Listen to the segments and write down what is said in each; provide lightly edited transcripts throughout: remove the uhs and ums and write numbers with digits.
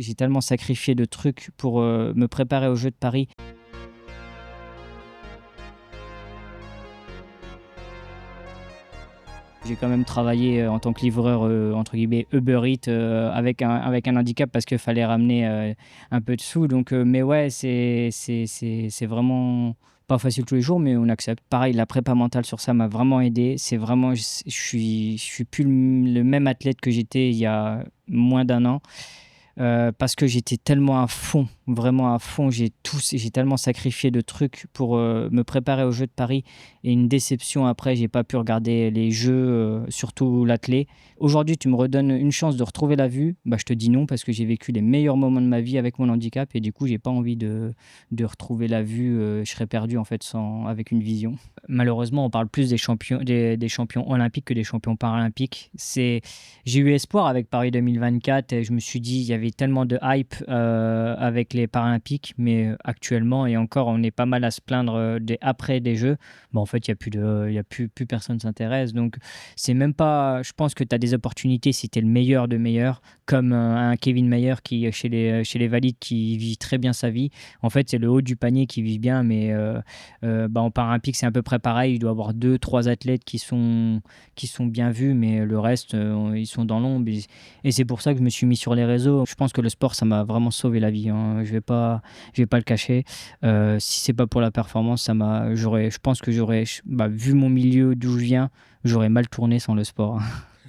J'ai tellement sacrifié de trucs pour me préparer aux Jeux de Paris. J'ai quand même travaillé en tant que livreur, entre guillemets, Uber Eats, avec un handicap parce qu'il fallait ramener un peu de sous. Donc, mais ouais, c'est vraiment pas facile tous les jours, mais on accepte. Pareil, la prépa mentale sur ça m'a vraiment aidé. C'est vraiment, je suis plus le même athlète que j'étais il y a moins d'un an. Parce que j'étais tellement à fond, vraiment à fond. J'ai tellement sacrifié de trucs pour me préparer aux Jeux de Paris. Et une déception après, j'ai pas pu regarder les Jeux, surtout l'athlé. Aujourd'hui, tu me redonnes une chance de retrouver la vue. Bah, je te dis non parce que j'ai vécu les meilleurs moments de ma vie avec mon handicap. Et du coup, j'ai pas envie de retrouver la vue. Je serais perdu en fait avec une vision. Malheureusement, on parle plus des champions olympiques que des champions paralympiques. J'ai eu espoir avec Paris 2024 et je me suis dit il y avait tellement de hype avec les Paralympiques, mais actuellement et encore on est pas mal à se plaindre après des Jeux. Bon, en fait il y a plus personne s'intéresse, donc c'est même pas. Je pense que tu as des opportunités si tu es le meilleur de meilleur, comme un Kevin Mayer qui chez les valides qui vit très bien sa vie. En fait c'est le haut du panier qui vit bien, mais en Paralympique c'est à peu près pareil. Il doit y avoir 2-3 athlètes qui sont bien vus, mais le reste, ils sont dans l'ombre. Et c'est pour ça que je me suis mis sur les réseaux. Je pense que le sport, ça m'a vraiment sauvé la vie, hein. Je vais pas le cacher. Si c'est pas pour la performance, je pense que vu mon milieu d'où je viens, j'aurais mal tourné sans le sport.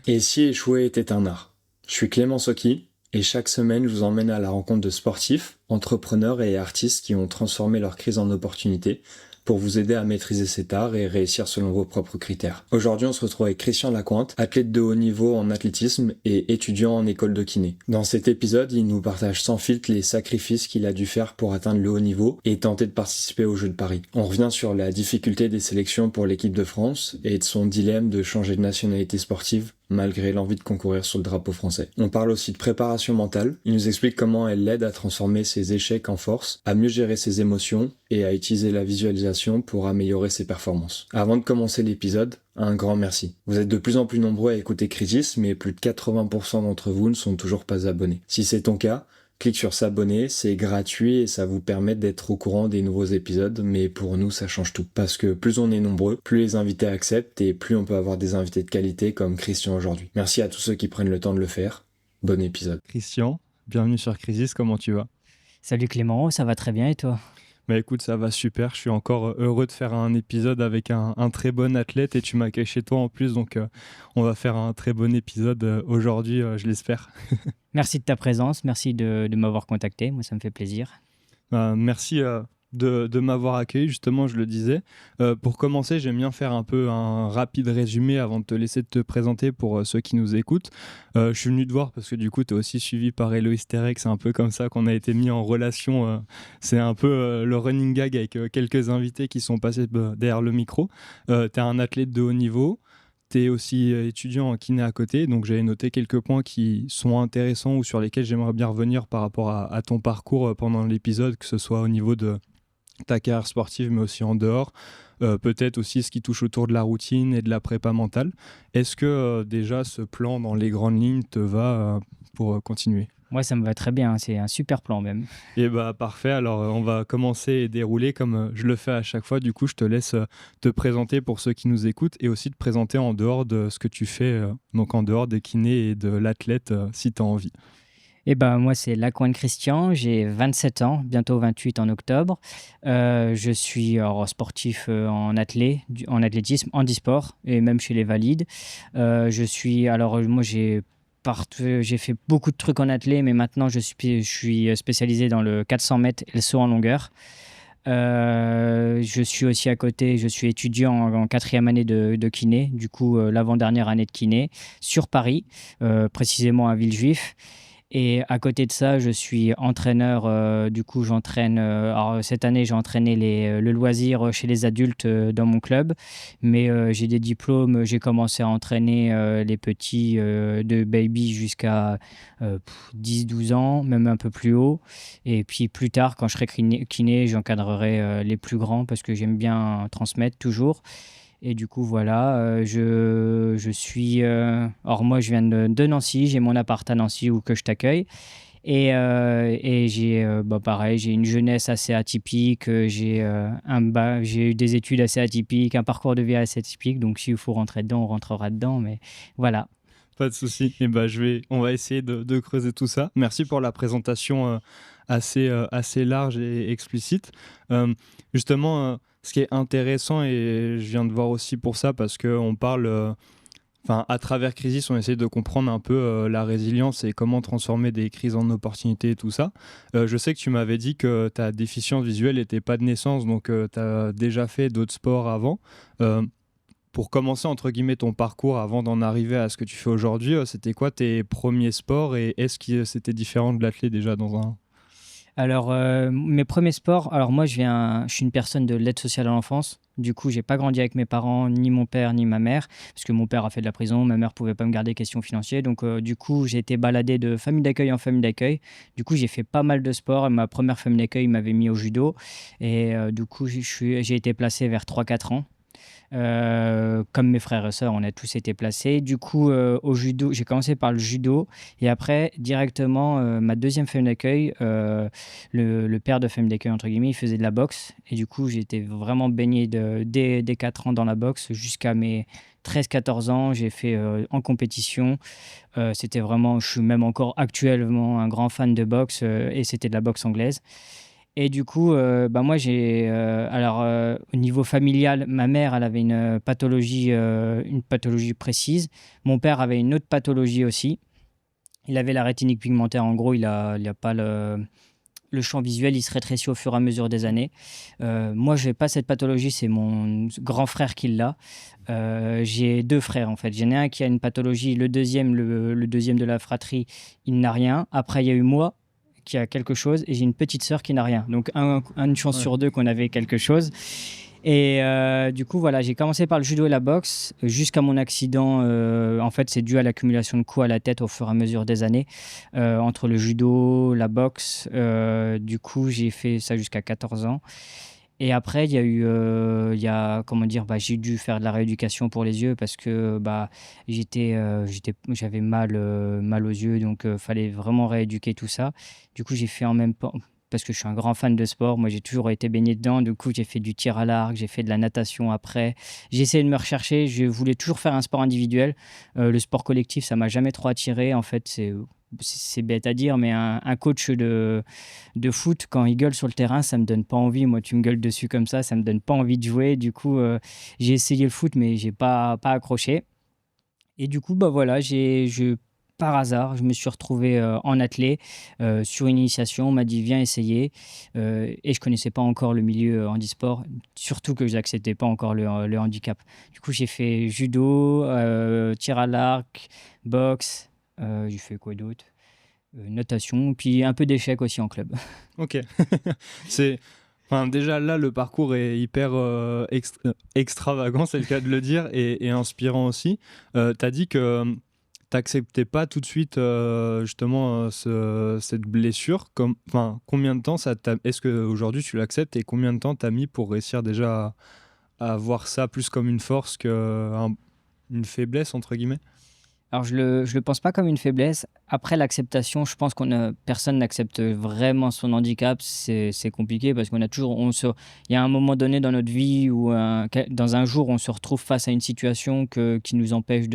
Et si échouer était un art? Je suis Clément Socky et chaque semaine je vous emmène à la rencontre de sportifs, entrepreneurs et artistes qui ont transformé leur crise en opportunité pour vous aider à maîtriser cet art et réussir selon vos propres critères. Aujourd'hui, on se retrouve avec Christian Lacointe, athlète de haut niveau en athlétisme et étudiant en école de kiné. Dans cet épisode, il nous partage sans filtre les sacrifices qu'il a dû faire pour atteindre le haut niveau et tenter de participer aux Jeux de Paris. On revient sur la difficulté des sélections pour l'équipe de France et de son dilemme de changer de nationalité sportive malgré l'envie de concourir sur le drapeau français. On parle aussi de préparation mentale. Il nous explique comment elle l'aide à transformer ses échecs en force, à mieux gérer ses émotions et à utiliser la visualisation pour améliorer ses performances. Avant de commencer l'épisode, un grand merci. Vous êtes de plus en plus nombreux à écouter Crisis, mais plus de 80% d'entre vous ne sont toujours pas abonnés. Si c'est ton cas, clique sur s'abonner, c'est gratuit et ça vous permet d'être au courant des nouveaux épisodes, mais pour nous ça change tout. Parce que plus on est nombreux, plus les invités acceptent et plus on peut avoir des invités de qualité comme Christian aujourd'hui. Merci à tous ceux qui prennent le temps de le faire. Bon épisode. Christian, bienvenue sur Crisis, comment tu vas? Salut Clément, ça va très bien et toi? Bah écoute, ça va super, je suis encore heureux de faire un épisode avec un très bon athlète et tu m'accueilles chez toi en plus, donc on va faire un très bon épisode aujourd'hui, je l'espère. Merci de ta présence, merci de m'avoir contacté, moi ça me fait plaisir. Merci de m'avoir accueilli, justement, je le disais. Pour commencer, j'aime bien faire un peu un rapide résumé avant de te laisser te présenter pour ceux qui nous écoutent. Je suis venu te voir parce que du coup, tu es aussi suivi par Héloïse Terek, c'est un peu comme ça qu'on a été mis en relation. C'est un peu le running gag avec quelques invités qui sont passés derrière le micro. Tu es un athlète de haut niveau. Tu es aussi étudiant en kiné à côté, donc j'avais noté quelques points qui sont intéressants ou sur lesquels j'aimerais bien revenir par rapport à ton parcours pendant l'épisode, que ce soit au niveau de ta carrière sportive, mais aussi en dehors. Peut-être aussi ce qui touche autour de la routine et de la prépa mentale. Est-ce que déjà ce plan dans les grandes lignes te va pour continuer ? Moi ça me va très bien, c'est un super plan même. Et bah parfait, alors on va commencer et dérouler comme je le fais à chaque fois. Du coup, je te laisse te présenter pour ceux qui nous écoutent et aussi te présenter en dehors de ce que tu fais, donc en dehors des kinés et de l'athlète si tu as envie. Eh ben, moi, c'est Lacointe Christian, j'ai 27 ans, bientôt 28 en octobre. Je suis sportif en athlétisme, handisport et même chez les valides. Moi, j'ai fait beaucoup de trucs en athlé, mais maintenant, je suis spécialisé dans le 400 mètres et le saut en longueur. Je suis aussi à côté, je suis étudiant en 4e année de kiné, du coup, l'avant-dernière année de kiné, sur Paris, précisément à Villejuif. Et à côté de ça, je suis entraîneur. Du coup, j'entraîne. Alors, cette année, j'ai entraîné le loisir chez les adultes dans mon club. Mais j'ai des diplômes. J'ai commencé à entraîner les petits de baby jusqu'à 10-12 ans, même un peu plus haut. Et puis plus tard, quand je serai kiné, j'encadrerai les plus grands parce que j'aime bien transmettre toujours. Et du coup, voilà, je suis... alors moi, je viens de Nancy, j'ai mon appart à Nancy où que je t'accueille. Et j'ai pareil, j'ai une jeunesse assez atypique, j'ai eu des études assez atypiques, un parcours de vie assez atypique. Donc s'il faut rentrer dedans, on rentrera dedans. Mais voilà. Pas de souci. Et on va essayer de creuser tout ça. Merci pour la présentation assez large et explicite. Justement, ce qui est intéressant, et je viens de voir aussi pour ça, parce qu'on parle, à travers Crisis, on essaie de comprendre un peu la résilience et comment transformer des crises en opportunités et tout ça. Je sais que tu m'avais dit que ta déficience visuelle n'était pas de naissance, donc tu as déjà fait d'autres sports avant. Euh, pour commencer, entre guillemets, ton parcours avant d'en arriver à ce que tu fais aujourd'hui, c'était quoi tes premiers sports et est-ce que c'était différent de l'athlète déjà dans un... Alors, mes premiers sports, alors moi, je suis une personne de l'aide sociale à l'enfance. Du coup, j'ai pas grandi avec mes parents, ni mon père, ni ma mère, parce que mon père a fait de la prison, ma mère pouvait pas me garder question financière. Donc, du coup, j'ai été baladé de famille d'accueil en famille d'accueil. Du coup, j'ai fait pas mal de sports. Et ma première famille d'accueil m'avait mis au judo. Et du coup, j'ai été placé vers 3 4 ans. Comme mes frères et sœurs, on a tous été placés. Du coup, au judo, j'ai commencé par le judo et après, directement, ma deuxième famille d'accueil, le père de famille d'accueil, entre guillemets, il faisait de la boxe. Et du coup, j'étais vraiment baigné dès 4 ans dans la boxe jusqu'à mes 13 14 ans. J'ai fait en compétition. C'était vraiment, je suis même encore actuellement un grand fan de boxe et c'était de la boxe anglaise. Et du coup, moi, au niveau familial, ma mère, elle avait une pathologie précise. Mon père avait une autre pathologie aussi. Il avait la rétinique pigmentaire. En gros, il a pas le champ visuel, il se rétrécit au fur et à mesure des années. Moi, je n'ai pas cette pathologie, c'est mon grand frère qui l'a. J'ai deux frères en fait. J'en ai un qui a une pathologie, le deuxième de la fratrie, il n'a rien. Après, il y a eu moi qui a quelque chose et j'ai une petite sœur qui n'a rien. Donc, une chance Ouais. sur deux qu'on avait quelque chose. Et du coup, voilà, j'ai commencé par le judo et la boxe jusqu'à mon accident. En fait, c'est dû à l'accumulation de coups à la tête au fur et à mesure des années. Entre le judo, la boxe, du coup, j'ai fait ça jusqu'à 14 ans. Et après, comment dire, j'ai dû faire de la rééducation pour les yeux parce que j'avais mal aux yeux, donc fallait vraiment rééduquer tout ça. Du coup, j'ai fait en même temps, parce que je suis un grand fan de sport, moi j'ai toujours été baigné dedans, du coup j'ai fait du tir à l'arc, j'ai fait de la natation après. J'ai essayé de me rechercher, je voulais toujours faire un sport individuel. Le sport collectif, ça m'a jamais trop attiré, en fait, c'est bête à dire, mais un coach de foot, quand il gueule sur le terrain, ça me donne pas envie. Moi, tu me gueules dessus comme ça me donne pas envie de jouer. Du coup, j'ai essayé le foot, mais j'ai pas accroché. Et du coup, voilà, par hasard, je me suis retrouvé en athlée sur une initiation. On m'a dit, viens essayer. Et je connaissais pas encore le milieu handisport, surtout que je n'acceptais pas encore le handicap. Du coup, j'ai fait judo, tir à l'arc, boxe. J'ai fait quoi d'autre? Natation, puis un peu d'échecs aussi en club. Ok. c'est... déjà là, le parcours est hyper extravagant, c'est le cas de le dire, et inspirant aussi. Tu as dit que t'acceptais pas tout de suite justement cette blessure. Combien de temps est-ce qu'aujourd'hui tu l'acceptes et combien de temps t'as mis pour réussir déjà à voir ça plus comme une force qu'une faiblesse entre guillemets? Alors, je le pense pas comme une faiblesse. Après, l'acceptation, je pense personne n'accepte vraiment son handicap. C'est compliqué parce qu'on a toujours, il y a un moment donné dans notre vie où, dans un jour, on se retrouve face à une situation qui nous empêche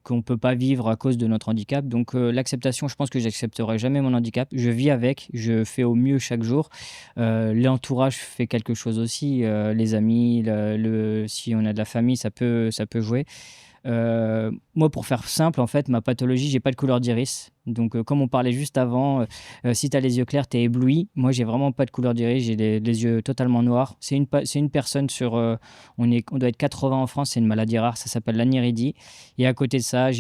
qu'on peut pas vivre à cause de notre handicap. Donc, l'acceptation, je pense que j'accepterai jamais mon handicap. Je vis avec, je fais au mieux chaque jour. L'entourage fait quelque chose aussi. Les amis, si on a de la famille, ça peut jouer. Moi, pour faire simple, en fait, ma pathologie, j'ai pas de couleur d'iris. Donc, comme on parlait juste avant, si tu as les yeux clairs, tu es ébloui. Moi, j'ai vraiment pas de couleur d'iris, j'ai les yeux totalement noirs. C'est une personne on doit être 80 en France, c'est une maladie rare, ça s'appelle l'aniridie. Et à côté de ça,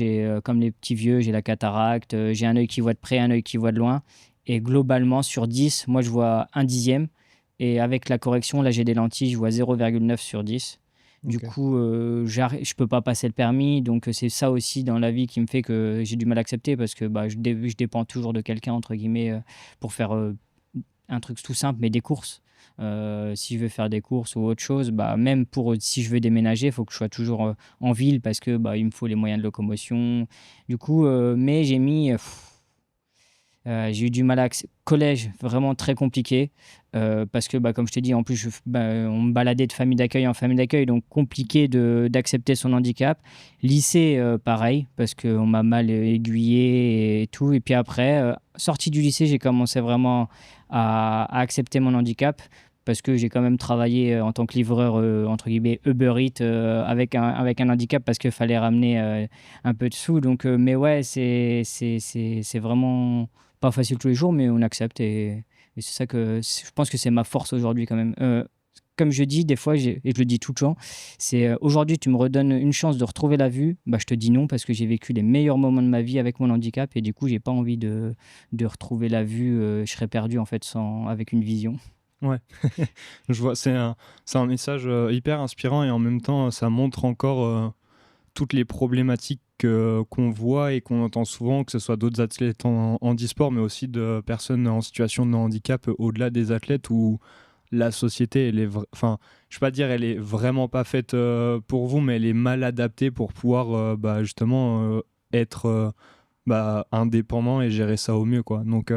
comme les petits vieux, j'ai la cataracte, j'ai un œil qui voit de près, un œil qui voit de loin. Et globalement, sur 10, moi, je vois un dixième. Et avec la correction, là, j'ai des lentilles, je vois 0,9 sur 10. Du Ok. coup, je peux pas passer le permis, donc c'est ça aussi dans la vie qui me fait que j'ai du mal à accepter parce que je dépends toujours de quelqu'un, entre guillemets, pour faire un truc tout simple, mais des courses. Si je veux faire des courses ou autre chose, même si je veux déménager, il faut que je sois toujours en ville parce que il me faut les moyens de locomotion. Du coup, mais J'ai eu du mal à collège, vraiment très compliqué, parce que, comme je t'ai dit, en plus, on me baladait de famille d'accueil en famille d'accueil, donc compliqué d'accepter son handicap. Lycée, pareil, parce qu'on m'a mal aiguillé et tout. Et puis après, sortie du lycée, j'ai commencé vraiment à accepter mon handicap, parce que j'ai quand même travaillé en tant que livreur, entre guillemets, Uber Eats, avec un handicap, parce qu'il fallait ramener un peu de sous. Donc, mais ouais, c'est vraiment pas facile tous les jours, mais on accepte. Et c'est ça je pense que c'est ma force aujourd'hui quand même. Comme je dis des fois, et je le dis tout le temps, c'est aujourd'hui tu me redonnes une chance de retrouver la vue, bah, je te dis non, parce que j'ai vécu les meilleurs moments de ma vie avec mon handicap, et du coup j'ai pas envie de retrouver la vue. Je serais perdu en fait avec une vision. Ouais, je vois, c'est un message hyper inspirant et en même temps, ça montre encore toutes les problématiques qu'on voit et qu'on entend souvent, que ce soit d'autres athlètes en handisport, mais aussi de personnes en situation de handicap au-delà des athlètes, où la société, enfin, je ne vais pas dire elle est vraiment pas faite pour vous, mais elle est mal adaptée pour pouvoir justement être indépendant et gérer ça au mieux, quoi. Donc,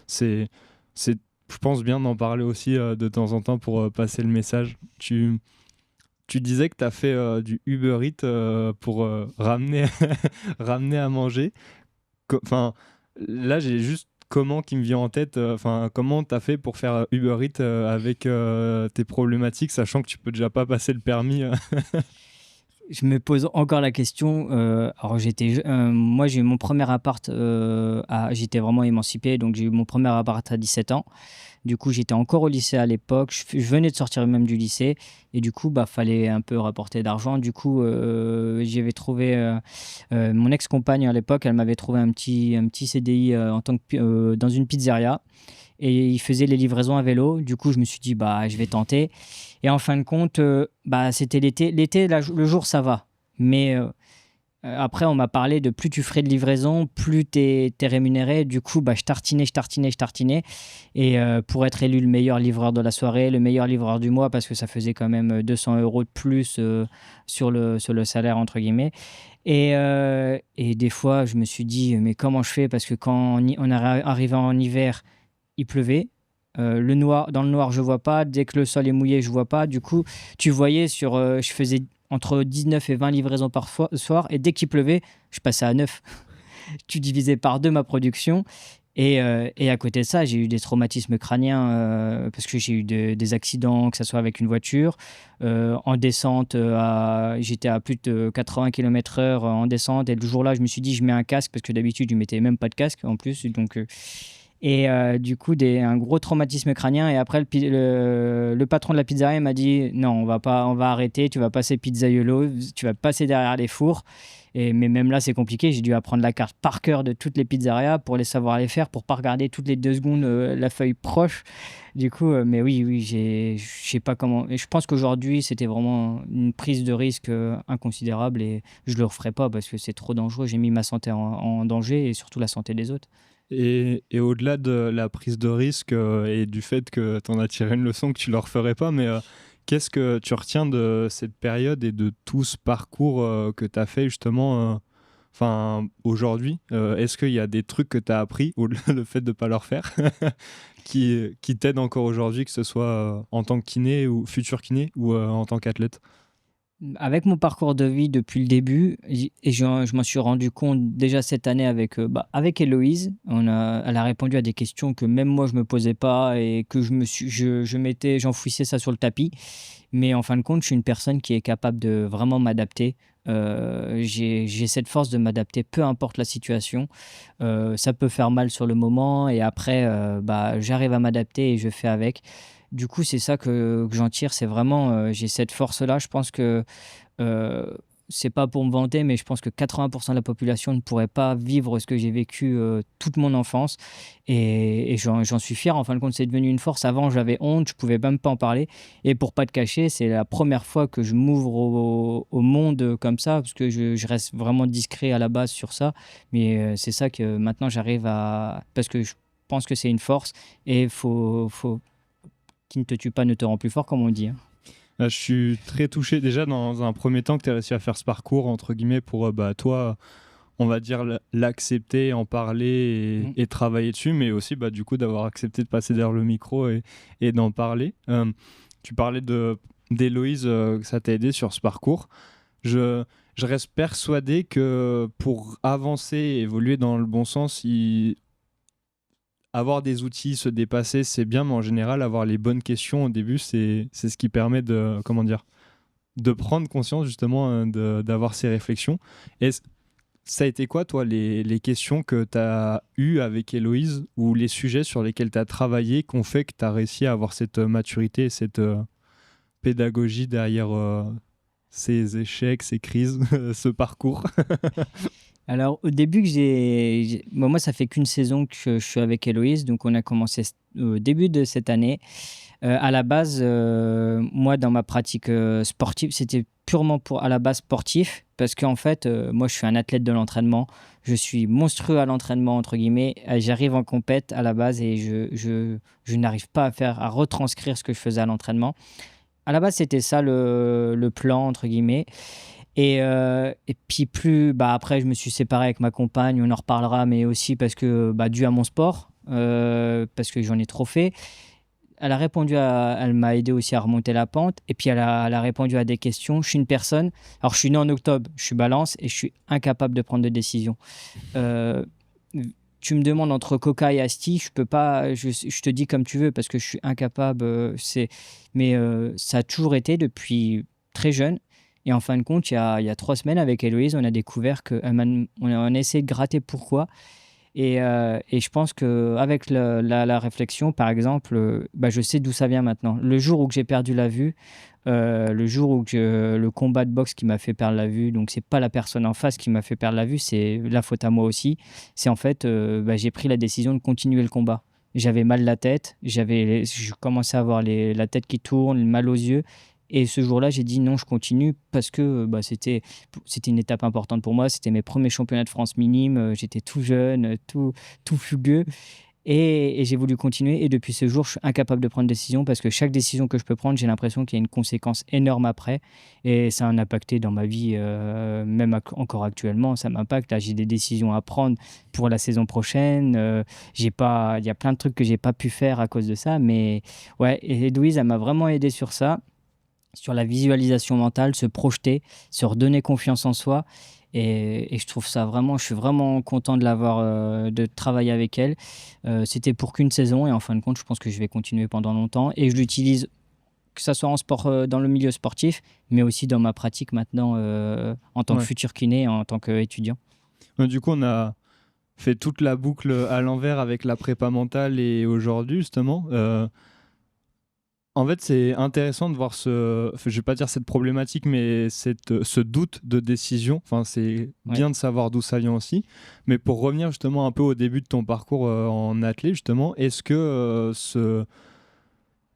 c'est, je pense bien d'en parler aussi de temps en temps pour passer le message. Tu disais que tu as fait du Uber Eats pour ramener, ramener à manger. Enfin, là, j'ai juste comment qui me vient en tête. Enfin, comment tu as fait pour faire Uber Eats avec tes problématiques, sachant que tu peux déjà pas passer le permis. Je me pose encore la question. Alors moi j'ai eu mon premier appart, j'étais vraiment émancipé, donc j'ai eu mon premier appart à 17 ans. Du coup, j'étais encore au lycée à l'époque. Je venais de sortir même du lycée. Et du coup, fallait un peu rapporter d'argent. Du coup, j'avais trouvé mon ex-compagne à l'époque. Elle m'avait trouvé un petit CDI dans une pizzeria. Et il faisait les livraisons à vélo. Du coup, je me suis dit, je vais tenter. Et en fin de compte, c'était l'été. L'été, le jour, ça va. Mais après, on m'a parlé de plus tu ferais de livraison, plus t'es rémunéré. Du coup, je tartinais. Et pour être élu le meilleur livreur de la soirée, le meilleur livreur du mois, parce que ça faisait quand même 200 € de plus sur le salaire, entre guillemets. Et des fois, je me suis dit, mais comment je fais? Parce que quand on est arrivé en hiver, il pleuvait. Dans le noir, je vois pas. Dès que le sol est mouillé, je vois pas. Du coup, tu voyais je faisais entre 19 et 20 livraisons par soir, et dès qu'il pleuvait, je passais à 9. Tu divisais par deux ma production. Et à côté de ça, j'ai eu des traumatismes crâniens, parce que j'ai eu des accidents, que ce soit avec une voiture. En descente, j'étais à plus de 80 km/h en descente. Et le jour-là, je me suis dit, je mets un casque, parce que d'habitude, je ne mettais même pas de casque en plus. Donc, du coup, un gros traumatisme crânien. Et après, le patron de la pizzeria m'a dit, non, on va arrêter, tu vas passer pizzaiolo, tu vas passer derrière les fours. Mais même là, c'est compliqué. J'ai dû apprendre la carte par cœur de toutes les pizzerias pour les savoir les faire, pour pas regarder toutes les 2 secondes la feuille proche. Du coup, mais oui, je sais pas comment. Et je pense qu'aujourd'hui, c'était vraiment une prise de risque inconsidérable, et je le referai pas parce que c'est trop dangereux. J'ai mis ma santé en danger, et surtout la santé des autres. Et au-delà de la prise de risque et du fait que tu en as tiré une leçon que tu ne le referais pas, mais qu'est-ce que tu retiens de cette période et de tout ce parcours que tu as fait justement aujourd'hui? Est-ce qu'il y a des trucs que tu as appris, au-delà le fait de ne pas le refaire, qui t'aident encore aujourd'hui, que ce soit en tant que kiné ou futur kiné ou en tant qu'athlète? Avec mon parcours de vie depuis le début, et je m'en suis rendu compte déjà cette année avec Héloïse. Elle a répondu à des questions que même moi je me posais pas, et que j'enfouissais ça sur le tapis. Mais en fin de compte, je suis une personne qui est capable de vraiment m'adapter. J'ai cette force de m'adapter, peu importe la situation. Ça peut faire mal sur le moment, et après, j'arrive à m'adapter et je fais avec. Du coup, c'est ça que j'en tire. C'est vraiment, j'ai cette force-là. Je pense que, euh, c'est pas pour me vanter, mais je pense que 80% de la population ne pourrait pas vivre ce que j'ai vécu toute mon enfance. Et j'en suis fier. En fin de compte, c'est devenu une force. Avant, j'avais honte, je pouvais même pas en parler. Et pour pas te cacher, c'est la première fois que je m'ouvre au monde comme ça, parce que je reste vraiment discret à la base sur ça. Mais c'est ça que maintenant j'arrive à. Parce que je pense que c'est une force, et qui ne te tue pas ne te rend plus fort, comme on dit, hein. Je suis très touché déjà dans un premier temps que tu aies réussi à faire ce parcours, entre guillemets, pour toi on va dire, l'accepter, en parler Mm. et travailler dessus, mais aussi du coup d'avoir accepté de passer derrière le micro et d'en parler. Tu parlais d'Héloïse, que ça t'a aidé sur ce parcours. Je, je reste persuadé que pour avancer et évoluer dans le bon sens, avoir des outils, se dépasser, c'est bien, mais en général, avoir les bonnes questions au début, c'est ce qui permet de, comment dire, de prendre conscience justement d'avoir ces réflexions. Et ça a été quoi, toi, les questions que tu as eues avec Héloïse ou les sujets sur lesquels tu as travaillé qui ont fait que tu as réussi à avoir cette maturité et cette pédagogie derrière ces échecs, ces crises, ce parcours? Alors, au début, moi, ça fait qu'une saison que je suis avec Héloïse, donc on a commencé au début de cette année. À la base, moi, dans ma pratique sportive, c'était purement à la base sportif, parce qu'en fait, moi, je suis un athlète de l'entraînement. Je suis monstrueux à l'entraînement, entre guillemets. J'arrive en compète à la base et je n'arrive pas à retranscrire ce que je faisais à l'entraînement. À la base, c'était ça le plan, entre guillemets. Et puis après, je me suis séparé avec ma compagne, on en reparlera, mais aussi parce que dû à mon sport, parce que j'en ai trop fait. Elle m'a aidé aussi à remonter la pente, et puis elle a répondu à des questions. Je suis une personne, alors je suis né en octobre, je suis balance, et je suis incapable de prendre de décision. Euh, Tu me demandes entre Coca et Asti, je peux pas, je te dis comme tu veux, parce que je suis incapable. Mais ça a toujours été depuis très jeune. Et en fin de compte, il y a 3 semaines, avec Héloïse, on a découvert on a essayé de gratter pourquoi. Et je pense qu'avec la réflexion, par exemple, je sais d'où ça vient maintenant. Le jour où que j'ai perdu la vue, le jour où le combat de boxe qui m'a fait perdre la vue, donc c'est pas la personne en face qui m'a fait perdre la vue, c'est la faute à moi aussi. C'est en fait, j'ai pris la décision de continuer le combat. J'avais mal la tête, je commençais à avoir la tête qui tourne, mal aux yeux. Et ce jour-là, j'ai dit non, je continue parce que c'était une étape importante pour moi. C'était mes premiers championnats de France minimes. J'étais tout jeune, tout fugueux. Et j'ai voulu continuer. Et depuis ce jour, je suis incapable de prendre de décision parce que chaque décision que je peux prendre, j'ai l'impression qu'il y a une conséquence énorme après. Et ça a un impacté dans ma vie, même encore actuellement. Ça m'impacte. Là, j'ai des décisions à prendre pour la saison prochaine. Il y a plein de trucs que j'ai pas pu faire à cause de ça. Mais ouais, et Louise, elle m'a vraiment aidé sur ça, sur la visualisation mentale, se projeter, se redonner confiance en soi. Et je trouve ça vraiment, je suis vraiment content de travailler avec elle. C'était pour qu'une saison et en fin de compte, je pense que je vais continuer pendant longtemps. Et je l'utilise, que ce soit en sport, dans le milieu sportif, mais aussi dans ma pratique maintenant, en tant que Ouais. futur kiné, en tant qu'étudiant. Du coup, on a fait toute la boucle à l'envers avec la prépa mentale et aujourd'hui, justement. En fait, c'est intéressant de voir je vais pas dire cette problématique, mais ce doute de décision. Enfin, c'est Ouais. bien de savoir d'où ça vient aussi. Mais pour revenir justement un peu au début de ton parcours en athlète, justement, est-ce que ce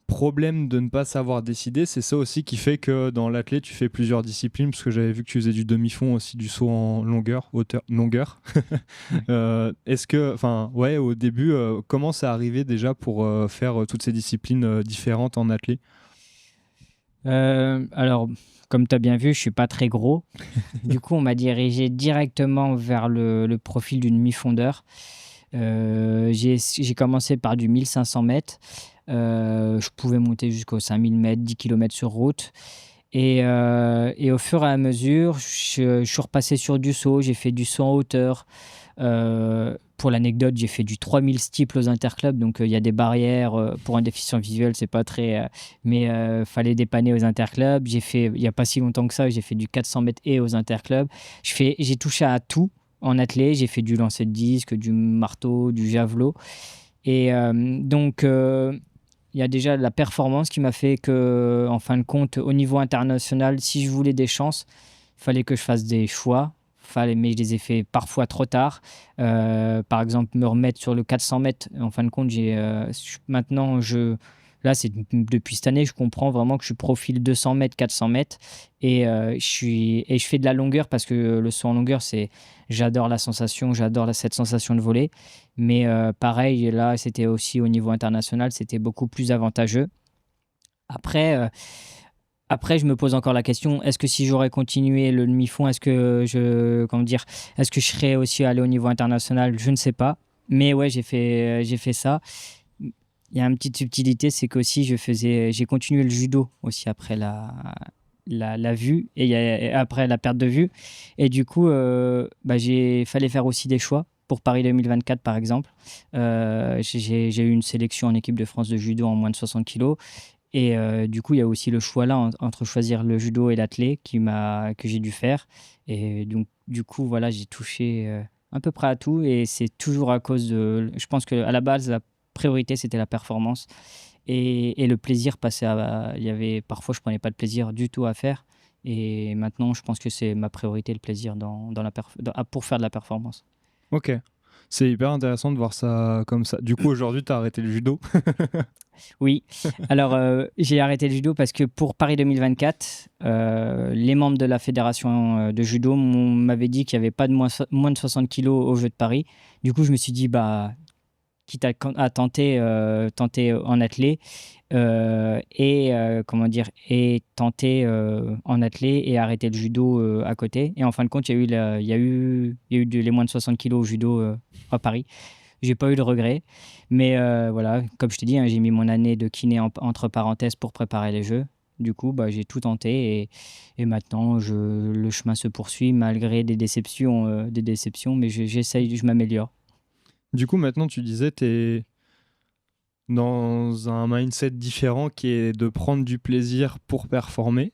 problème de ne pas savoir décider, c'est ça aussi qui fait que dans l'athlète, tu fais plusieurs disciplines? Parce que j'avais vu que tu faisais du demi-fond aussi, du saut en longueur. Est-ce que, enfin, ouais, au début, comment ça arrivait déjà pour faire toutes ces disciplines différentes en athlète? Alors, comme tu as bien vu, je suis pas très gros. Du coup, on m'a dirigé directement vers le profil du demi-fondeur. J'ai commencé par du 1500 mètres. Je pouvais monter jusqu'aux 5000 mètres, 10 km sur route. Et au fur et à mesure, je suis repassé sur du saut. J'ai fait du saut en hauteur. Pour l'anecdote, j'ai fait du 3000 steeple aux interclubs. Donc, il y a des barrières. Pour un déficient visuel, c'est pas très. Mais fallait dépanner aux interclubs. J'ai fait, il n'y a pas si longtemps que ça, j'ai fait du 400 mètres et aux interclubs. J'ai touché à tout en athlée. J'ai fait du lancer de disque, du marteau, du javelot. Et donc, il y a déjà la performance qui m'a fait que, en fin de compte, au niveau international, si je voulais des chances, il fallait que je fasse des choix. Mais je les ai fait parfois trop tard. Par exemple, me remettre sur le 400 mètres. En fin de compte, maintenant, là, c'est depuis cette année, je comprends vraiment que je suis profil 200 mètres, 400 mètres. Et je fais de la longueur parce que le saut en longueur, j'adore la sensation, cette sensation de voler. Mais pareil, là, c'était aussi au niveau international, c'était beaucoup plus avantageux. Après, Après, je me pose encore la question, est-ce que si j'aurais continué le demi-fond, est-ce que je serais aussi allé au niveau international? Je ne sais pas. Mais ouais, j'ai fait ça. Il y a une petite subtilité, c'est qu'aussi j'ai continué le judo aussi après la vue et après la perte de vue. Et du coup, fallait faire aussi des choix pour Paris 2024, par exemple. J'ai eu une sélection en équipe de France de judo en moins de 60 kilos. Et du coup, il y a aussi le choix là entre choisir le judo et l'athlé que j'ai dû faire. Et donc, du coup, voilà, j'ai touché à peu près à tout. Et c'est toujours à cause de. Je pense qu'à la base, la priorité, c'était la performance. Et le plaisir passait à. Il y avait, parfois, je prenais pas de plaisir du tout à faire. Et maintenant, je pense que c'est ma priorité, le plaisir pour faire de la performance. Ok. C'est hyper intéressant de voir ça comme ça. Du coup, aujourd'hui, tu as arrêté le judo. Oui, alors j'ai arrêté le judo parce que pour Paris 2024, les membres de la fédération de judo m'avaient dit qu'il n'y avait pas de moins de 60 kilos aux Jeux de Paris. Du coup, je me suis dit, bah, quitte à tenter en athlé et tenter en athlé et arrêter le judo à côté. Et en fin de compte, il y a eu les moins de 60 kilos au judo à Paris. J'ai pas eu de regrets. Mais voilà, comme je t'ai dit, hein, j'ai mis mon année de kiné entre parenthèses pour préparer les Jeux. Du coup, bah, j'ai tout tenté et maintenant, le chemin se poursuit malgré des déceptions, mais j'essaye, je m'améliore. Du coup, maintenant, tu disais, tu es dans un mindset différent qui est de prendre du plaisir pour performer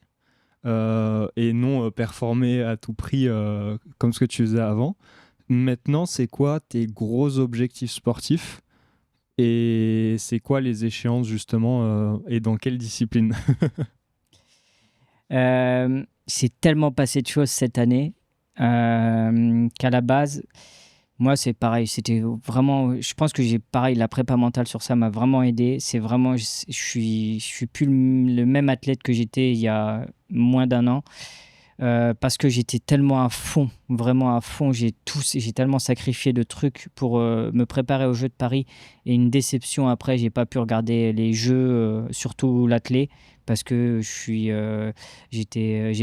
et non performer à tout prix comme ce que tu faisais avant. Maintenant, c'est quoi tes gros objectifs sportifs et c'est quoi les échéances justement et dans quelle discipline? C'est tellement passé de choses cette année qu'à la base, moi, c'est pareil. C'était vraiment. Je pense que j'ai pareil. La prépa mentale sur ça m'a vraiment aidé. C'est vraiment. Je suis plus le même athlète que j'étais il y a moins d'un an. Parce que j'étais tellement à fond, vraiment à fond, j'ai tellement sacrifié de trucs pour me préparer aux Jeux de Paris et une déception après, j'ai pas pu regarder les Jeux, surtout l'athlé, parce que j'ai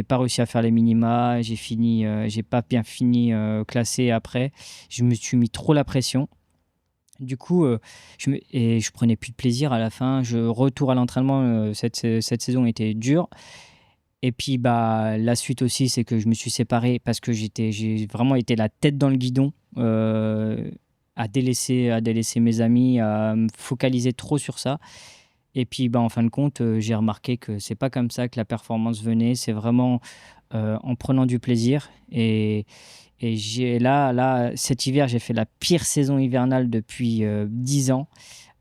pas réussi à faire les minima, j'ai pas bien fini classé après, je me suis mis trop la pression. Du coup, je prenais plus de plaisir à la fin. Retour à l'entraînement, cette saison était dure. Et puis bah, la suite aussi, c'est que je me suis séparé parce que j'ai vraiment été la tête dans le guidon, à délaisser mes amis, à me focaliser trop sur ça. Et puis bah, en fin de compte, j'ai remarqué que c'est pas comme ça que la performance venait, c'est vraiment en prenant du plaisir. Et cet hiver, j'ai fait la pire saison hivernale depuis 10 ans.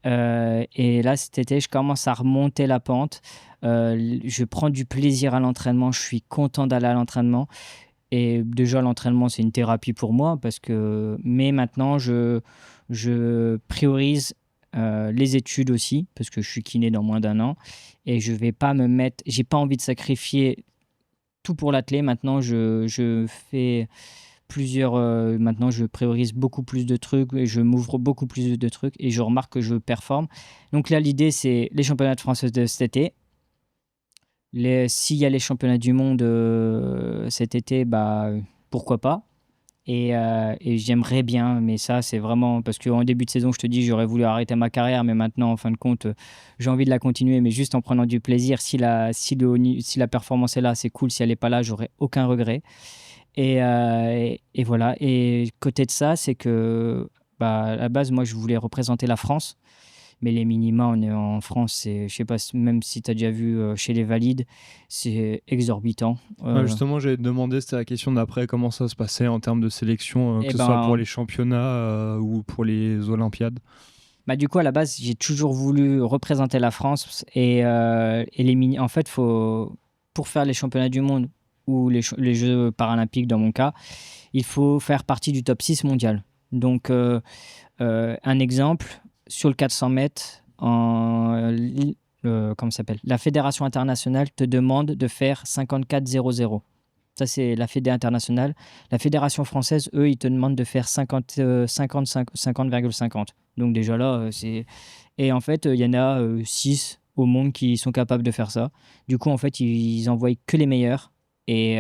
Et là, cet été, je commence à remonter la pente. Je prends du plaisir à l'entraînement. Je suis content d'aller à l'entraînement. Et déjà, l'entraînement, c'est une thérapie pour moi. Mais maintenant, je priorise les études aussi, parce que je suis kiné dans moins d'un an. Et je vais pas me mettre. J'ai pas envie de sacrifier tout pour l'athlé. Maintenant, je fais maintenant, je priorise beaucoup plus de trucs et je m'ouvre beaucoup plus de trucs et je remarque que je performe. Donc là, l'idée, c'est les championnats de France de cet été. S'il y a les championnats du monde cet été, bah, pourquoi pas. Et j'aimerais bien, mais ça, c'est vraiment parce qu'en début de saison, je te dis, j'aurais voulu arrêter ma carrière, mais maintenant, en fin de compte, j'ai envie de la continuer, mais juste en prenant du plaisir. Si la performance est là, c'est cool. Si elle n'est pas là, j'aurais aucun regret. Et voilà. Et côté de ça, c'est que bah, à la base, moi, je voulais représenter la France. Mais les minima, on est en France, je sais pas, même si tu as déjà vu chez les valides, c'est exorbitant. Ouais, justement, j'allais te demander, c'était la question d'après, comment ça se passait en termes de sélection, que Et ce soit pour ben, les championnats ou pour les Olympiades. bah, du coup, à la base, j'ai toujours voulu représenter la France. En fait, pour faire les championnats du monde ou les Jeux paralympiques, dans mon cas, il faut faire partie du top 6 mondial. Donc, un exemple, sur le 400 mètres, comment ça s'appelle? La Fédération internationale te demande de faire 54,00. Ça, c'est la Fédé internationale. La Fédération française, eux, ils te demandent de faire 50,50. Donc déjà là, c'est... Et en fait, il y en a 6 au monde qui sont capables de faire ça. Du coup, en fait, ils envoient que les meilleurs. Et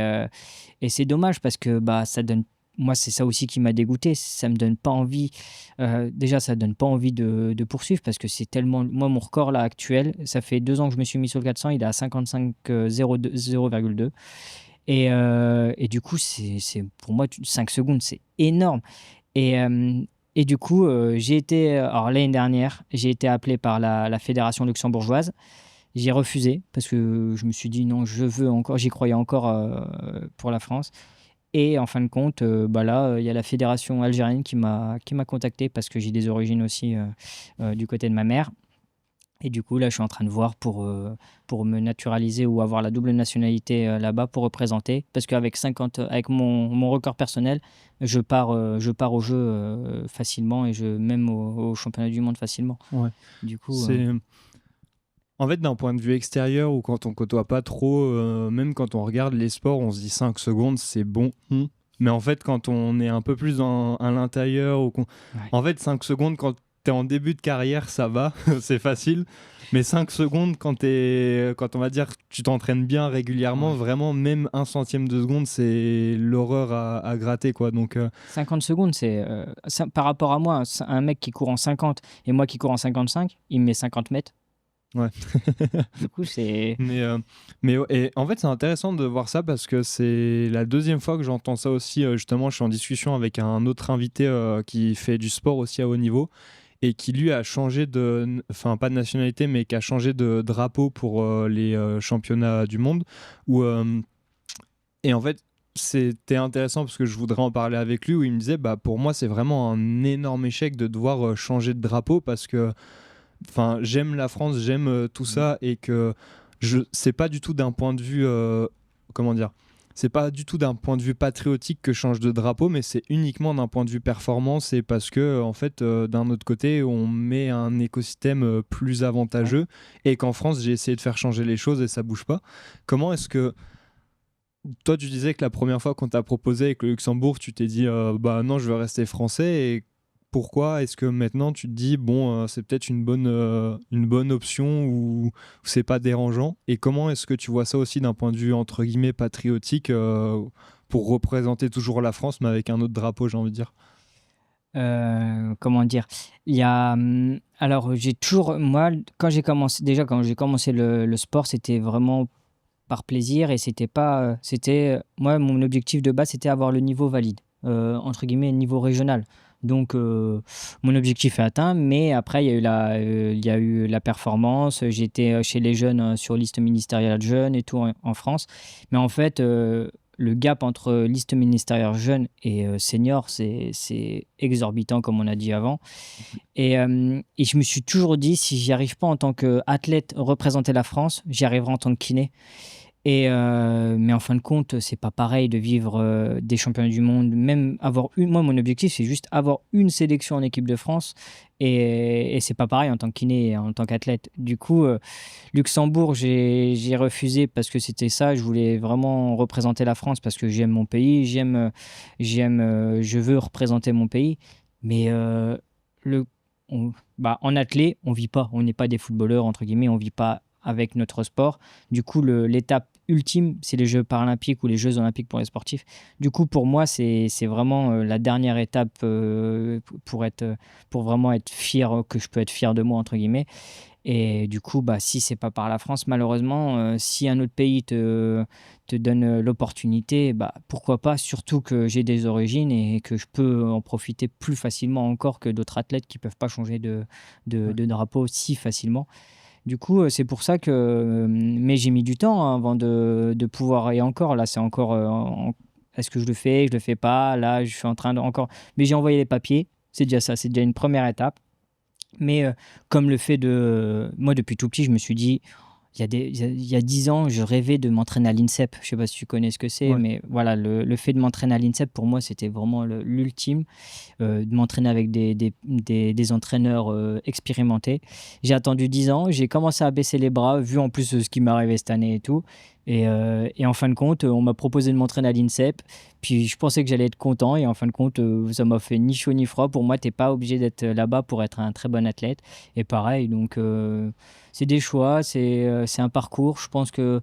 c'est dommage parce que bah, ça donne. Moi, c'est ça aussi qui m'a dégoûté. Ça me donne pas envie. Déjà, ça donne pas envie de poursuivre parce que c'est tellement. Moi, mon record là actuel, ça fait 2 ans que je me suis mis sur le 400. Il est à 55,02. Et du coup, pour moi 5 secondes, c'est énorme. Et, euh, et du coup, j'ai été. Alors, l'année dernière, j'ai été appelé par la fédération luxembourgeoise. J'ai refusé parce que je me suis dit non, je veux encore, j'y croyais encore pour la France. Et en fin de compte, bah là, il y a la fédération algérienne qui m'a contacté parce que j'ai des origines aussi du côté de ma mère. Et du coup, là, je suis en train de voir pour me naturaliser ou avoir la double nationalité là-bas pour représenter. Parce qu'avec 50, avec mon record personnel, je pars au jeu facilement et même au championnat du monde facilement. Ouais. Du coup, C'est en fait d'un point de vue extérieur ou quand on côtoie pas trop, même quand on regarde les sports, on se dit 5 secondes, c'est bon. Mais en fait, quand on est un peu plus à l'intérieur, ouais. en fait, 5 secondes quand t'es en début de carrière, ça va, c'est facile. Mais 5 secondes quand on va dire tu t'entraînes bien régulièrement, Ouais. vraiment même un centième de seconde, c'est l'horreur à gratter quoi. Donc 50 secondes, par rapport à moi, un mec qui court en 50 et moi qui cours en 55, il me met 50 mètres. ouais. Du coup, c'est. Et en fait, c'est intéressant de voir ça parce que c'est la deuxième fois que j'entends ça aussi. Justement, je suis en discussion avec un autre invité qui fait du sport aussi à haut niveau et qui lui a changé enfin pas de nationalité, mais qui a changé de drapeau pour les championnats du monde. Et en fait, c'était intéressant parce que je voudrais en parler avec lui où il me disait, bah pour moi, c'est vraiment un énorme échec de devoir changer de drapeau parce que enfin, j'aime la France, j'aime tout ça et que c'est pas du tout d'un point de vue comment dire, c'est pas du tout d'un point de vue patriotique que je change de drapeau, mais c'est uniquement d'un point de vue performance et parce que en fait d'un autre côté on met un écosystème plus avantageux et qu'en France j'ai essayé de faire changer les choses et ça bouge pas. Comment est-ce que toi tu disais que la première fois qu'on t'a proposé avec le Luxembourg tu t'es dit bah non je veux rester français et pourquoi est-ce que maintenant tu te dis bon c'est peut-être une bonne option ou c'est pas dérangeant et comment est-ce que tu vois ça aussi d'un point de vue entre guillemets patriotique pour représenter toujours la France mais avec un autre drapeau j'ai envie de dire. Comment dire? Il y a, alors j'ai toujours moi, quand j'ai commencé le sport, c'était vraiment par plaisir et c'était pas, moi, mon objectif de base, c'était avoir le niveau «valide», entre guillemets, «niveau régional». Donc mon objectif est atteint, mais après il y a eu la performance. J'étais chez les jeunes, sur liste ministérielle jeunes et tout en France. Mais en fait, le gap entre liste ministérielle jeune et senior, c'est exorbitant, comme on a dit avant. Et je me suis toujours dit, si j'y arrive pas en tant qu'athlète représenter la France, j'y arriverai en tant que kiné. Mais en fin de compte, c'est pas pareil de vivre des championnats du monde. Même avoir moi, mon objectif, c'est juste avoir une sélection en équipe de France. Et c'est pas pareil en tant que kiné et en tant qu'athlète. Du coup, Luxembourg, j'ai refusé parce que c'était ça. Je voulais vraiment représenter la France parce que j'aime mon pays. Je veux représenter mon pays. Mais le, en athlète, on vit pas. On n'est pas des footballeurs, entre guillemets. On vit pas avec notre sport. Du coup, l'étape ultime, c'est les Jeux paralympiques ou les Jeux olympiques pour les sportifs. Du coup, pour moi, c'est vraiment la dernière étape pour vraiment être fier, que je peux être fier de moi, entre guillemets. Et du coup, bah, si c'est pas par la France, malheureusement, si un autre pays te donne l'opportunité, bah, pourquoi pas, surtout que j'ai des origines et que je peux en profiter plus facilement encore que d'autres athlètes qui peuvent pas changer de drapeau si facilement. Du coup, c'est pour ça que mais j'ai mis du temps, hein, avant de pouvoir et encore là, c'est encore, est-ce que je le fais? Je le fais pas? Là, je suis en train de encore mais j'ai envoyé les papiers, c'est déjà ça, c'est déjà une première étape. Mais comme le fait moi, depuis tout petit, je me suis dit il y a 10 ans, je rêvais de m'entraîner à l'INSEP. Je sais pas si tu connais ce que c'est, Ouais. mais voilà, le fait de m'entraîner à l'INSEP, pour moi, c'était vraiment l'ultime, de m'entraîner avec des entraîneurs expérimentés. J'ai attendu 10 ans, j'ai commencé à baisser les bras, vu en plus ce qui m'est arrivé cette année et tout. Et en fin de compte, on m'a proposé de m'entraîner à l'INSEP. Puis je pensais que j'allais être content. Et en fin de compte, ça m'a fait ni chaud ni froid. Pour moi, t'es pas obligé d'être là-bas pour être un très bon athlète. Et pareil, donc c'est des choix, c'est un parcours. Je pense que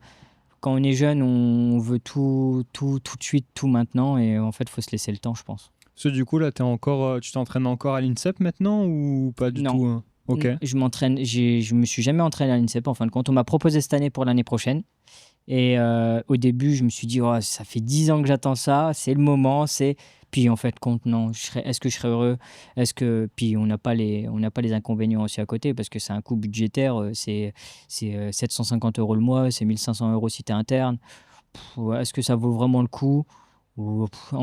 quand on est jeune, on veut tout de suite, tout maintenant. Et en fait, il faut se laisser le temps, je pense. Parce que du coup, là, tu t'entraînes encore à l'INSEP maintenant ou pas du Non, tout, hein? Ok. je m'entraîne. Je me suis jamais entraîné à l'INSEP. En fin de compte, on m'a proposé cette année pour l'année prochaine. Et au début, je me suis dit, oh, ça fait 10 ans que j'attends ça, c'est le moment, c'est. Puis en fait, compte, non, est-ce que je serais heureux? Est-ce que. Puis on n'a pas les inconvénients aussi à côté, parce que c'est un coût budgétaire, c'est 750 € le mois, c'est 1 500 € si tu es interne. Ouais, est-ce que ça vaut vraiment le coup?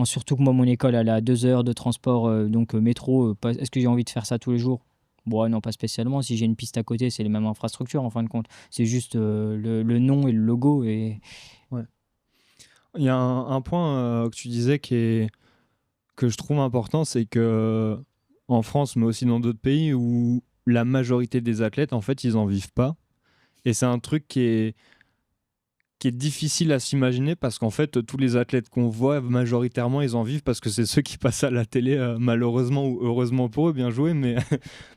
Surtout que moi, mon école, elle est à 2 heures de transport, donc métro. Est-ce que j'ai envie de faire ça tous les jours? Bon, ouais, non, pas spécialement. Si j'ai une piste à côté, c'est les mêmes infrastructures en fin de compte. C'est juste le nom et le logo. Et Ouais. Il y a un point que tu disais que je trouve important, c'est que en France, mais aussi dans d'autres pays où la majorité des athlètes, en fait, ils en vivent pas. Et c'est un truc qui est difficile à s'imaginer parce qu'en fait, tous les athlètes qu'on voit, majoritairement, ils en vivent parce que c'est ceux qui passent à la télé, malheureusement ou heureusement pour eux, bien joué.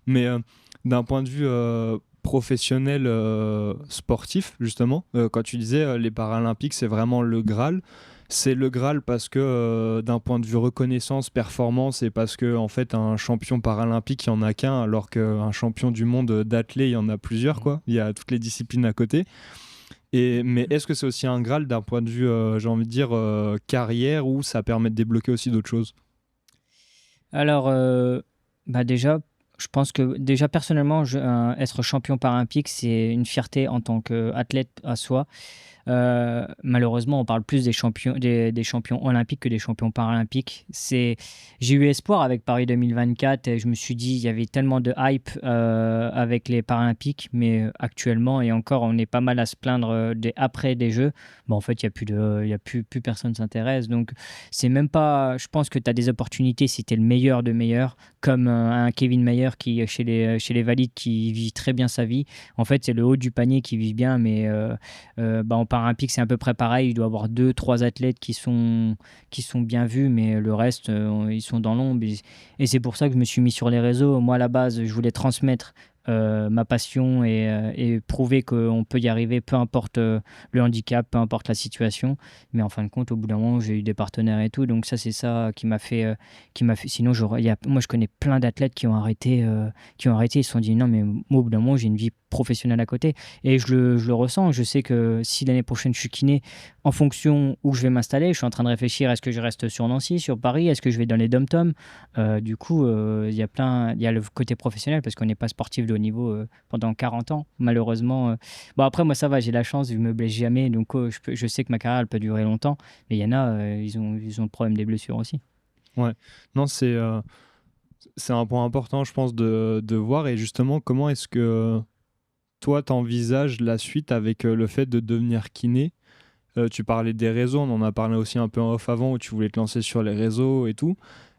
Mais d'un point de vue professionnel, sportif, justement, quand tu disais les Paralympiques, c'est vraiment le Graal. C'est le Graal parce que d'un point de vue reconnaissance, performance, et parce que en fait un champion paralympique, il n'y en a qu'un, alors qu'un champion du monde d'athlète, il y en a plusieurs, quoi. Il y a toutes les disciplines à côté. Mais est-ce que c'est aussi un Graal d'un point de vue, j'ai envie de dire, carrière, où ça permet de débloquer aussi d'autres choses? alors, bah déjà, je pense que déjà personnellement, être champion paralympique, c'est une fierté en tant qu'athlète à soi. Malheureusement, on parle plus des champions olympiques que des champions paralympiques. J'ai eu espoir avec Paris 2024 et je me suis dit, il y avait tellement de hype avec les Paralympiques, mais actuellement, et encore, on est pas mal à se plaindre après des Jeux. Bon, en fait, il y a plus personne s'intéresse. Donc, c'est même pas. Je pense que tu as des opportunités si tu es le meilleur de meilleur, comme un Kevin Mayer qui, chez les Valides, qui vit très bien sa vie. En fait, c'est le haut du panier qui vit bien, mais en paralympique, c'est à peu près pareil. Il doit y avoir deux, trois athlètes qui sont bien vus, mais le reste, ils sont dans l'ombre. Et c'est pour ça que je me suis mis sur les réseaux. Moi, à la base, je voulais transmettre ma passion et prouver qu'on peut y arriver, peu importe le handicap, peu importe la situation. Mais en fin de compte, au bout d'un moment, j'ai eu des partenaires et tout. Donc ça, c'est ça qui m'a fait. Sinon, moi, je connais plein d'athlètes qui ont arrêté. Ils se sont dit, non, mais moi, au bout d'un moment, j'ai une vie professionnelle à côté. Et je le ressens. Je sais que si l'année prochaine, je suis kiné, en fonction où je vais m'installer, je suis en train de réfléchir, est-ce que je reste sur Nancy, sur Paris, est-ce que je vais dans les dom-toms. Du coup, il y a le côté professionnel parce qu'on n'est pas sportif de haut niveau pendant 40 ans, malheureusement. Bon, après, moi, ça va, j'ai la chance, je me blesse jamais, donc je sais que ma carrière, elle peut durer longtemps. Mais il y en a, ils ont le problème des blessures aussi. Ouais. Non, c'est un point important, je pense, de voir. Et justement, comment est-ce que toi, t'envisages la suite avec le fait de devenir kiné? Tu parlais des réseaux, on en a parlé aussi un peu en off avant, où tu voulais te lancer sur les réseaux et tout.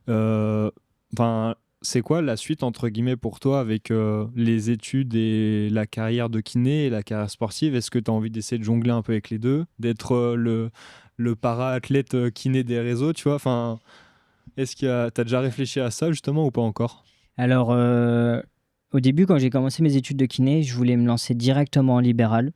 Euh, Enfin, c'est quoi la suite, entre guillemets, pour toi avec les études et la carrière de kiné et la carrière sportive? Est-ce que tu as envie d'essayer de jongler un peu avec les deux, d'être le para-athlète kiné des réseaux, tu vois? Enfin, t'as déjà réfléchi à ça, justement, ou pas encore? Alors, au début, quand j'ai commencé mes études de kiné, je voulais me lancer directement en libéral.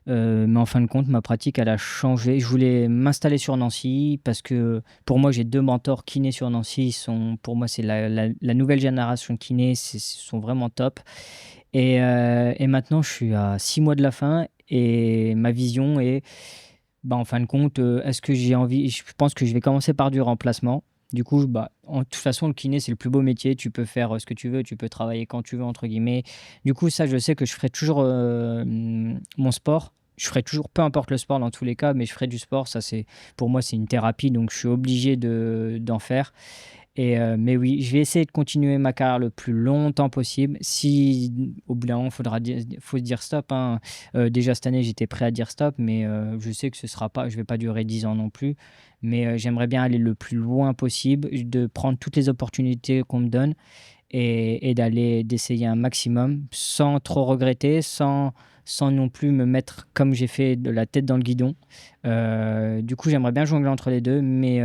Mais en fin de compte, ma pratique, elle a changé. Je voulais m'installer sur Nancy parce que pour moi, j'ai deux mentors kinés sur Nancy. Pour moi, c'est la nouvelle génération de kinés. Ils sont vraiment top. Et maintenant, je suis à 6 mois de la fin et ma vision est, bah, en fin de compte, est-ce que j'ai envie. Je pense que je vais commencer par du remplacement. Du coup, bah, de toute façon, le kiné, c'est le plus beau métier. Tu peux faire ce que tu veux, tu peux travailler quand tu veux, entre guillemets. Du coup, ça, je sais que je ferai toujours mon sport. Je ferai toujours, peu importe le sport dans tous les cas, mais je ferai du sport. Ça, pour moi, c'est une thérapie, donc je suis obligé d'en faire. Mais oui, je vais essayer de continuer ma carrière le plus longtemps possible. Si au bout d'un moment, faut dire stop, hein. Déjà cette année, j'étais prêt à dire stop, mais je sais que je vais pas durer 10 ans non plus. Mais j'aimerais bien aller le plus loin possible, de prendre toutes les opportunités qu'on me donne et d'essayer un maximum sans trop regretter, sans non plus me mettre, comme j'ai fait, de la tête dans le guidon. Du coup, j'aimerais bien jongler entre les deux, mais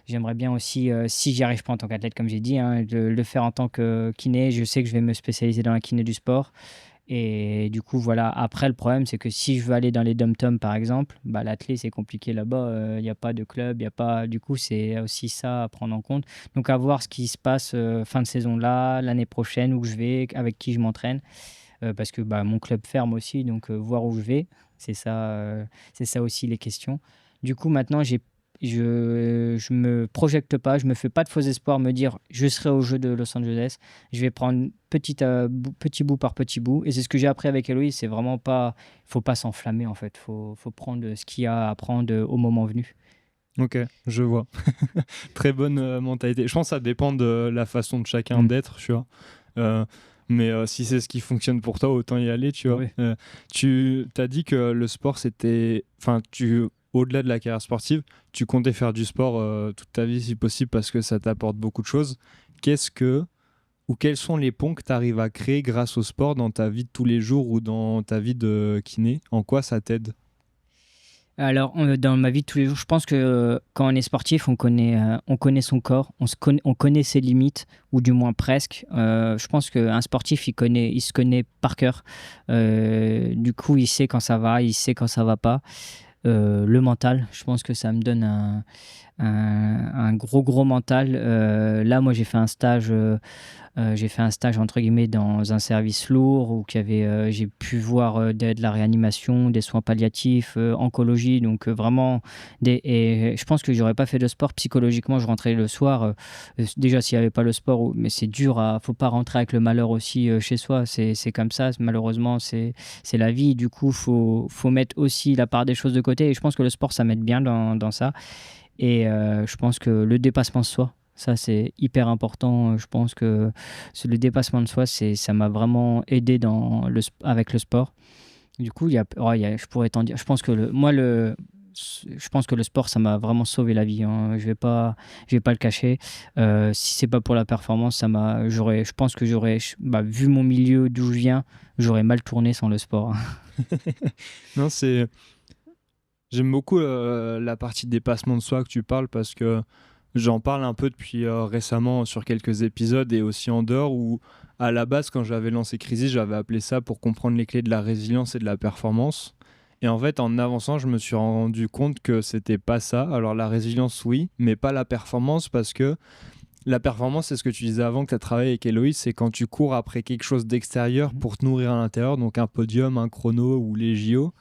j'aimerais bien aussi, si j'y arrive pas en tant qu'athlète, comme j'ai dit, hein, le faire en tant que kiné. Je sais que je vais me spécialiser dans la kiné du sport. Et du coup, voilà. Après, le problème, c'est que si je veux aller dans les dom-toms, par exemple, bah, l'athlé, c'est compliqué là-bas. Il n'y a pas de club, il y a pas. Du coup, c'est aussi ça à prendre en compte. Donc, à voir ce qui se passe fin de saison là, l'année prochaine, où je vais, avec qui je m'entraîne. Parce que bah, mon club ferme aussi, donc voir où je vais, c'est ça aussi les questions. Du coup, maintenant, je me projette pas, je me fais pas de faux espoirs, me dire je serai au jeu de Los Angeles. Je vais prendre petit bout par petit bout. Et c'est ce que j'ai appris avec Héloïse, c'est vraiment pas, faut pas s'enflammer en fait. Faut prendre ce qu'il y a à prendre au moment venu. Ok, je vois. Très bonne mentalité. Je pense que ça dépend de la façon de chacun Mm. d'être, tu vois. Euh, mais si c'est ce qui fonctionne pour toi, autant y aller, tu vois. Oui. Tu t'as dit que le sport, c'était... Enfin, au-delà de la carrière sportive, tu comptais faire du sport toute ta vie si possible parce que ça t'apporte beaucoup de choses. Qu'est-ce que... Ou quels sont les ponts que tu arrives à créer grâce au sport dans ta vie de tous les jours ou dans ta vie de kiné? En quoi ça t'aide? Alors, dans ma vie de tous les jours, je pense que quand on est sportif, on connaît son corps, on connaît ses limites, ou du moins presque. Je pense qu'un sportif, il se connaît par cœur. Du coup, il sait quand ça va, il sait quand ça va pas. Le mental, je pense que ça me donne un gros mental. Là, moi, j'ai fait un stage entre guillemets dans un service lourd où j'ai pu voir de la réanimation, des soins palliatifs, oncologie, donc vraiment et je pense que j'aurais pas fait de sport psychologiquement. Je rentrais le soir, déjà s'il y avait pas le sport, mais c'est dur, faut pas rentrer avec le malheur aussi chez soi. C'est comme ça, malheureusement, c'est la vie. Du coup, faut mettre aussi la part des choses de côté. Et je pense que le sport, ça m'aide bien dans ça. Et je pense que le dépassement de soi, ça c'est hyper important. Je pense que le dépassement de soi, ça m'a vraiment aidé avec le sport. Du coup, je pourrais t'en dire. Je pense que le sport, ça m'a vraiment sauvé la vie, hein. Je vais pas le cacher. Si c'est pas pour la performance, je pense que vu mon milieu d'où je viens, j'aurais mal tourné sans le sport. Non, c'est... J'aime beaucoup la partie dépassement de soi que tu parles parce que j'en parle un peu depuis récemment sur quelques épisodes et aussi en dehors où à la base quand j'avais lancé Crisis j'avais appelé ça pour comprendre les clés de la résilience et de la performance et en fait en avançant je me suis rendu compte que c'était pas ça. Alors la résilience oui mais pas la performance parce que la performance c'est ce que tu disais avant que tu as travaillé avec Héloïse, c'est quand tu cours après quelque chose d'extérieur pour te nourrir à l'intérieur, donc un podium, un chrono ou les JO.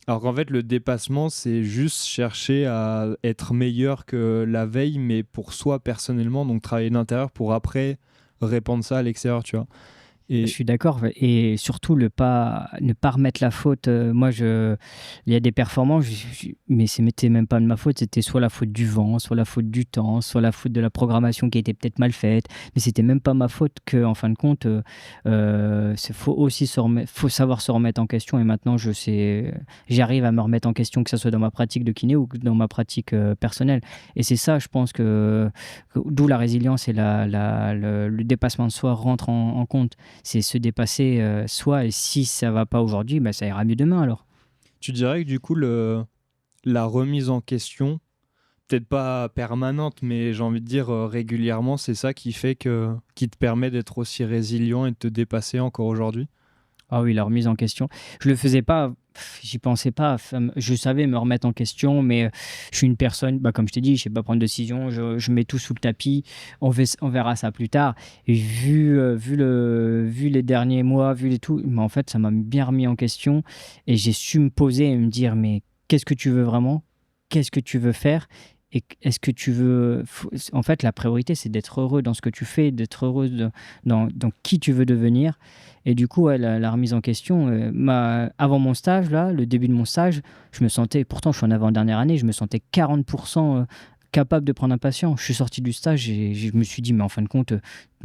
Alors qu'en fait, le dépassement, c'est juste chercher à être meilleur que la veille, mais pour soi personnellement, donc travailler de l'intérieur pour après répandre ça à l'extérieur, tu vois. Je Et suis d'accord, et surtout ne pas remettre la faute. Il y a des performances, mais c'était même pas de ma faute. C'était soit la faute du vent, soit la faute du temps, soit la faute de la programmation qui était peut-être mal faite. Mais c'était même pas ma faute que, en fin de compte, faut aussi faut savoir se remettre en question. Et maintenant, j'arrive à me remettre en question, que ce soit dans ma pratique de kiné ou dans ma pratique personnelle. Et c'est ça, je pense d'où la résilience et le dépassement de soi rentrent en compte. C'est se dépasser soi, et si ça va pas aujourd'hui, bah, ça ira mieux demain alors. tu dirais que du coup, la remise en question, peut-être pas permanente, mais j'ai envie de dire régulièrement, c'est ça qui te permet d'être aussi résilient et de te dépasser encore aujourd'hui? Ah oui, la remise en question. Je le faisais pas, j'y pensais pas. Je savais me remettre en question, mais je suis une personne, bah, comme je t'ai dit, je sais pas prendre de décision, je mets tout sous le tapis, on verra ça plus tard. Et vu les derniers mois, vu les tout, mais en fait, ça m'a bien remis en question, et j'ai su me poser et me dire, mais qu'est-ce que tu veux vraiment? Qu'est-ce que tu veux faire? Et est-ce que tu veux... En fait, la priorité, c'est d'être heureux dans ce que tu fais, d'être heureux dans qui tu veux devenir. Et du coup, ouais, la remise en question, avant mon stage, là, le début de mon stage, je me sentais, pourtant je suis en avant-dernière année, je me sentais 40% capable de prendre un patient. Je suis sorti du stage et je me suis dit, mais en fin de compte,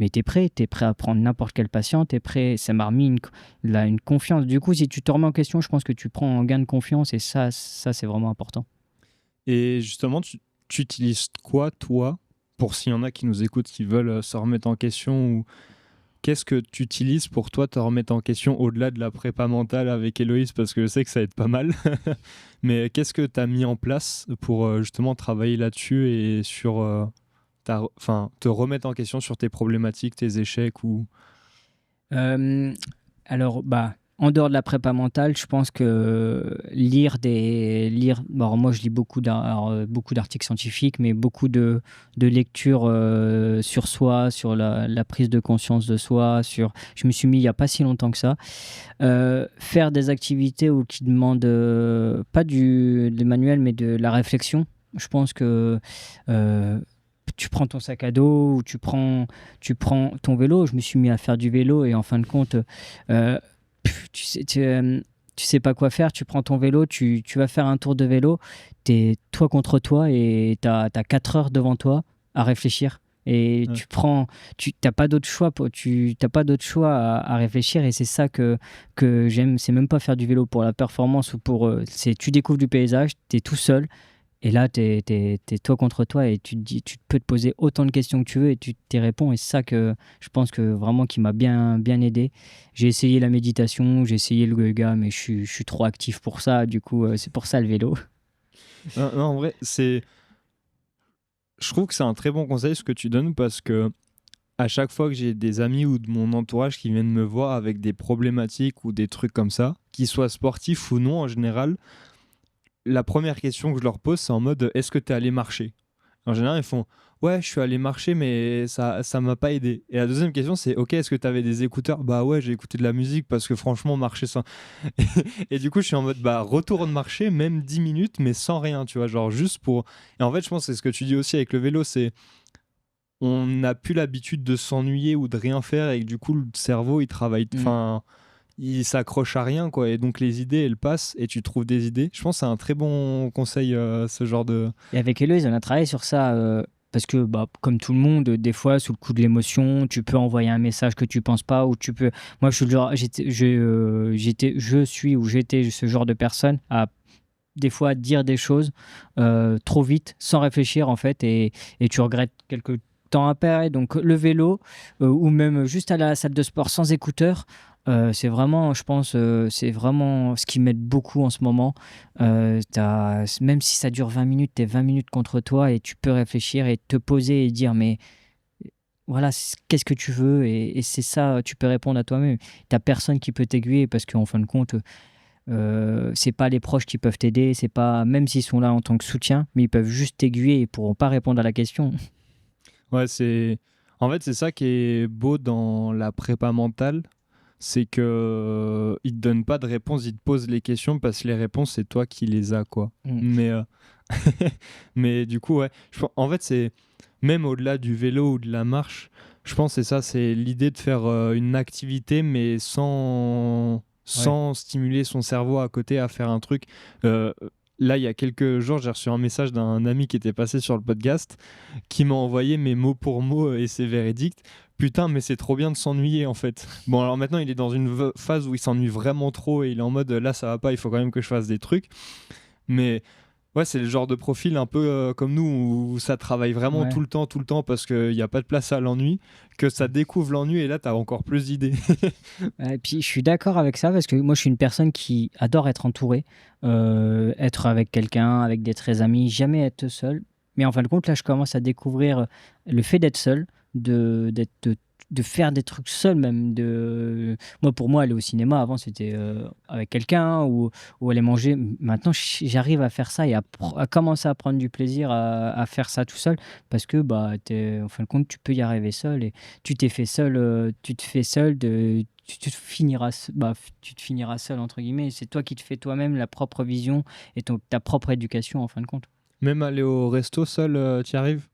mais t'es prêt à prendre n'importe quel patient, t'es prêt, ça m'a remis une confiance. Du coup, si tu te remets en question, je pense que tu prends un gain de confiance, et ça c'est vraiment important. Et justement, tu utilises quoi, toi, pour s'il y en a qui nous écoutent, qui veulent se remettre en question, ou qu'est-ce que tu utilises pour toi te remettre en question au-delà de la prépa mentale avec Héloïse, parce que je sais que ça aide pas mal. Mais qu'est-ce que tu as mis en place pour justement travailler là-dessus et sur te remettre en question sur tes problématiques, tes échecs ou... Euh, alors, en dehors de la prépa mentale, je pense que bon, moi je lis beaucoup d'articles scientifiques, mais beaucoup de lectures sur soi, sur la prise de conscience de soi. Je me suis mis il n'y a pas si longtemps que ça. Faire des activités qui demandent pas des manuels, mais de la réflexion. Je pense que tu prends ton sac à dos ou tu prends ton vélo. Je me suis mis à faire du vélo et en fin de compte, euh, tu sais pas quoi faire. Tu prends ton vélo, tu vas faire un tour de vélo. T'es toi contre toi et t'as 4 heures devant toi à réfléchir. Et Ouais. tu t'as pas d'autre choix, t'as pas d'autre choix à réfléchir et c'est ça que j'aime. C'est même pas faire du vélo pour la performance ou tu découvres du paysage, t'es tout seul et là t'es toi contre toi et tu te dis, tu peux te poser autant de questions que tu veux et tu t'y réponds et c'est ça que je pense que vraiment qui m'a bien aidé. J'ai essayé la méditation, j'ai essayé le yoga, mais je suis trop actif pour ça. Du coup, c'est pour ça le vélo. Non, non, en vrai, je trouve que c'est un très bon conseil ce que tu donnes, parce que à chaque fois que j'ai des amis ou de mon entourage qui viennent me voir avec des problématiques ou des trucs comme ça, qu'ils soient sportifs ou non en général, la première question que je leur pose, c'est en mode est-ce que tu es allé marcher? En général, ils font ouais, je suis allé marcher, mais ça m'a pas aidé. Et la deuxième question, c'est ok, est-ce que tu avais des écouteurs? Bah ouais, j'ai écouté de la musique parce que franchement, marcher sans. Et du coup, je suis en mode bah retourne marcher, même 10 minutes, mais sans rien, tu vois, genre juste pour. Et en fait, je pense que c'est ce que tu dis aussi avec le vélo, c'est on n'a plus l'habitude de s'ennuyer ou de rien faire et que du coup, le cerveau, il travaille. Mm. Enfin il s'accroche à rien, quoi, et donc les idées elles passent et tu trouves des idées. Je pense que c'est un très bon conseil, ce genre de... Et avec Héloïse, on a travaillé sur ça parce que, comme tout le monde, des fois, sous le coup de l'émotion, tu peux envoyer un message que tu penses pas ou tu peux. Moi, je suis le genre, je suis ou j'étais ce genre de personne à des fois dire des choses trop vite, sans réfléchir en fait, et tu regrettes quelques temps après. Donc le vélo ou même juste aller à la salle de sport sans écouteurs. C'est vraiment, je pense, c'est vraiment ce qui m'aide beaucoup en ce moment. Même si ça dure 20 minutes, t'es 20 minutes contre toi et tu peux réfléchir et te poser et dire, mais voilà, qu'est-ce que tu veux et c'est ça, tu peux répondre à toi-même. T'as personne qui peut t'aiguiller parce qu'en fin de compte, c'est pas les proches qui peuvent t'aider, c'est pas, même s'ils sont là en tant que soutien, mais ils peuvent juste t'aiguiller et ils pourront pas répondre à la question. Ouais, c'est... En fait, c'est ça qui est beau dans la prépa mentale, c'est que ils te donnent pas de réponse, ils te posent les questions parce que les réponses, c'est toi qui les as, quoi. Mm. Mais, mais du coup, ouais. En fait, c'est même au-delà du vélo ou de la marche, je pense que c'est ça, c'est l'idée de faire une activité, mais Ouais. sans stimuler son cerveau à côté à faire un truc. Euh, Là, il y a quelques jours, j'ai reçu un message d'un ami qui était passé sur le podcast qui m'a envoyé mes mots pour mots, et c'est véridique. Putain, mais c'est trop bien de s'ennuyer en fait. Bon, alors maintenant, il est dans une phase où il s'ennuie vraiment trop et il est en mode là, ça va pas, il faut quand même que je fasse des trucs. Mais ouais, c'est le genre de profil un peu comme nous où ça travaille vraiment Ouais. tout le temps parce qu'il n'y a pas de place à l'ennui, que ça découvre l'ennui et là, tu as encore plus d'idées. Et puis je suis d'accord avec ça parce que moi je suis une personne qui adore être entourée, être avec quelqu'un, avec des très amis, jamais être seul. Mais en fin de compte, là je commence à découvrir le fait d'être seul, de faire des trucs seul même. Moi pour moi aller au cinéma avant c'était avec quelqu'un ou aller manger. Maintenant j'arrive à faire ça et à commencer à prendre du plaisir à faire ça tout seul parce que en fin de compte tu peux y arriver seul et tu te fais seul tu te finiras seul entre guillemets. C'est toi qui te fais toi-même la propre vision et ta propre éducation en fin de compte. Même aller au resto seul, tu y arrives?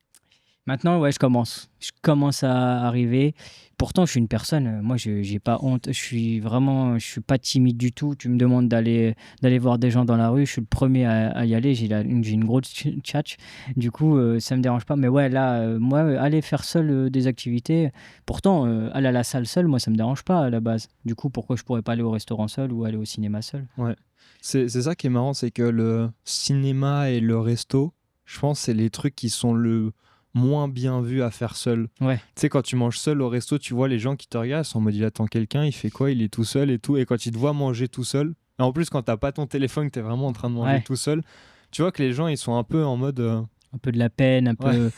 Maintenant, ouais, je commence. Je commence à arriver. Pourtant, je suis une personne, moi, j'ai pas honte. Je suis pas timide du tout. Tu me demandes d'aller voir des gens dans la rue, je suis le premier à y aller. J'ai une grosse tchatch. Du coup, ça me dérange pas. Mais ouais, là, moi, aller faire seul des activités. Pourtant, aller à la salle seul, moi, ça me dérange pas à la base. Du coup, pourquoi je pourrais pas aller au restaurant seul ou aller au cinéma seul? Ouais. C'est ça qui est marrant, c'est que le cinéma et le resto, je pense, c'est les trucs qui sont moins bien vu à faire seul. Ouais. Tu sais, quand tu manges seul au resto, tu vois les gens qui te regardent, ils sont en mode il attend quelqu'un, il fait quoi, il est tout seul et tout. Et quand ils te voient manger tout seul, et en plus quand t'as pas ton téléphone, t'es vraiment en train de manger Ouais. tout seul, tu vois que les gens ils sont un peu en mode Un peu de la peine, un ouais. peu.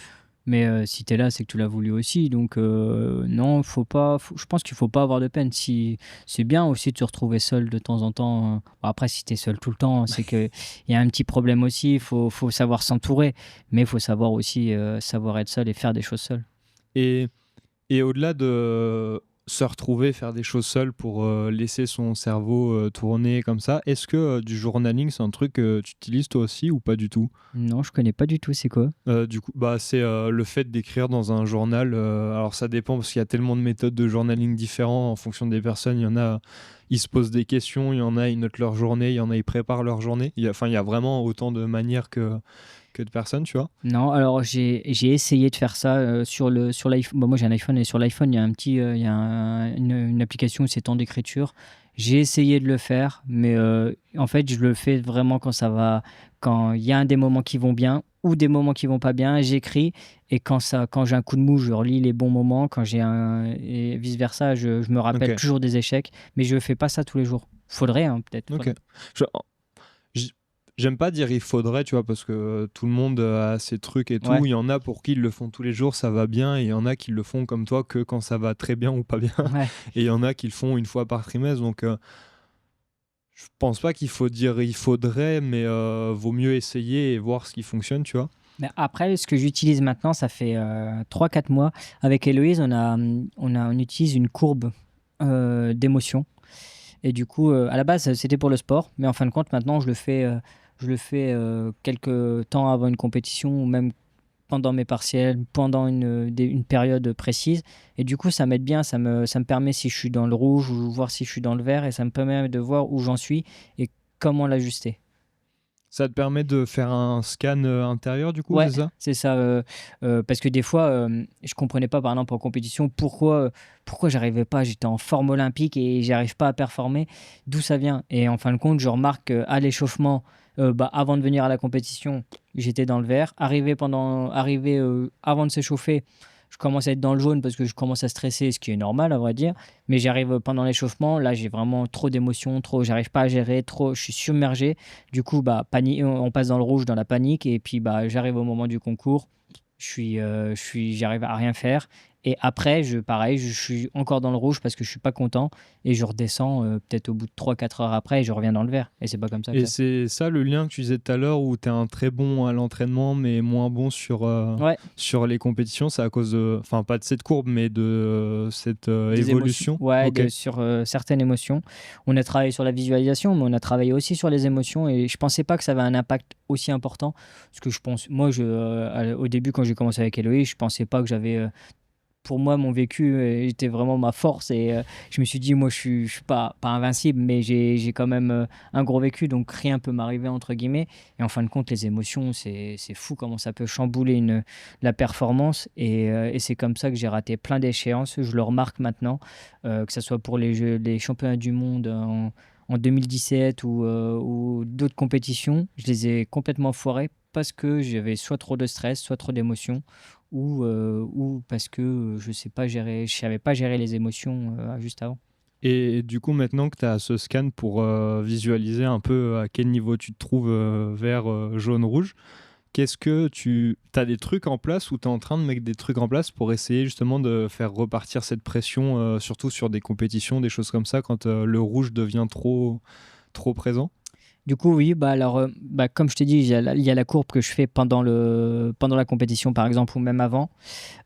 Mais si t'es là, c'est que tu l'as voulu aussi. Donc non, je pense qu'il faut pas avoir de peine. Si, c'est bien aussi de se retrouver seul de temps en temps. Bon, après, si t'es seul tout le temps, c'est qu'il y a un petit problème aussi. Faut savoir s'entourer. Mais il faut savoir aussi savoir être seul et faire des choses seul. Et, et au-delà de se retrouver, faire des choses seul pour laisser son cerveau tourner comme ça, est-ce que du journaling, c'est un truc que tu utilises toi aussi ou pas du tout? Non, je connais pas du tout. C'est quoi? Du coup, bah, c'est le fait d'écrire dans un journal. Alors ça dépend parce qu'il y a tellement de méthodes de journaling différents en fonction des personnes. Il y en a, ils se posent des questions, il y en a, ils notent leur journée, il y en a, ils préparent leur journée. Enfin, il y a vraiment autant de manières que de personnes, tu vois. Non, alors j'ai essayé de faire ça sur l'iPhone. Bon, moi j'ai un iPhone et sur l'iPhone il y a il y a une application où c'est temps d'écriture. J'ai essayé de le faire, mais en fait je le fais vraiment quand ça va, quand il y a des moments qui vont bien ou des moments qui vont pas bien, j'écris et quand j'ai un coup de mou, je relis les bons moments. Quand j'ai un et vice versa, je me rappelle Ok. toujours des échecs, mais je fais pas ça tous les jours. Faudrait hein, peut-être. Ok. Je- j- J'aime pas dire il faudrait, tu vois, parce que tout le monde a ses trucs et Ouais, tout. Il y en a pour qui ils le font tous les jours, ça va bien, et il y en a qui le font comme toi que quand ça va très bien ou pas bien. ouais. Et il y en a qui le font une fois par trimestre. Donc, je pense pas qu'il faut dire il faudrait, mais vaut mieux essayer et voir ce qui fonctionne, tu vois. Mais après, ce que j'utilise maintenant, ça fait 3-4 mois. Avec Héloïse, on utilise une courbe d'émotion. Et du coup, à la base, c'était pour le sport. Mais en fin de compte, maintenant, je le fais quelques temps avant une compétition ou même pendant mes partiels, pendant une période précise. Et du coup, ça m'aide bien. Ça me permet si je suis dans le rouge ou voir si je suis dans le vert. Et ça me permet de voir où j'en suis et comment l'ajuster. Ça te permet de faire un scan intérieur, du coup, Ouais, c'est ça? c'est ça. Parce que des fois, je comprenais pas, par exemple, en compétition, pourquoi j'arrivais pas. J'étais en forme olympique et j'arrive pas à performer. D'où ça vient? Et en fin de compte, je remarque à l'échauffement, avant de venir à la compétition, j'étais dans le vert. Arrivé avant de s'échauffer, je commence à être dans le jaune parce que je commence à stresser, ce qui est normal, à vrai dire. Mais j'arrive pendant l'échauffement, là, j'ai vraiment trop d'émotions, j'arrive pas à gérer, je suis submergé. Du coup, on passe dans le rouge, dans la panique, et puis j'arrive au moment du concours, j'arrive à rien faire. Et après, pareil, je suis encore dans le rouge parce que je suis pas content, et je redescends peut-être au bout de 3-4 heures après, et je reviens dans le vert. Et c'est pas comme ça que Et ça. c'est ça le lien que tu disais tout à l'heure où tu es un très bon à l'entraînement mais moins bon Ouais, sur les compétitions, c'est à cause de, enfin pas de cette courbe mais de cette des émotions. évolution. Ouais, Ok. sur certaines émotions. On a travaillé sur la visualisation, mais on a travaillé aussi sur les émotions, et je pensais pas que ça avait un impact aussi important. Parce que moi, au début, quand j'ai commencé avec Eloïse, je pensais pas que j'avais pour moi, mon vécu était vraiment ma force, et je me suis dit, moi, je suis pas invincible, mais j'ai quand même un gros vécu, donc rien peut m'arriver, entre guillemets. Et en fin de compte, les émotions, c'est fou comment ça peut chambouler la performance, et c'est comme ça que j'ai raté plein d'échéances. Je le remarque maintenant, que ce soit pour les championnats du monde en 2017 ou d'autres compétitions, je les ai complètement foirés parce que j'avais soit trop de stress, soit trop d'émotions, ou parce que je savais pas gérer les émotions juste avant. Et du coup maintenant que tu as ce scan pour visualiser un peu à quel niveau tu te trouves vert, jaune, rouge, qu'est-ce que tu as des trucs en place ou tu es en train de mettre des trucs en place pour essayer justement de faire repartir cette pression, surtout sur des compétitions, des choses comme ça, quand le rouge devient trop présent? Du coup, oui, alors, comme je t'ai dit, il y a la courbe que je fais pendant la compétition, par exemple, ou même avant.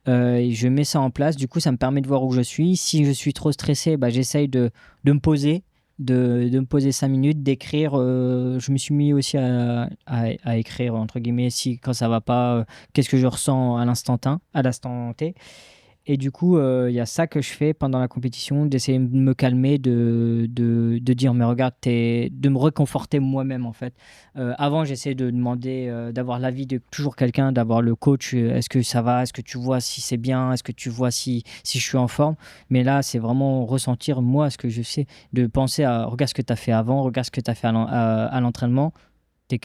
Et je mets ça en place. Du coup, ça me permet de voir où je suis. Si je suis trop stressé, j'essaye de me poser, de me poser 5 minutes, d'écrire. Je me suis mis aussi à écrire, entre guillemets, quand ça va pas, qu'est-ce que je ressens à l'instant T. Et du coup, il y a ça que je fais pendant la compétition, d'essayer de me calmer, de dire, mais regarde, de me réconforter moi-même, en fait. Avant, j'essayais de demander, d'avoir l'avis de toujours quelqu'un, d'avoir le coach. Est-ce que ça va? Est-ce que tu vois si c'est bien? Est-ce que tu vois si je suis en forme? Mais là, c'est vraiment ressentir, moi, ce que je sais, de penser à, regarde ce que tu as fait avant, regarde ce que tu as fait à l'entraînement.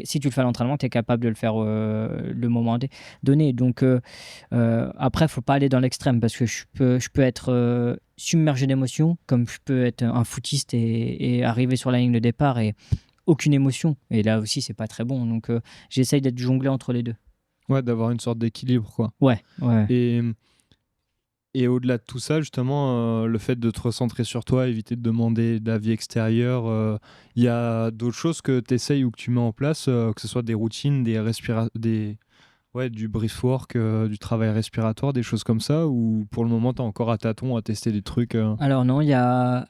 si tu le fais à l'entraînement, tu es capable de le faire le moment donné. Donc après, il ne faut pas aller dans l'extrême parce que je peux être submergé d'émotions, comme je peux être un footiste et arriver sur la ligne de départ et aucune émotion. Et là aussi, c'est pas très bon. Donc j'essaye d'être jonglé entre les deux. Ouais, d'avoir une sorte d'équilibre, quoi. Ouais. Et au-delà de tout ça, justement, le fait de te recentrer sur toi, éviter de demander d'avis extérieur, il y a d'autres choses que tu essayes ou que tu mets en place, que ce soit des routines, du brief work, du travail respiratoire, des choses comme ça, ou pour le moment, tu es encore à tâtons à tester des trucs Alors non,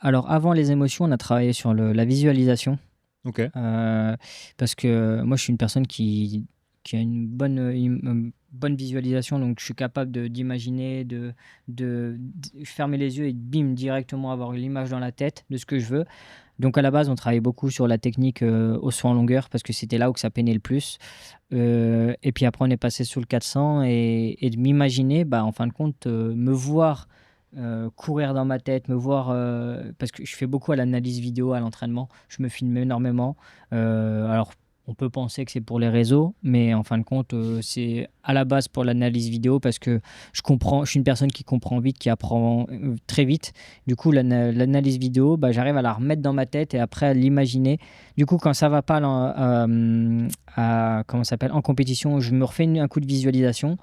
alors avant les émotions, on a travaillé sur la visualisation. Ok. Parce que moi, je suis une personne qui a une bonne visualisation, donc je suis capable d'imaginer, de fermer les yeux et bim, directement avoir l'image dans la tête de ce que je veux. Donc à la base, on travaillait beaucoup sur la technique au saut en longueur parce que c'était là où que ça peinait le plus. Et puis après, on est passé sur le 400 et de m'imaginer, en fin de compte, me voir courir dans ma tête, me voir, parce que je fais beaucoup à l'analyse vidéo, à l'entraînement, je me filme énormément. Alors, on peut penser que c'est pour les réseaux, mais en fin de compte, c'est à la base pour l'analyse vidéo parce que je suis une personne qui comprend vite, qui apprend très vite. Du coup, l'analyse vidéo, j'arrive à la remettre dans ma tête et après à l'imaginer. Du coup, quand ça va pas comment ça s'appelle, en compétition, je me refais un coup de visualisation.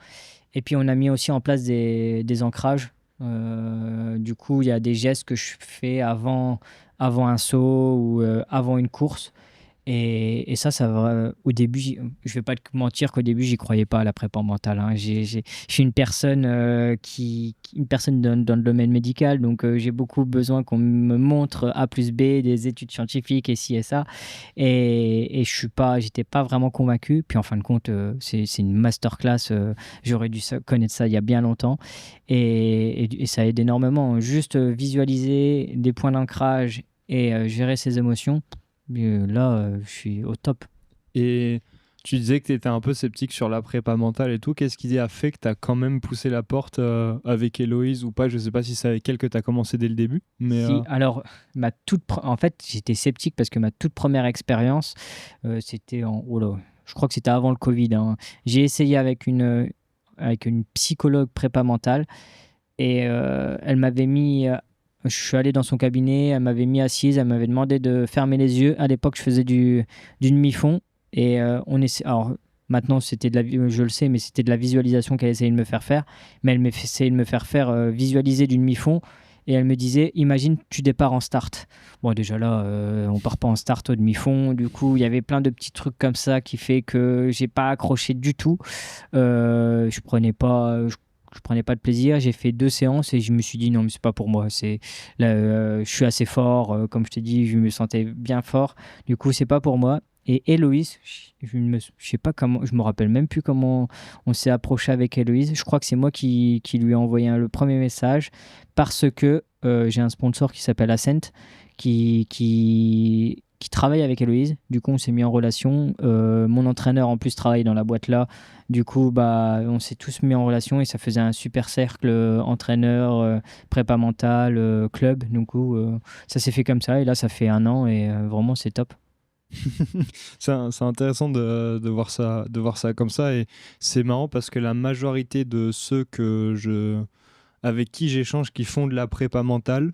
Et puis, on a mis aussi en place des ancrages. Du coup, il y a des gestes que je fais avant un saut ou avant une course. Et ça va. Au début, je vais pas te mentir qu'au début, j'y croyais pas à la prépa mentale, hein. Je suis une personne une personne dans le domaine médical, donc j'ai beaucoup besoin qu'on me montre A plus B, des études scientifiques et ci et ça. Et j'étais pas vraiment convaincu. Puis en fin de compte, c'est une masterclass. J'aurais dû connaître ça il y a bien longtemps. Et ça aide énormément. Juste visualiser des points d'ancrage et gérer ses émotions. Là, je suis au top. Et tu disais que tu étais un peu sceptique sur la prépa mentale et tout. Qu'est-ce qui a fait que tu as quand même poussé la porte avec Héloïse ou pas? Je sais pas si c'est avec elle que tu as commencé dès le début. Mais Si, alors, en fait, j'étais sceptique parce que ma toute première expérience, c'était je crois que c'était avant le Covid, hein. J'ai essayé avec une psychologue prépa mentale et elle m'avait mis. Je suis allé dans son cabinet, elle m'avait mis assise, elle m'avait demandé de fermer les yeux. À l'époque, je faisais du demi-fond et alors maintenant, je le sais, mais c'était de la visualisation qu'elle essayait de me faire faire. Mais elle essayait de me faire visualiser du demi-fond et elle me disait, imagine, tu départs en start. Bon, déjà là, on part pas en start au demi-fond. Du coup, il y avait plein de petits trucs comme ça qui fait que j'ai pas accroché du tout. Je prenais pas de plaisir. J'ai fait 2 séances et je me suis dit non, mais c'est pas pour moi. Je suis assez fort, comme je t'ai dit, je me sentais bien fort. Du coup, c'est pas pour moi. Et Héloïse, je sais pas comment, je me rappelle même plus comment on s'est approché avec Héloïse. Je crois que c'est moi qui lui ai envoyé le premier message parce que j'ai un sponsor qui s'appelle Ascent qui travaille avec Héloïse. Du coup, on s'est mis en relation. Mon entraîneur, en plus, travaille dans la boîte là. Du coup, on s'est tous mis en relation et ça faisait un super cercle entraîneur, prépa mentale, club. Du coup, ça s'est fait comme ça et là, ça fait 1 an et vraiment, c'est top. c'est intéressant de voir ça comme ça. Et c'est marrant parce que la majorité de ceux avec qui j'échange qui font de la prépa mentale,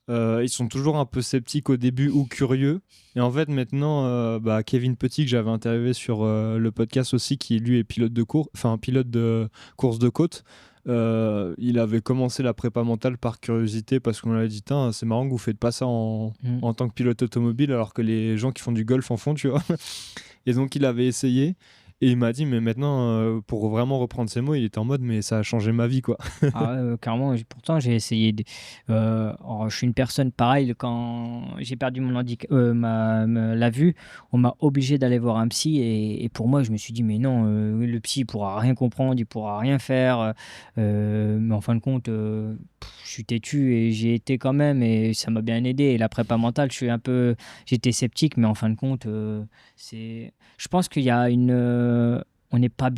ils sont toujours un peu sceptiques au début ou curieux. Et en fait, maintenant, Kevin Petit, que j'avais interviewé sur le podcast aussi, qui lui est pilote de course de côte, il avait commencé la prépa mentale par curiosité parce qu'on lui a dit c'est marrant que vous faites pas ça en tant que pilote automobile alors que les gens qui font du golf en font, tu vois. Et donc, il avait essayé. Et il m'a dit, mais maintenant, pour vraiment reprendre ses mots, il était en mode, mais ça a changé ma vie, quoi. Ah ouais, carrément. Pourtant, j'ai essayé. Je suis une personne pareille. Quand j'ai perdu mon handicap, la vue, on m'a obligé d'aller voir un psy. Et pour moi, je me suis dit, mais non, le psy, il pourra rien comprendre, il pourra rien faire. Mais en fin de compte, je suis têtu et j'ai été quand même. Et ça m'a bien aidé. Et la prépa mentale, j'étais sceptique, mais en fin de compte, je pense qu'il y a on n'est pas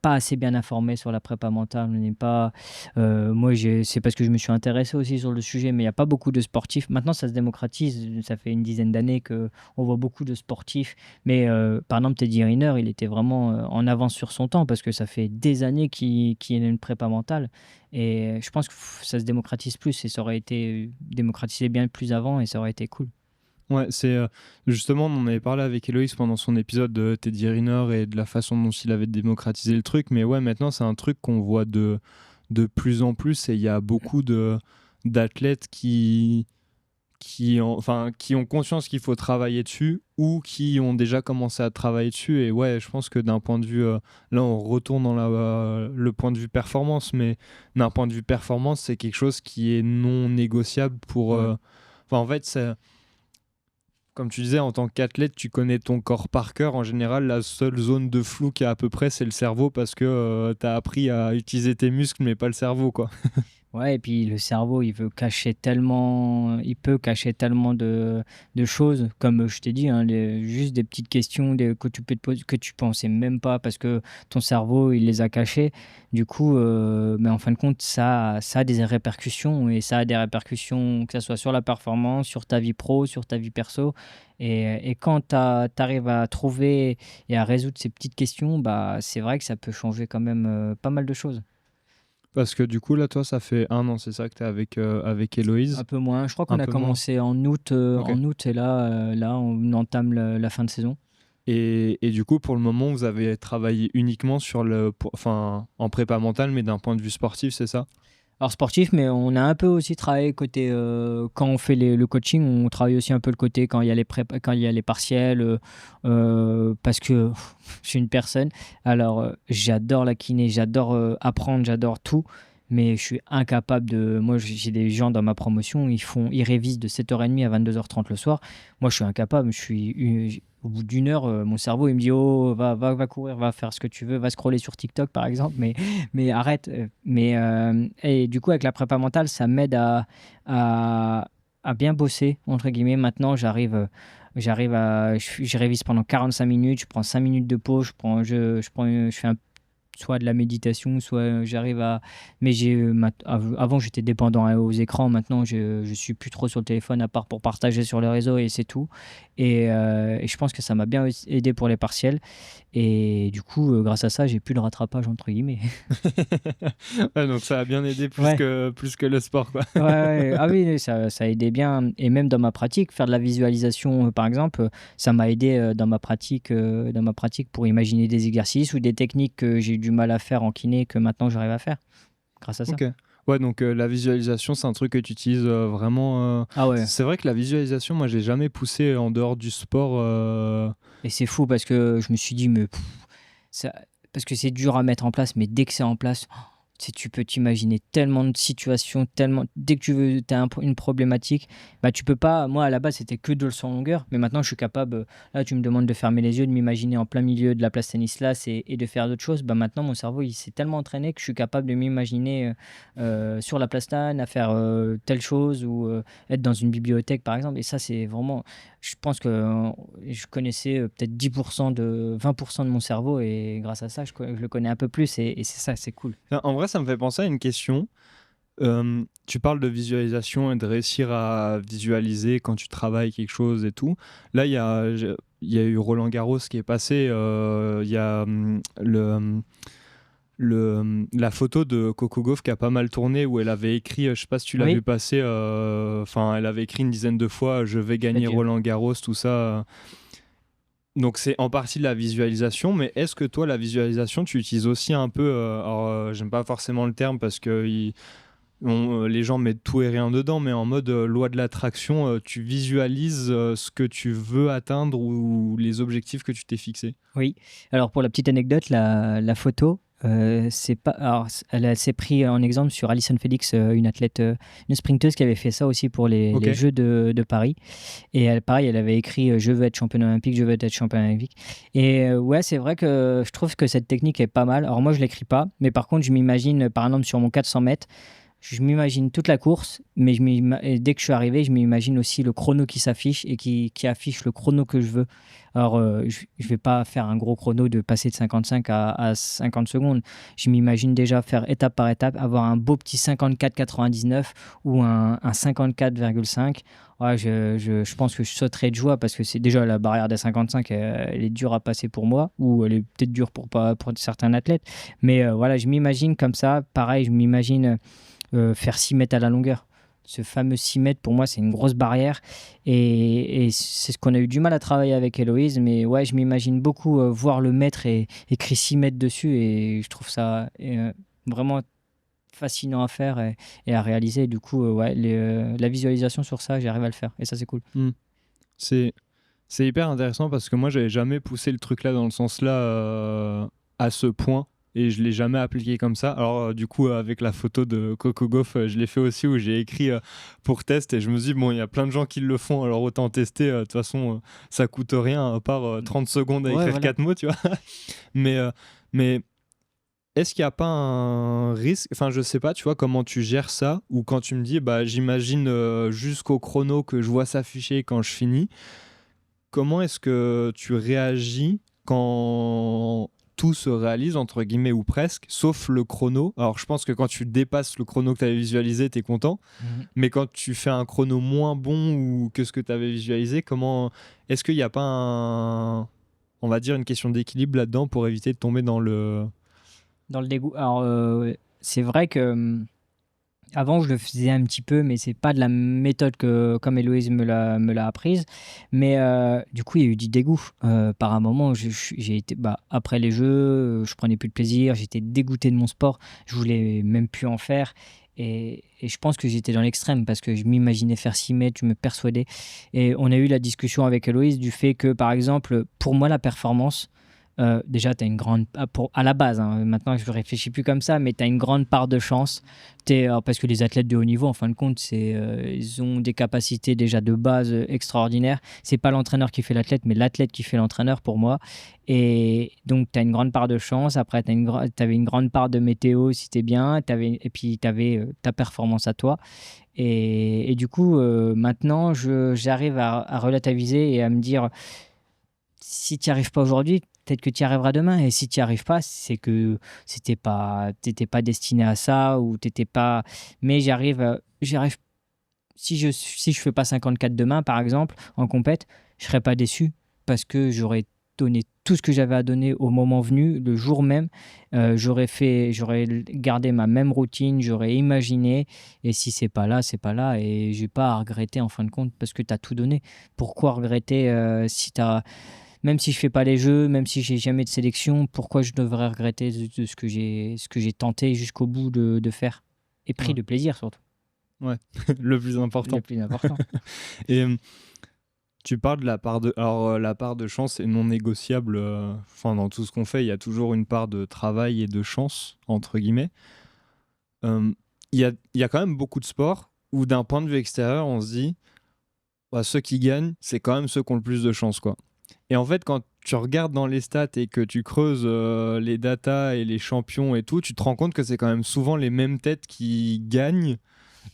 assez bien informé sur la prépa mentale. On n'est pas, moi, c'est parce que je me suis intéressé aussi sur le sujet, mais il n'y a pas beaucoup de sportifs. Maintenant, ça se démocratise. Ça fait une dizaine d'années qu'on voit beaucoup de sportifs. Mais par exemple, Teddy Riner, il était vraiment en avance sur son temps parce que ça fait des années qu'il a une prépa mentale. Et je pense que ça se démocratise plus et ça aurait été démocratisé bien plus avant et ça aurait été cool. Ouais, c'est justement, on en avait parlé avec Héloïse pendant son épisode de Teddy Riner et de la façon dont il avait démocratisé le truc. Mais ouais, maintenant, c'est un truc qu'on voit de plus en plus et il y a beaucoup d'athlètes qui ont conscience qu'il faut travailler dessus ou qui ont déjà commencé à travailler dessus. Et ouais, je pense que d'un point de vue, là on retourne dans le point de vue performance, mais d'un point de vue performance, c'est quelque chose qui est non négociable pour... Enfin, en fait, comme tu disais, en tant qu'athlète, tu connais ton corps par cœur. En général, la seule zone de flou qu'il y a à peu près, c'est le cerveau parce que tu as appris à utiliser tes muscles, mais pas le cerveau, quoi. Ouais, et puis le cerveau, il peut cacher tellement de choses, comme je t'ai dit, hein, juste des petites questions que tu peux te poser, que tu pensais même pas, parce que ton cerveau, il les a cachées. Du coup, mais en fin de compte, ça a des répercussions, et ça a des répercussions, que ce soit sur la performance, sur ta vie pro, sur ta vie perso. Et quand tu arrives à trouver et à résoudre ces petites questions, bah, c'est vrai que ça peut changer quand même pas mal de choses. Parce que du coup, là, toi, ça fait 1 an, c'est ça que tu es avec Héloïse? Un peu moins. Je crois qu'on Un a peu moins. commencé Ok. en août et là, on entame la fin de saison. Et du coup, pour le moment, vous avez travaillé uniquement enfin, en prépa mentale, mais d'un point de vue sportif, c'est ça? Alors sportif, mais on a un peu aussi travaillé côté quand on fait le coaching, on travaille aussi un peu le côté quand il y a quand il y a les partiels, parce que je suis une personne. Alors j'adore la kiné, j'adore apprendre, j'adore tout. Mais je suis incapable de. Moi, j'ai des gens dans ma promotion, ils révisent de 7h30 à 22h30 le soir. Moi, je suis incapable. Au bout d'une heure, mon cerveau, il me dit: Oh, va courir, va faire ce que tu veux, va scroller sur TikTok, par exemple. Mais arrête. Et du coup, avec la prépa mentale, ça m'aide à bien bosser, entre guillemets. Maintenant, je révise pendant 45 minutes, je prends 5 minutes de pause, je fais soit de la méditation, soit j'arrive à. Mais avant, j'étais dépendant aux écrans. Maintenant, je suis plus trop sur le téléphone à part pour partager sur les réseaux et c'est tout. Et je pense que ça m'a bien aidé pour les partiels. Et du coup, grâce à ça, j'ai plus de rattrapage, entre guillemets. Ouais, donc ça a bien aidé Ouais. plus que le sport, quoi. Ouais, ouais. Ah oui, ça aidait bien. Et même dans ma pratique, faire de la visualisation, par exemple, ça m'a aidé dans ma pratique pour imaginer des exercices ou des techniques que j'ai eu du mal à faire en kiné que maintenant j'arrive à faire grâce à ça. Ok. Ouais, donc la visualisation, c'est un truc que tu utilises vraiment. Ah ouais. C'est vrai que la visualisation, moi, j'ai jamais poussé en dehors du sport. Et c'est fou parce que je me suis dit, mais ça, parce que c'est dur à mettre en place, mais dès que c'est en place, tu peux t'imaginer tellement de situations, tellement. Dès que tu veux, as une problématique, bah tu peux pas. Moi, à la base, c'était que de le son en longueur, mais maintenant, je suis capable. Là, tu me demandes de fermer les yeux, de m'imaginer en plein milieu de la place Stanislas et de faire d'autres choses. Bah maintenant, mon cerveau, il s'est tellement entraîné que je suis capable de m'imaginer sur la place Stan à faire telle chose ou être dans une bibliothèque, par exemple. Et ça, c'est vraiment. Je pense que je connaissais peut-être 20% de mon cerveau et grâce à ça, je le connais un peu plus et c'est ça, c'est cool. Enfin, en vrai, ça me fait penser à une question. Tu parles de visualisation et de réussir à visualiser quand tu travailles quelque chose et tout. Là, il y a eu Roland Garros qui est passé. Il y a la photo de Coco Gauff qui a pas mal tourné où elle avait écrit, je sais pas si tu l'as Oui, vu passer, enfin, elle avait écrit une dizaine de fois, je vais gagner adieu. Roland Garros, tout ça. Donc c'est en partie de la visualisation, mais est-ce que toi, la visualisation, tu utilises aussi un peu, alors j'aime pas forcément le terme parce que les gens mettent tout et rien dedans, mais en mode loi de l'attraction, tu visualises ce que tu veux atteindre ou les objectifs que tu t'es fixés. Oui. Alors pour la petite anecdote, la photo, c'est pas. Alors, elle s'est pris en exemple sur Alison Felix, une athlète, une sprinteuse qui avait fait ça aussi pour Ok. les Jeux de Paris. Et elle, pareil, elle avait écrit Je veux être championne olympique, je veux être championne olympique. Et ouais, c'est vrai que je trouve que cette technique est pas mal. Alors moi, je l'écris pas, mais par contre, je m'imagine, par exemple, sur mon 400 mètres. je m'imagine toute la course, mais et dès que je suis arrivé, je m'imagine aussi le chrono qui s'affiche et qui affiche le chrono que je veux. Alors, je vais pas faire un gros chrono de passer de 55 à 50 secondes. Je m'imagine déjà faire étape par étape, avoir un beau petit 54,99 ou un 54,5. Ouais, je pense que je sauterai de joie parce que c'est déjà la barrière des 55, elle est dure à passer pour moi, ou elle est peut-être dure pour certains athlètes. Mais voilà, je m'imagine comme ça. Pareil, je m'imagine faire 6 mètres à la longueur. Ce fameux 6 mètres, pour moi, c'est une grosse barrière. Et c'est ce qu'on a eu du mal à travailler avec Héloïse. Mais ouais, je m'imagine beaucoup voir le mètre et écrit 6 mètres dessus. Et je trouve ça vraiment fascinant à faire et à réaliser. Du coup, ouais, la visualisation sur ça, j'arrive à le faire. Et ça, c'est cool. C'est c'est hyper intéressant parce que moi, j'avais jamais poussé le truc là dans le sens là à ce point. Et je l'ai jamais appliqué comme ça. Alors du coup, avec la photo de Coco Gauff, je l'ai fait aussi où j'ai écrit pour test et je me suis dit, bon, il y a plein de gens qui le font, alors autant tester. De toute façon, ça coûte rien à part 30 secondes à Ouais, écrire voilà. 4 mots, tu vois. mais, mais est-ce qu'il n'y a pas un risque, enfin je sais pas, tu vois, comment tu gères ça, ou quand tu me dis, bah j'imagine jusqu'au chrono que je vois s'afficher quand je finis, comment est-ce que tu réagis quand tout se réalise, entre guillemets, ou presque, sauf le chrono? Alors je pense que quand tu dépasses le chrono que tu avais visualisé, tu es content, mais quand tu fais un chrono moins bon ou que ce que tu avais visualisé, comment est-ce qu'il n'y a pas on va dire une question d'équilibre là-dedans pour éviter de tomber dans le... Dans le dégoût. Alors, c'est vrai que avant, je le faisais un petit peu, mais c'est pas de la méthode comme Héloïse me l'a apprise. Mais du coup, il y a eu du dégoût. Par un moment, j'ai été, après les jeux, je prenais plus de plaisir, j'étais dégoûté de mon sport, je voulais même plus en faire. Et je pense que j'étais dans l'extrême parce que je m'imaginais faire 6 mètres, je me persuadais. Et on a eu la discussion avec Héloïse du fait que, par exemple, pour moi, la performance, déjà, tu as une grande. À la base, hein, maintenant je ne réfléchis plus comme ça, mais tu as une grande part de chance. Parce que les athlètes de haut niveau, en fin de compte, ils ont des capacités déjà de base extraordinaires. C'est pas l'entraîneur qui fait l'athlète, mais l'athlète qui fait l'entraîneur pour moi. Et donc, tu as une grande part de chance. Après, tu avais une grande part de météo si tu es bien. Et puis, tu avais ta performance à toi. Et du coup, maintenant, j'arrive à relativiser et à me dire si tu n'y arrives pas aujourd'hui, peut-être que tu y arriveras demain. Et si tu n'y arrives pas, c'est que t'étais pas destiné à ça ou t'étais pas. Mais j'arrive. Si je fais pas 54 demain, par exemple, en compète, je serais pas déçu parce que j'aurais donné tout ce que j'avais à donner au moment venu, le jour même. J'aurais gardé ma même routine, j'aurais imaginé. Et si c'est pas là, c'est pas là. Et j'ai pas à regretter en fin de compte parce que tu as tout donné. Pourquoi regretter si t'as même si je fais pas les jeux, même si j'ai jamais de sélection, pourquoi je devrais regretter de ce que j'ai tenté jusqu'au bout de faire et pris Ouais. de plaisir surtout. Ouais, le plus important. Le plus important. Et tu parles de la part de... Alors, la part de chance est non négociable. Enfin, dans tout ce qu'on fait, il y a toujours une part de travail et de chance, entre guillemets. Il y a quand même beaucoup de sports où, d'un point de vue extérieur, on se dit, bah, ceux qui gagnent, c'est quand même ceux qui ont le plus de chance, quoi. Et en fait, quand tu regardes dans les stats et que tu creuses les datas et les champions et tout, tu te rends compte que c'est quand même souvent les mêmes têtes qui gagnent.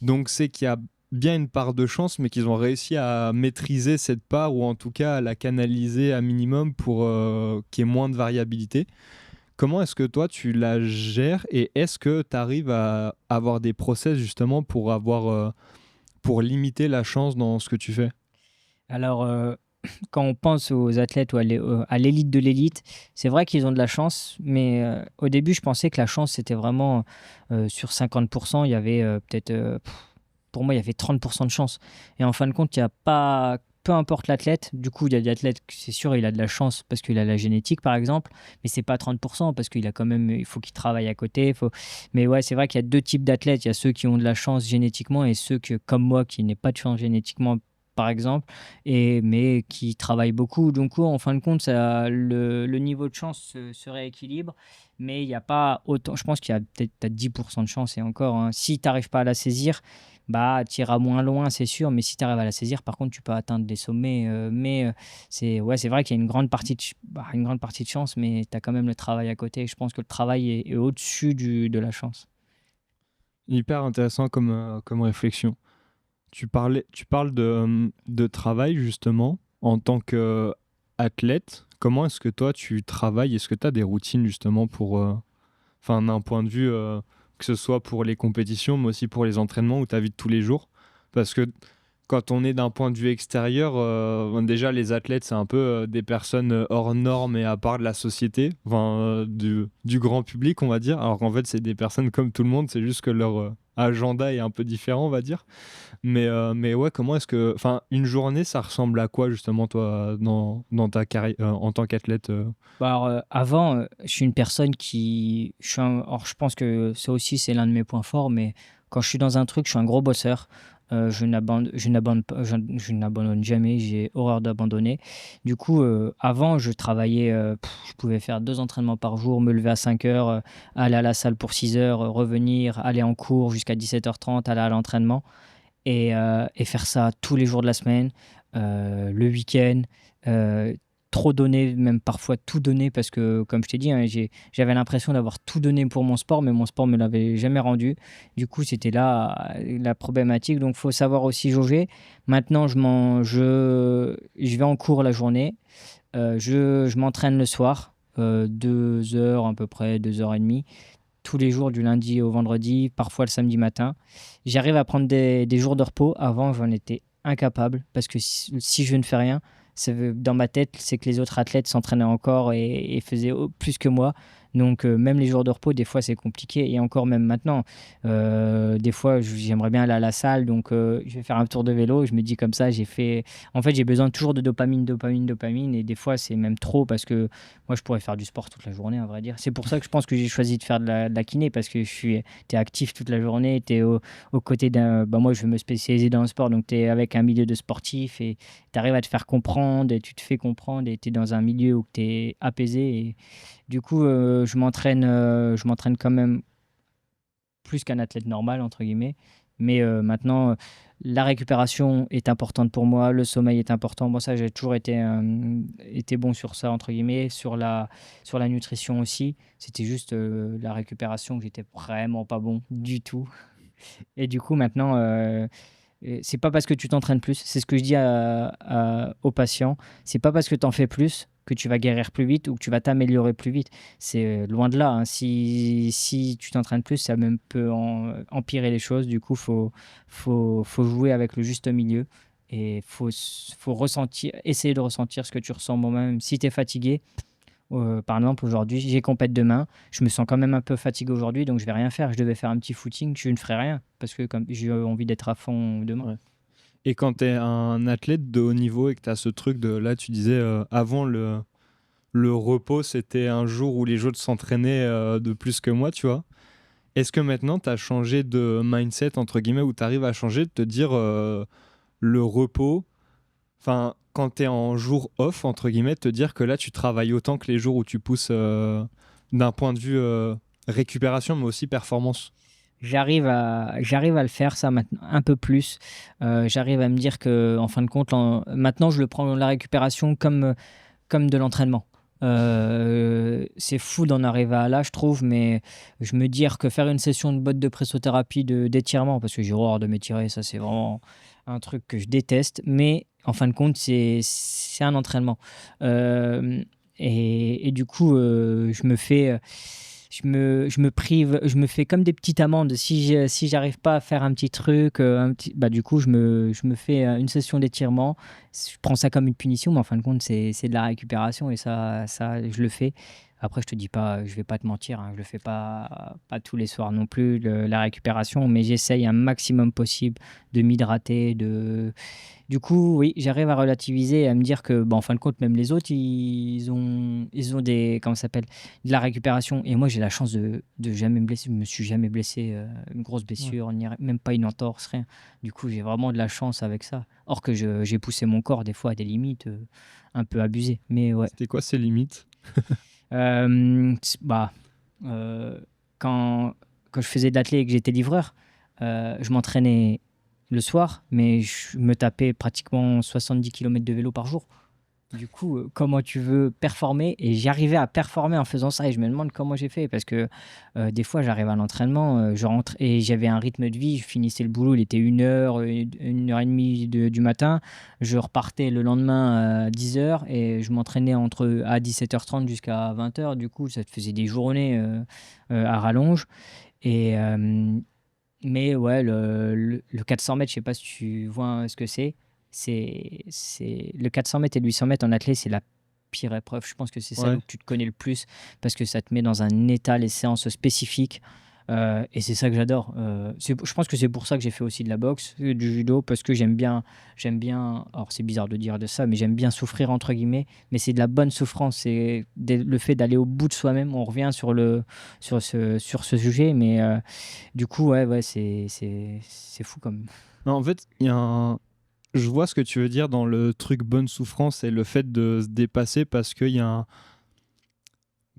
Donc c'est qu'il y a bien une part de chance, mais qu'ils ont réussi à maîtriser cette part ou en tout cas à la canaliser à minimum pour qu'il y ait moins de variabilité. Comment est-ce que toi tu la gères et est-ce que tu arrives à avoir des process justement pour limiter la chance dans ce que tu fais? Alors, quand on pense aux athlètes ou à l'élite de l'élite, c'est vrai qu'ils ont de la chance, mais au début, je pensais que la chance, c'était vraiment sur 50%, il y avait peut-être, pour moi, il y avait 30% de chance. Et en fin de compte, il y a pas, peu importe l'athlète, du coup, il y a des athlètes, c'est sûr, il a de la chance parce qu'il a la génétique, par exemple, mais c'est pas 30% parce qu'il a quand même, il faut qu'il travaille à côté. Mais ouais, c'est vrai qu'il y a deux types d'athlètes. Il y a ceux qui ont de la chance génétiquement et ceux comme moi, qui n'ai pas de chance génétiquement, par exemple, mais qui travaillent beaucoup. Donc, en fin de compte, le niveau de chance se rééquilibre, mais il n'y a pas autant. Je pense qu'il y a peut-être t'as 10% de chance et encore, hein. Si tu n'arrives pas à la saisir, bah, tu iras moins loin, c'est sûr, mais si tu arrives à la saisir, par contre, tu peux atteindre des sommets. C'est vrai qu'il y a une grande partie de chance, mais tu as quand même le travail à côté. Je pense que le travail est au-dessus de la chance. Hyper intéressant comme réflexion. Tu parles de travail justement en tant qu'athlète. Comment est-ce que toi tu travailles? Est-ce que tu as des routines justement pour, enfin d'un point de vue que ce soit pour les compétitions mais aussi pour les entraînements ou ta vie de tous les jours? Parce que quand on est d'un point de vue extérieur, déjà les athlètes c'est un peu des personnes hors normes et à part de la société, enfin du grand public on va dire, alors qu'en fait c'est des personnes comme tout le monde, c'est juste que leur agenda est un peu différent on va dire. Mais ouais, comment est-ce que, enfin une journée ça ressemble à quoi justement toi dans ta carrière en tant qu'athlète Bah, alors, avant, je suis une personne qui alors je pense que ça aussi c'est l'un de mes points forts, mais quand je suis dans un truc, je suis un gros bosseur. Je n'abandonne jamais, j'ai horreur d'abandonner. Du coup, avant je travaillais, je pouvais faire 2 entraînements par jour, me lever à 5 heures, aller à la salle pour 6 heures, revenir, aller en cours jusqu'à 17h30, aller à l'entraînement et faire ça tous les jours de la semaine, le week-end, heu, trop donner, même parfois tout donner parce que comme je t'ai dit, hein, j'avais l'impression d'avoir tout donné pour mon sport, mais mon sport me l'avait jamais rendu. Du coup, c'était là la problématique, donc faut savoir aussi jauger. Maintenant, je vais en cours la journée, je m'entraîne le soir, 2 heures à peu près, 2 heures et demie tous les jours du lundi au vendredi, parfois le samedi matin. J'arrive à prendre des jours de repos. Avant, j'en étais incapable parce que si je ne fais rien, dans ma tête, c'est que les autres athlètes s'entraînaient encore et faisaient plus que moi. Donc, même les jours de repos, des fois, c'est compliqué. Et encore, même maintenant, des fois, j'aimerais bien aller à la salle. Donc, je vais faire un tour de vélo. Je me dis comme ça, j'ai fait. En fait, j'ai besoin toujours de dopamine, dopamine, dopamine. Et des fois, c'est même trop parce que moi, je pourrais faire du sport toute la journée, à vrai dire. C'est pour ça que je pense que j'ai choisi de faire de la kiné parce que t'es actif toute la journée, t'es aux côtés d'un. Bah, moi, je veux me spécialiser dans le sport, donc t'es avec un milieu de sportif et t'arrives à te faire comprendre et tu te fais comprendre et t'es dans un milieu où t'es apaisé. Et du coup, je m'entraîne quand même plus qu'un athlète normal, entre guillemets. Mais maintenant, la récupération est importante pour moi, le sommeil est important. Moi, ça, j'ai toujours été bon sur ça, entre guillemets, sur la nutrition aussi. C'était juste la récupération que j'étais vraiment pas bon du tout. Et du coup, maintenant, et c'est pas parce que tu t'entraînes plus, c'est ce que je dis aux patients, c'est pas parce que tu en fais plus que tu vas guérir plus vite ou que tu vas t'améliorer plus vite. C'est loin de là, hein. Si tu t'entraînes plus, ça même peut empirer les choses. Du coup, faut jouer avec le juste milieu et faut ressentir, essayer de ressentir ce que tu ressens moi-même. Si tu es fatigué, par exemple, aujourd'hui, j'ai compète demain. Je me sens quand même un peu fatigué aujourd'hui, donc je vais rien faire. Je devais faire un petit footing, je ne ferai rien parce que comme j'ai envie d'être à fond demain. Ouais. Et quand tu es un athlète de haut niveau et que tu as ce truc de là, tu disais avant le repos, c'était un jour où les autres s'entraînaient de plus que moi, tu vois. Est-ce que maintenant tu as changé de mindset, entre guillemets, où tu arrives à changer, de te dire le repos, enfin, quand tu es en jour off, entre guillemets, te dire que là, tu travailles autant que les jours où tu pousses d'un point de vue récupération, mais aussi performance. J'arrive à le faire ça maintenant un peu plus. J'arrive à me dire que en fin de compte, maintenant, je le prends la récupération comme de l'entraînement. C'est fou d'en arriver à là, je trouve, mais je me dire que faire une session de botte de pressothérapie, d'étirement, parce que j'ai horreur de m'étirer, ça c'est vraiment un truc que je déteste, mais en fin de compte, c'est un entraînement. Euh, et du coup, je me prive, je me fais comme des petites amendes. Si j'arrive pas à faire un petit truc, bah, du coup, je me fais une session d'étirement. Je prends ça comme une punition, mais en fin de compte, c'est de la récupération et ça, je le fais. Après, je te dis pas, je vais pas te mentir, hein, je le fais pas tous les soirs non plus, la récupération, mais j'essaye un maximum possible de m'hydrater, du coup, oui, j'arrive à relativiser et à me dire que, bah, en fin de compte, même les autres, ils ont comment ça s'appelle, de la récupération. Et moi, j'ai la chance de jamais me blesser. Je me suis jamais blessé, une grosse Ouais. blessure, même pas une entorse, rien. Du coup, j'ai vraiment de la chance avec ça. Or que j'ai poussé mon corps des fois à des limites un peu abusées. Mais ouais. C'était quoi ces limites? Bah, euh, quand je faisais de l'athlé et que j'étais livreur, je m'entraînais le soir, mais je me tapais pratiquement 70 kilomètres de vélo par jour. Du coup, comment tu veux performer? Et j'arrivais à performer en faisant ça et je me demande comment j'ai fait parce que des fois, j'arrive à l'entraînement, je rentre et j'avais un rythme de vie. Je finissais le boulot, il était 1 heure, 1 heure et demie du matin. Je repartais le lendemain à 10 heures et je m'entraînais à 17h30 jusqu'à 20 heures. Du coup, ça te faisait des journées à rallonge. Et, mais ouais, le 400 mètres, je sais pas si tu vois ce que c'est. Le 400 mètres et le 800 mètres en athlée, c'est la pire épreuve. Je pense que c'est celle Ouais. où tu te connais le plus parce que ça te met dans un état, les séances spécifiques. Et c'est ça que j'adore. Je pense que c'est pour ça que j'ai fait aussi de la boxe, du judo, parce que j'aime bien, alors c'est bizarre de dire de ça, mais j'aime bien souffrir entre guillemets, mais c'est de la bonne souffrance, c'est le fait d'aller au bout de soi-même. On revient sur ce sujet, mais du coup, ouais, c'est fou comme. Non, en fait, je vois ce que tu veux dire dans le truc bonne souffrance et le fait de se dépasser parce qu'il y a un...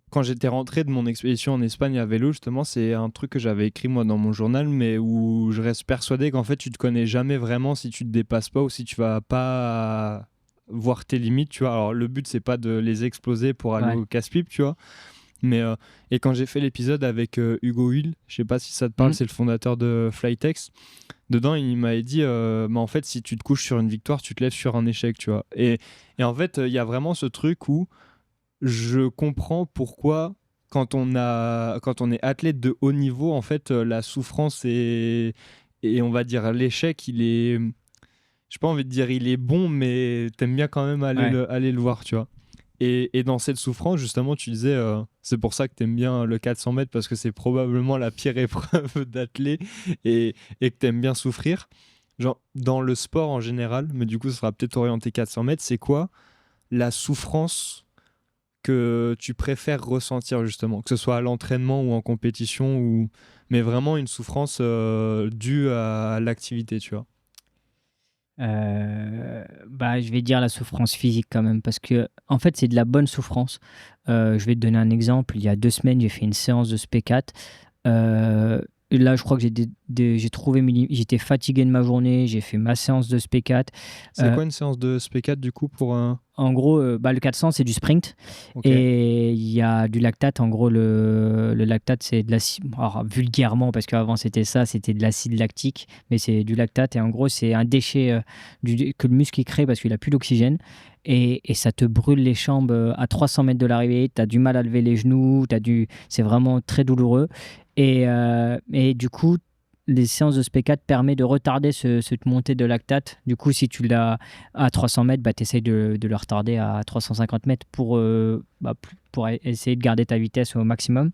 Quand j'étais rentré de mon expédition en Espagne à vélo, justement, c'est un truc que j'avais écrit moi dans mon journal, mais où je reste persuadé qu'en fait, tu te connais jamais vraiment si tu te dépasses pas ou si tu vas pas voir tes limites, tu vois. Alors, le but, c'est pas de les exploser pour aller Ouais. au casse-pipe, tu vois. Mais, et quand j'ai fait l'épisode avec Hugo Hull, je sais pas si ça te parle, Mhm. c'est le fondateur de Flytex. Dedans, il m'avait dit, en fait, si tu te couches sur une victoire, tu te lèves sur un échec, tu vois. Et en fait, il y a vraiment ce truc où je comprends pourquoi, quand on est athlète de haut niveau, en fait, la souffrance et on va dire l'échec, il est, j'ai pas envie de dire il est bon, mais t'aimes bien quand même Ouais. aller le voir, tu vois. Et dans cette souffrance, justement, tu disais, c'est pour ça que t'aimes bien le 400 mètres, parce que c'est probablement la pire épreuve d'athlète et que t'aimes bien souffrir. Genre, dans le sport en général, mais du coup, ça sera peut-être orienté 400 mètres, c'est quoi la souffrance que tu préfères ressentir, justement, que ce soit à l'entraînement ou en compétition, mais vraiment une souffrance due à l'activité, tu vois. Bah, je vais dire la souffrance physique quand même, parce que en fait, c'est de la bonne souffrance. Je vais te donner un exemple. Il y a 2 semaines, j'ai fait une séance de spé4. Et là, je crois que j'ai trouvé j'étais fatigué de ma journée. J'ai fait ma séance de spé4. C'est quoi une séance de spé4 du coup pour un... En gros, bah, le 400, c'est du sprint. Ok. Et il y a du lactate. En gros, le lactate, c'est de l'acide. Alors, vulgairement, parce qu'avant, c'était de l'acide lactique. Mais c'est du lactate. Et en gros, c'est un déchet que le muscle il crée parce qu'il n'a plus d'oxygène. Et ça te brûle les jambes à 300 mètres de l'arrivée. Tu as du mal à lever les genoux. C'est vraiment très douloureux. Et du coup, les séances de spé4 permettent de retarder cette montée de lactate. Du coup, si tu l'as à 300 mètres, bah, tu essayes de le retarder à 350 mètres pour essayer de garder ta vitesse au maximum.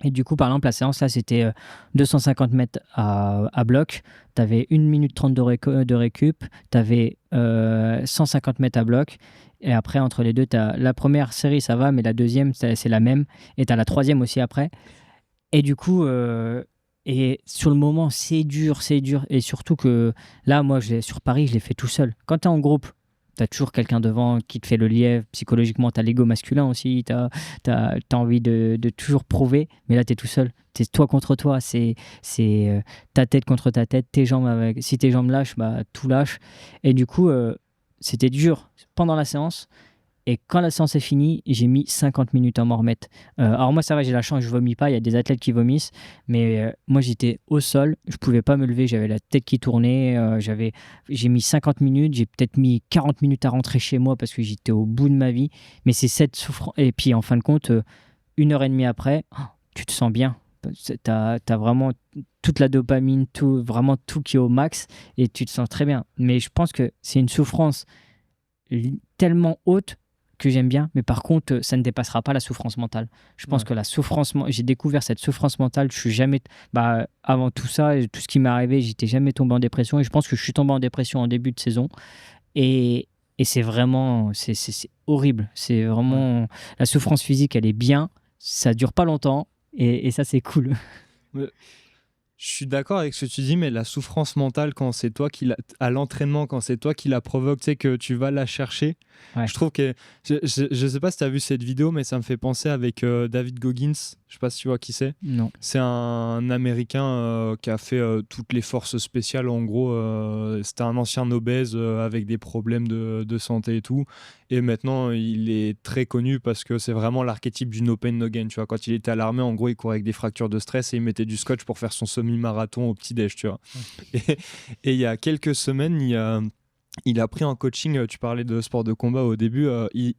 Et du coup, par exemple, la séance, là, c'était 250 mètres à bloc. Tu avais 1 minute 30 de récup. Tu avais 150 mètres à bloc. Et après, entre les deux, la première série, ça va, mais la deuxième, c'est la même. Et tu as la troisième aussi après. Et du coup, et sur le moment, c'est dur, c'est dur. Et surtout que là, moi, sur Paris, je l'ai fait tout seul. Quand tu es en groupe, tu as toujours quelqu'un devant qui te fait le lièvre. Psychologiquement, tu as l'ego masculin aussi. Tu as envie de toujours prouver. Mais là, tu es tout seul. C'est toi contre toi. C'est ta tête contre ta tête. Tes jambes avec. Si tes jambes lâchent, bah, tout lâche. Et du coup, c'était dur pendant la séance. Et quand la séance est finie, j'ai mis 50 minutes à m'en remettre. Alors moi, ça va, j'ai la chance, je vomis pas. Il y a des athlètes qui vomissent. Mais moi, j'étais au sol. Je pouvais pas me lever. J'avais la tête qui tournait. J'ai mis 50 minutes. J'ai peut-être mis 40 minutes à rentrer chez moi parce que j'étais au bout de ma vie. Mais c'est cette souffrance. Et puis, en fin de compte, 1 heure et demie après, tu te sens bien. T'as vraiment toute la dopamine, vraiment tout qui est au max. Et tu te sens très bien. Mais je pense que c'est une souffrance tellement haute que j'aime bien, mais par contre, ça ne dépassera pas la souffrance mentale. Je pense Ouais. que j'ai découvert cette souffrance mentale. Je suis jamais, avant tout ça, tout ce qui m'est arrivé, j'étais jamais tombé en dépression. Et je pense que je suis tombé en dépression en début de saison. Et c'est vraiment, c'est horrible. C'est Ouais. vraiment la souffrance physique, elle est bien. Ça dure pas longtemps, et ça c'est cool. Mais je suis d'accord avec ce que tu dis, mais la souffrance mentale, quand c'est toi à l'entraînement, quand c'est toi qui la provoque, tu sais que tu vas la chercher. Ouais. Je trouve que, je sais pas si tu as vu cette vidéo, mais ça me fait penser avec David Goggins. Je sais pas si tu vois qui c'est. Non. C'est un Américain qui a fait toutes les forces spéciales. En gros, c'était un ancien obèse avec des problèmes de santé et tout. Et maintenant, il est très connu parce que c'est vraiment l'archétype du no pain no gain. Tu vois, quand il était à l'armée, en gros, il courait avec des fractures de stress et il mettait du scotch pour faire son semi-marathon au petit-déj, tu vois. Et il y a quelques semaines, il a pris en coaching, tu parlais de sport de combat au début,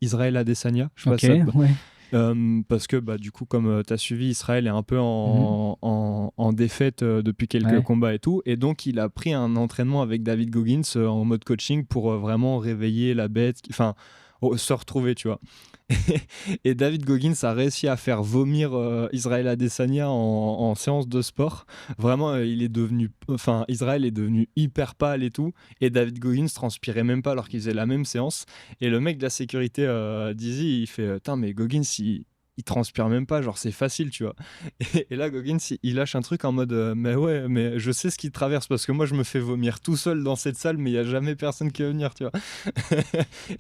Israël Adesanya. Je sais pas Ok, si ça ouais. parce que du coup, comme tu as suivi, Israël est un peu Mhm. en défaite depuis quelques Ouais. combats et tout. Et donc, il a pris un entraînement avec David Goggins en mode coaching pour vraiment réveiller la bête, enfin, se retrouver, tu vois. Et David Goggins a réussi à faire vomir Israël Adesanya en séance de sport. Vraiment, Israël est devenu hyper pâle et tout. Et David Goggins transpirait même pas alors qu'ils faisaient la même séance. Et le mec de la sécurité d'Izzy, il fait Tain, mais Goggins, il transpire même pas, genre c'est facile, tu vois. Et là, Goggins, il lâche un truc en mode mais ouais, mais je sais ce qu'il traverse parce que moi, je me fais vomir tout seul dans cette salle, mais il y a jamais personne qui va venir, tu vois.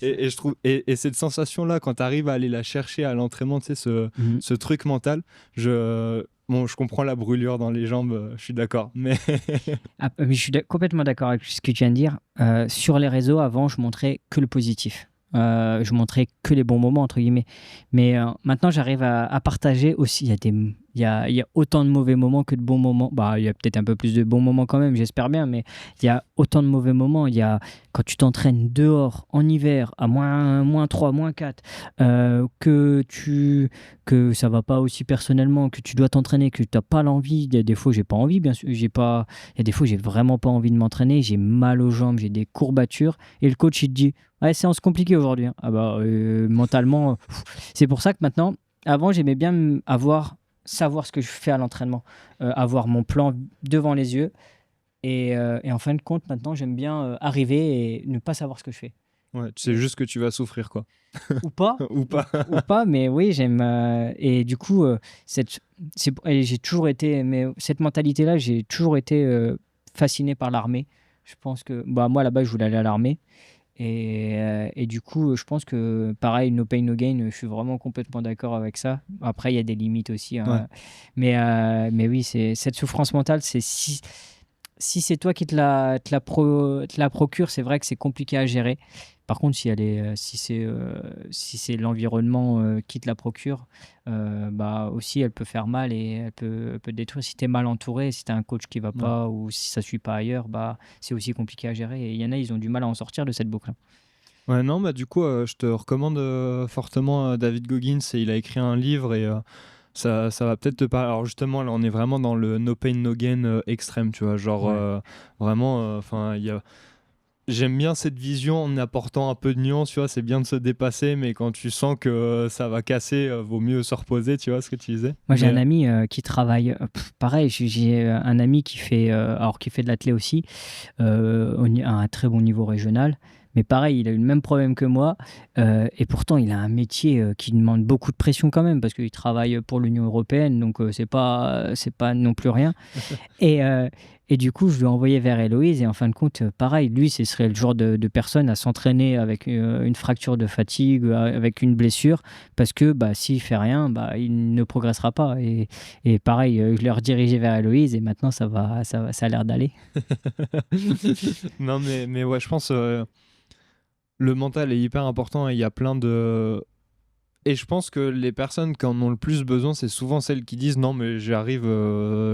Et je trouve, et cette sensation-là, quand tu arrives à aller la chercher à l'entraînement, tu sais, Mhm. ce truc mental, bon, je comprends la brûlure dans les jambes, je suis d'accord, mais Ah, mais je suis complètement d'accord avec ce que tu viens de dire. Sur les réseaux, avant, je montrais que le positif. Je montrais que les bons moments, entre guillemets. Mais maintenant, j'arrive à partager aussi. Il y a autant de mauvais moments que de bons moments. Bah, il y a peut-être un peu plus de bons moments quand même, j'espère bien. Mais il y a autant de mauvais moments. Il y a quand tu t'entraînes dehors, en hiver, à moins 3, moins 4, que ça va pas aussi personnellement, que tu dois t'entraîner, que tu n'as pas l'envie. Des fois, j'ai pas envie, bien sûr. Il y a des fois, j'ai vraiment pas envie de m'entraîner. J'ai mal aux jambes, j'ai des courbatures. Et le coach, il te dit ouais, séance compliquée aujourd'hui, hein. Ah bah, mentalement, c'est pour ça que maintenant, avant, j'aimais bien savoir ce que je fais à l'entraînement, avoir mon plan devant les yeux. Et en fin de compte, maintenant, j'aime bien arriver et ne pas savoir ce que je fais. ouais, tu sais Et- juste que tu vas souffrir, quoi. ou pas, Ou pas. ou pas, mais oui, j'aime. Et du coup, et j'ai toujours été, mais cette mentalité-là, j'ai toujours été fasciné par l'armée. Je pense que, bah, moi, là-bas, je voulais aller à l'armée. Et du coup, je pense que pareil, no pain, no gain, je suis vraiment complètement d'accord avec ça. Après, il y a des limites aussi, Ouais. hein. Mais oui, cette souffrance mentale, c'est si c'est toi qui te la procure, c'est vrai que c'est compliqué à gérer. Par contre, si c'est l'environnement qui te la procure, bah aussi, elle peut faire mal et elle peut te détruire. Si tu es mal entouré, si tu as un coach qui va Ouais. pas ou si ça suit pas ailleurs, bah c'est aussi compliqué à gérer. Et il y en a, ils ont du mal à en sortir de cette boucle. Ouais, non, bah du coup, je te recommande fortement David Goggins. Et il a écrit un livre et ça va peut-être te parler. Alors justement, là, on est vraiment dans le no pain, no gain extrême, tu vois. Genre, Ouais. vraiment, enfin, j'aime bien cette vision en apportant un peu de nuance, tu vois. C'est bien de se dépasser, mais quand tu sens que ça va casser, vaut mieux se reposer, tu vois ce que tu disais. Moi, j'ai Mais un ami qui travaille. Pareil, j'ai un ami qui fait de l'athlé aussi, à un très bon niveau régional. Mais pareil, il a eu le même problème que moi. Et pourtant, il a un métier qui demande beaucoup de pression quand même, parce qu'il travaille pour l'Union européenne, donc c'est pas non plus rien. Et, euh, et du coup, je lui ai envoyé vers Héloïse. Et en fin de compte, pareil, lui, ce serait le genre de personne à s'entraîner avec une fracture de fatigue, avec une blessure, parce que bah, s'il fait rien, bah, il ne progressera pas. Et pareil, je l'ai redirigé vers Héloïse et maintenant, ça a l'air d'aller. non, mais ouais, je pense le mental est hyper important et il y a plein de. Et je pense que les personnes qui en ont le plus besoin, c'est souvent celles qui disent non, mais j'arrive,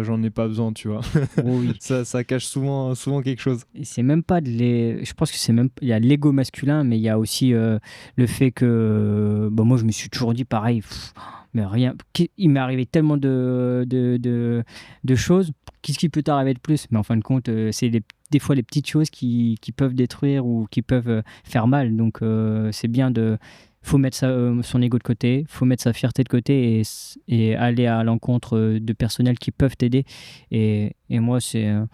j'en ai pas besoin, tu vois. Oh oui. Ça cache souvent quelque chose. Et c'est même pas je pense que c'est même il y a l'ego masculin, mais il y a aussi le fait que bah, moi je me suis toujours dit pareil, mais rien, il m'est arrivé tellement de choses, qu'est-ce qui peut t'arriver de plus? Mais en fin de compte, c'est des fois les petites choses qui peuvent détruire ou qui peuvent faire mal. Donc c'est bien faut mettre son ego de côté, faut mettre sa fierté de côté et aller à l'encontre de personnels qui peuvent t'aider. Et moi, je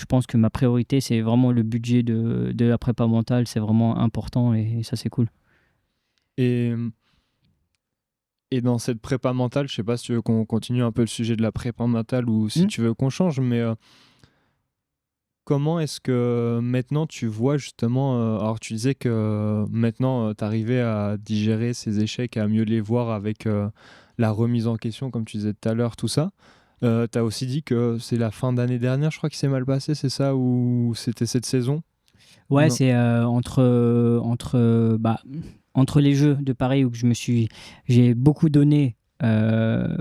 pense que ma priorité, c'est vraiment le budget de la prépa mentale. C'est vraiment important et ça, c'est cool. Et, et dans cette prépa mentale, je sais pas si tu veux qu'on continue un peu le sujet de la prépa mentale ou si Hmm. tu veux qu'on change, mais comment est-ce que maintenant tu vois justement, alors tu disais que maintenant tu arrivais à digérer ces échecs, à mieux les voir avec la remise en question, comme tu disais tout à l'heure, tout ça. Tu as aussi dit que c'est la fin d'année dernière, je crois, qui s'est mal passé, c'est ça? Ou c'était cette saison? Ouais, Non. c'est entre les jeux de Paris où j'ai beaucoup donné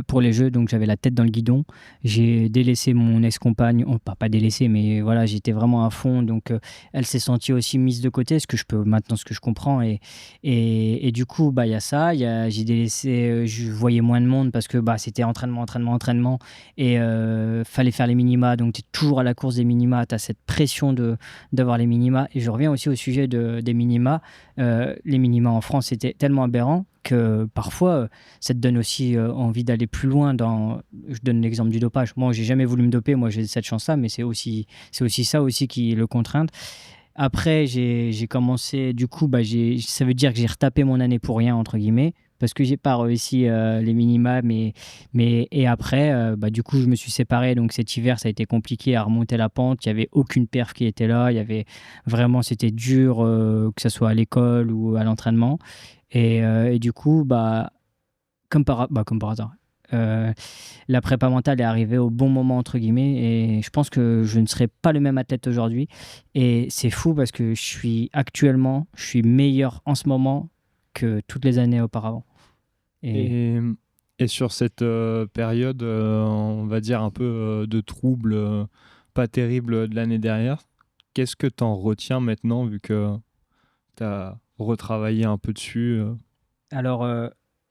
pour les jeux, donc j'avais la tête dans le guidon. J'ai délaissé mon ex-compagne, oh, pas délaissé, mais voilà, j'étais vraiment à fond. Donc elle s'est sentie aussi mise de côté, ce que je comprends. Et du coup, bah il y a ça, j'ai délaissé, je voyais moins de monde parce que bah c'était entraînement, entraînement, entraînement, et fallait faire les minima. Donc tu es toujours à la course des minima, tu as cette pression d'avoir les minima. Et je reviens aussi au sujet des minima. Les minima en France, c'était tellement aberrant que parfois, ça te donne aussi envie d'aller plus loin je donne l'exemple du dopage. Moi, j'ai jamais voulu me doper, moi j'ai cette chance-là, mais c'est aussi ça aussi qui le contraint. Après, j'ai commencé, du coup, bah, ça veut dire que j'ai retapé mon année pour rien, entre guillemets, parce que j'ai pas réussi les minima, et après, bah, du coup, je me suis séparé, donc cet hiver, ça a été compliqué à remonter la pente, il y avait aucune perf qui était là, il y avait vraiment, c'était dur, que ce soit à l'école ou à l'entraînement, et du coup, bah, comme par hasard, euh, la prépa mentale est arrivée au bon moment, entre guillemets, et je pense que je ne serais pas le même athlète aujourd'hui. Et c'est fou parce que je suis meilleur en ce moment que toutes les années auparavant. Et Et, et sur cette période, on va dire un peu de trouble, pas terrible de l'année dernière, qu'est-ce que tu en retiens maintenant vu que tu as retravaillé un peu dessus alors,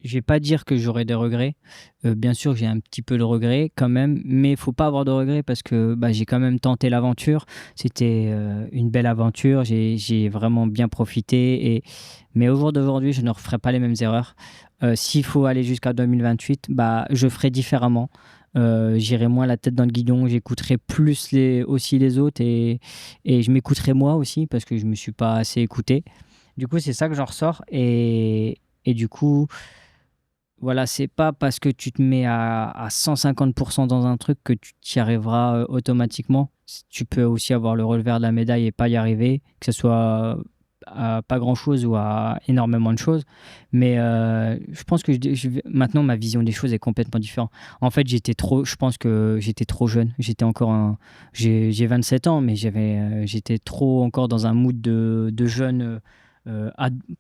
je vais pas dire que j'aurais des regrets. Bien sûr, j'ai un petit peu de regrets quand même, mais il faut pas avoir de regrets parce que bah, j'ai quand même tenté l'aventure. C'était une belle aventure. J'ai vraiment bien profité. Mais au jour d'aujourd'hui, je ne referai pas les mêmes erreurs. S'il faut aller jusqu'à 2028, bah, je ferai différemment. J'irai moins la tête dans le guidon, j'écouterai plus aussi les autres, et je m'écouterai moi aussi parce que je me suis pas assez écouté. Du coup, c'est ça que j'en ressors. Et du coup, voilà, c'est pas parce que tu te mets à 150% dans un truc que tu y arriveras automatiquement. Tu peux aussi avoir le revers de la médaille et pas y arriver, que ce soit à pas grand-chose ou à énormément de choses. Mais je pense que maintenant, ma vision des choses est complètement différente. En fait, je pense que j'étais trop jeune. J'ai 27 ans, mais j'étais trop encore dans un mood de jeune.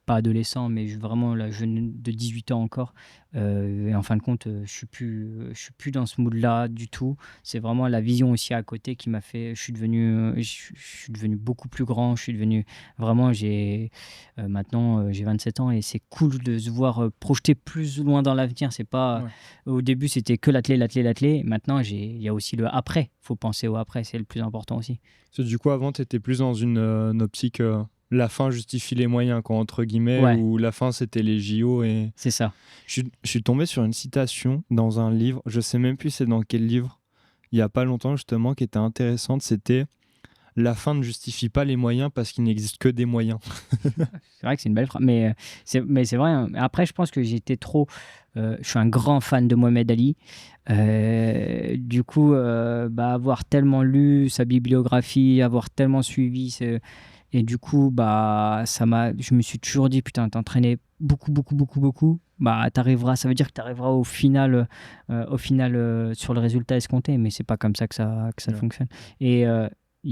Pas adolescent, mais vraiment la jeune de 18 ans encore. Et en fin de compte, je suis plus dans ce mood-là du tout. C'est vraiment la vision aussi à côté qui m'a fait. Je suis devenu beaucoup plus grand. Je suis devenu vraiment. Maintenant, j'ai 27 ans et c'est cool de se voir projeter plus loin dans l'avenir. C'est pas. Ouais. Au début, c'était que l'athlé. Maintenant, il y a aussi le après. Faut penser au après. C'est le plus important aussi. Parce que du coup, avant, tu étais plus dans une optique la fin justifie les moyens, quoi, entre guillemets, Ouais, où la fin c'était les JO. Et c'est ça. je suis tombé sur une citation dans un livre, je sais même plus c'est dans quel livre, il y a pas longtemps justement, qui était intéressante. C'était la fin ne justifie pas les moyens parce qu'il n'existe que des moyens. C'est vrai que c'est une belle phrase, mais c'est vrai, hein. Après, je pense que je suis un grand fan de Mohamed Ali. Du coup, bah, avoir tellement lu sa bibliographie, avoir tellement suivi, et du coup, bah, je me suis toujours dit, putain, t'entraîner beaucoup, beaucoup, beaucoup, beaucoup, bah, ça veut dire que t'arriveras au final sur le résultat escompté, mais c'est pas comme ça que ça Ouais. fonctionne. Et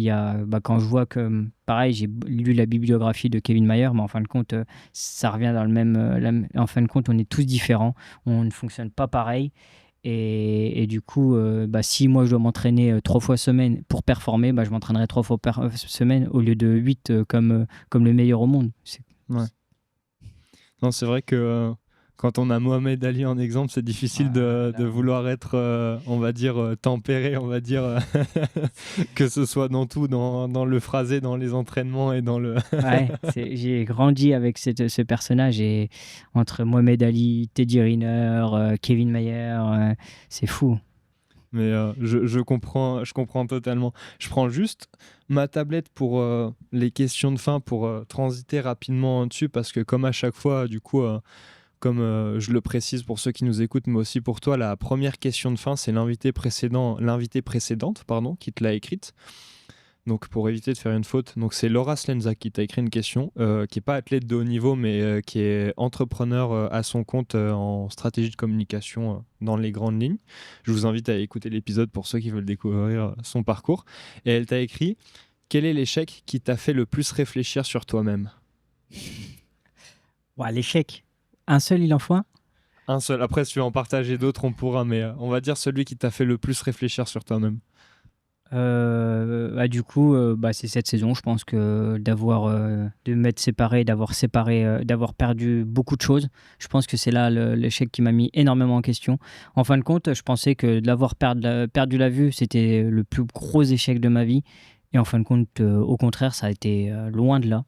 bah, quand je vois que, pareil, j'ai lu la bibliographie de Kevin Mayer, mais en fin de compte, ça revient dans le même. En fin de compte, on est tous différents, on ne fonctionne pas pareil. Et du coup, bah, si moi je dois m'entraîner 3 fois semaine pour performer, bah, je m'entraînerai 3 fois semaine au lieu de 8 comme le meilleur au monde. Ouais. Non, c'est vrai que quand on a Mohamed Ali en exemple, c'est difficile de vouloir être, on va dire, tempéré, on va dire, que ce soit dans tout, dans le phrasé, dans les entraînements et dans le... Ouais, j'ai grandi avec ce personnage, et entre Mohamed Ali, Teddy Riner, Kevin Mayer, c'est fou. Mais je comprends totalement. Je prends juste ma tablette pour les questions de fin, pour transiter rapidement dessus, parce que comme à chaque fois, du coup, comme je le précise pour ceux qui nous écoutent, mais aussi pour toi, la première question de fin, c'est l'invitée précédente, pardon, qui te l'a écrite. Donc pour éviter de faire une faute, donc c'est Laura Slenza qui t'a écrit une question, qui est pas athlète de haut niveau, mais qui est entrepreneur à son compte en stratégie de communication dans les grandes lignes. Je vous invite à écouter l'épisode pour ceux qui veulent découvrir son parcours. Et elle t'a écrit: quel est l'échec qui t'a fait le plus réfléchir sur toi-même? Ouais, l'échec. Un seul, il en faut un? Un seul. Après, si tu veux en partager d'autres, on pourra, mais on va dire celui qui t'a fait le plus réfléchir sur toi-même. Du coup, c'est cette saison. Je pense que de m'être séparé, d'avoir perdu beaucoup de choses. Je pense que c'est là l'échec qui m'a mis énormément en question. En fin de compte, je pensais que perdu la vue, c'était le plus gros échec de ma vie. Et en fin de compte, au contraire, ça a été loin de là.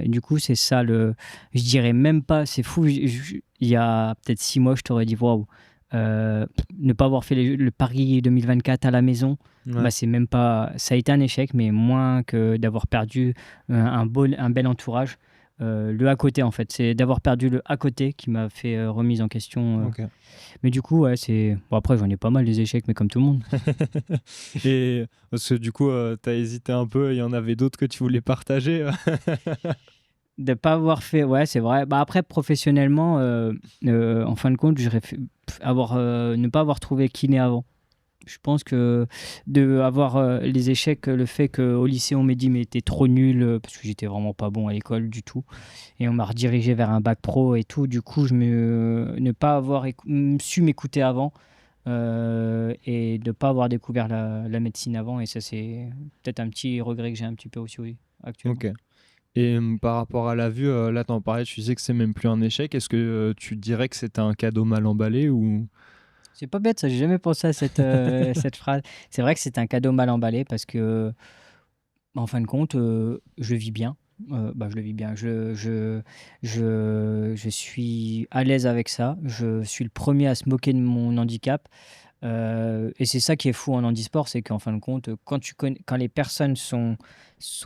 Et du coup, c'est ça je dirais même pas, c'est fou. Il y a peut-être 6 mois, je t'aurais dit waouh. Ne pas avoir fait le Paris 2024 à la maison, Ouais. c'est même pas. Ça a été un échec, mais moins que d'avoir perdu un bel entourage. Le à côté, en fait, c'est d'avoir perdu le à côté qui m'a fait remise en question. Ok. Mais du coup, ouais, c'est. Bon, après, j'en ai pas mal des échecs, mais comme tout le monde. Et parce que du coup, t'as hésité un peu, il y en avait d'autres que tu voulais partager. De pas avoir fait, ouais, c'est vrai. Après, professionnellement, en fin de compte, ne pas avoir trouvé kiné avant. Je pense que avoir les échecs, le fait qu'au lycée on m'ait dit mais t'es trop nul, parce que j'étais vraiment pas bon à l'école du tout, et on m'a redirigé vers un bac pro et tout. Du coup, ne pas avoir su m'écouter avant, et de pas avoir découvert la médecine avant, et ça c'est peut-être un petit regret que j'ai un petit peu aussi, oui, actuellement. Ok. Et par rapport à la vue, là t'en parlais, tu disais que c'est même plus un échec. Est-ce que tu dirais que c'était un cadeau mal emballé ou... C'est pas bête ça, j'ai jamais pensé à cette phrase. C'est vrai que c'est un cadeau mal emballé parce que, en fin de compte, je vis bien. Je le vis bien. Je suis à l'aise avec ça. Je suis le premier à se moquer de mon handicap. Et c'est ça qui est fou en handisport, c'est qu'en fin de compte, quand les personnes sont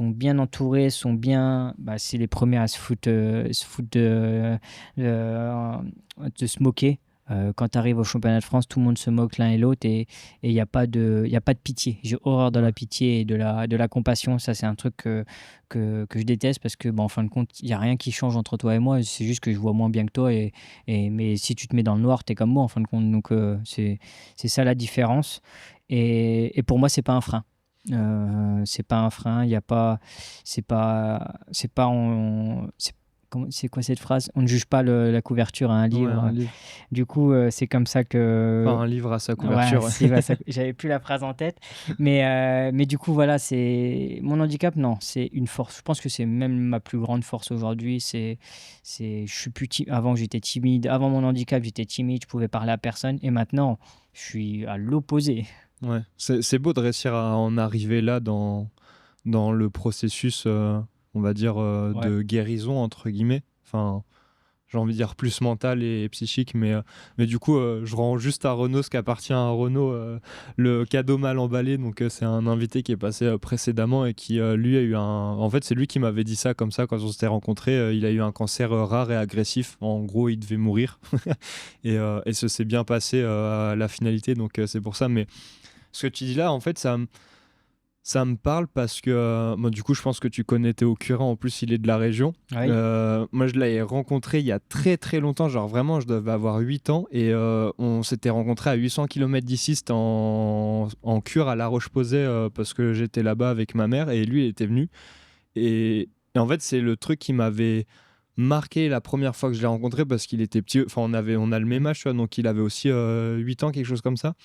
bien entourées, c'est les premiers à de se moquer. Quand tu arrives au championnat de France, tout le monde se moque l'un et l'autre, et il n'y a pas y a pas de pitié. J'ai horreur de la Ouais. pitié et de la compassion. Ça, c'est un truc que je déteste parce que, en fin de compte, il n'y a rien qui change entre toi et moi. C'est juste que je vois moins bien que toi. Mais si tu te mets dans le noir, tu es comme moi, en fin de compte. Donc, c'est ça la différence. Et pour moi, c'est pas un frein. C'est pas un frein. Il y a pas. C'est pas. C'est quoi cette phrase? On ne juge pas la couverture à un Ouais, un livre. livre. Du coup, c'est comme ça que. Enfin, un livre à sa Ouais, couverture. Ouais. si, j'avais plus la phrase en tête. Mais du coup, voilà, c'est mon handicap, non, c'est une force. Je pense que c'est même ma plus grande force aujourd'hui. Je suis plus avant, j'étais timide. Avant mon handicap, j'étais timide, je pouvais parler à personne. Et maintenant, je suis à l'opposé. Ouais. C'est beau de réussir à en arriver là dans le processus, on va dire, Ouais. de guérison, entre guillemets. Enfin, j'ai envie de dire plus mental et psychique, mais du coup, je rends juste à Renaud ce qu'appartient à Renaud, le cadeau mal emballé. Donc, c'est un invité qui est passé précédemment et qui, lui, a eu un. En fait, c'est lui qui m'avait dit ça comme ça quand on s'était rencontrés. Il a eu un cancer rare et agressif. En gros, il devait mourir. Et ça s'est bien passé à la finalité. Donc, c'est pour ça. Mais ce que tu dis là, en fait, ça me parle parce que, moi, du coup, je pense que tu connais Théo Curin. En plus, il est de la région. Oui. Moi, je l'avais rencontré il y a très très longtemps. Genre, vraiment, je devais avoir 8 ans. Et on s'était rencontré à 800 km d'ici. C'était en cure à La Roche-Posay parce que j'étais là-bas avec ma mère. Et lui, il était venu. Et en fait, c'est le truc qui m'avait marqué la première fois que je l'ai rencontré parce qu'il était petit. Enfin, on a le même âge, tu vois, donc il avait aussi 8 ans, quelque chose comme ça.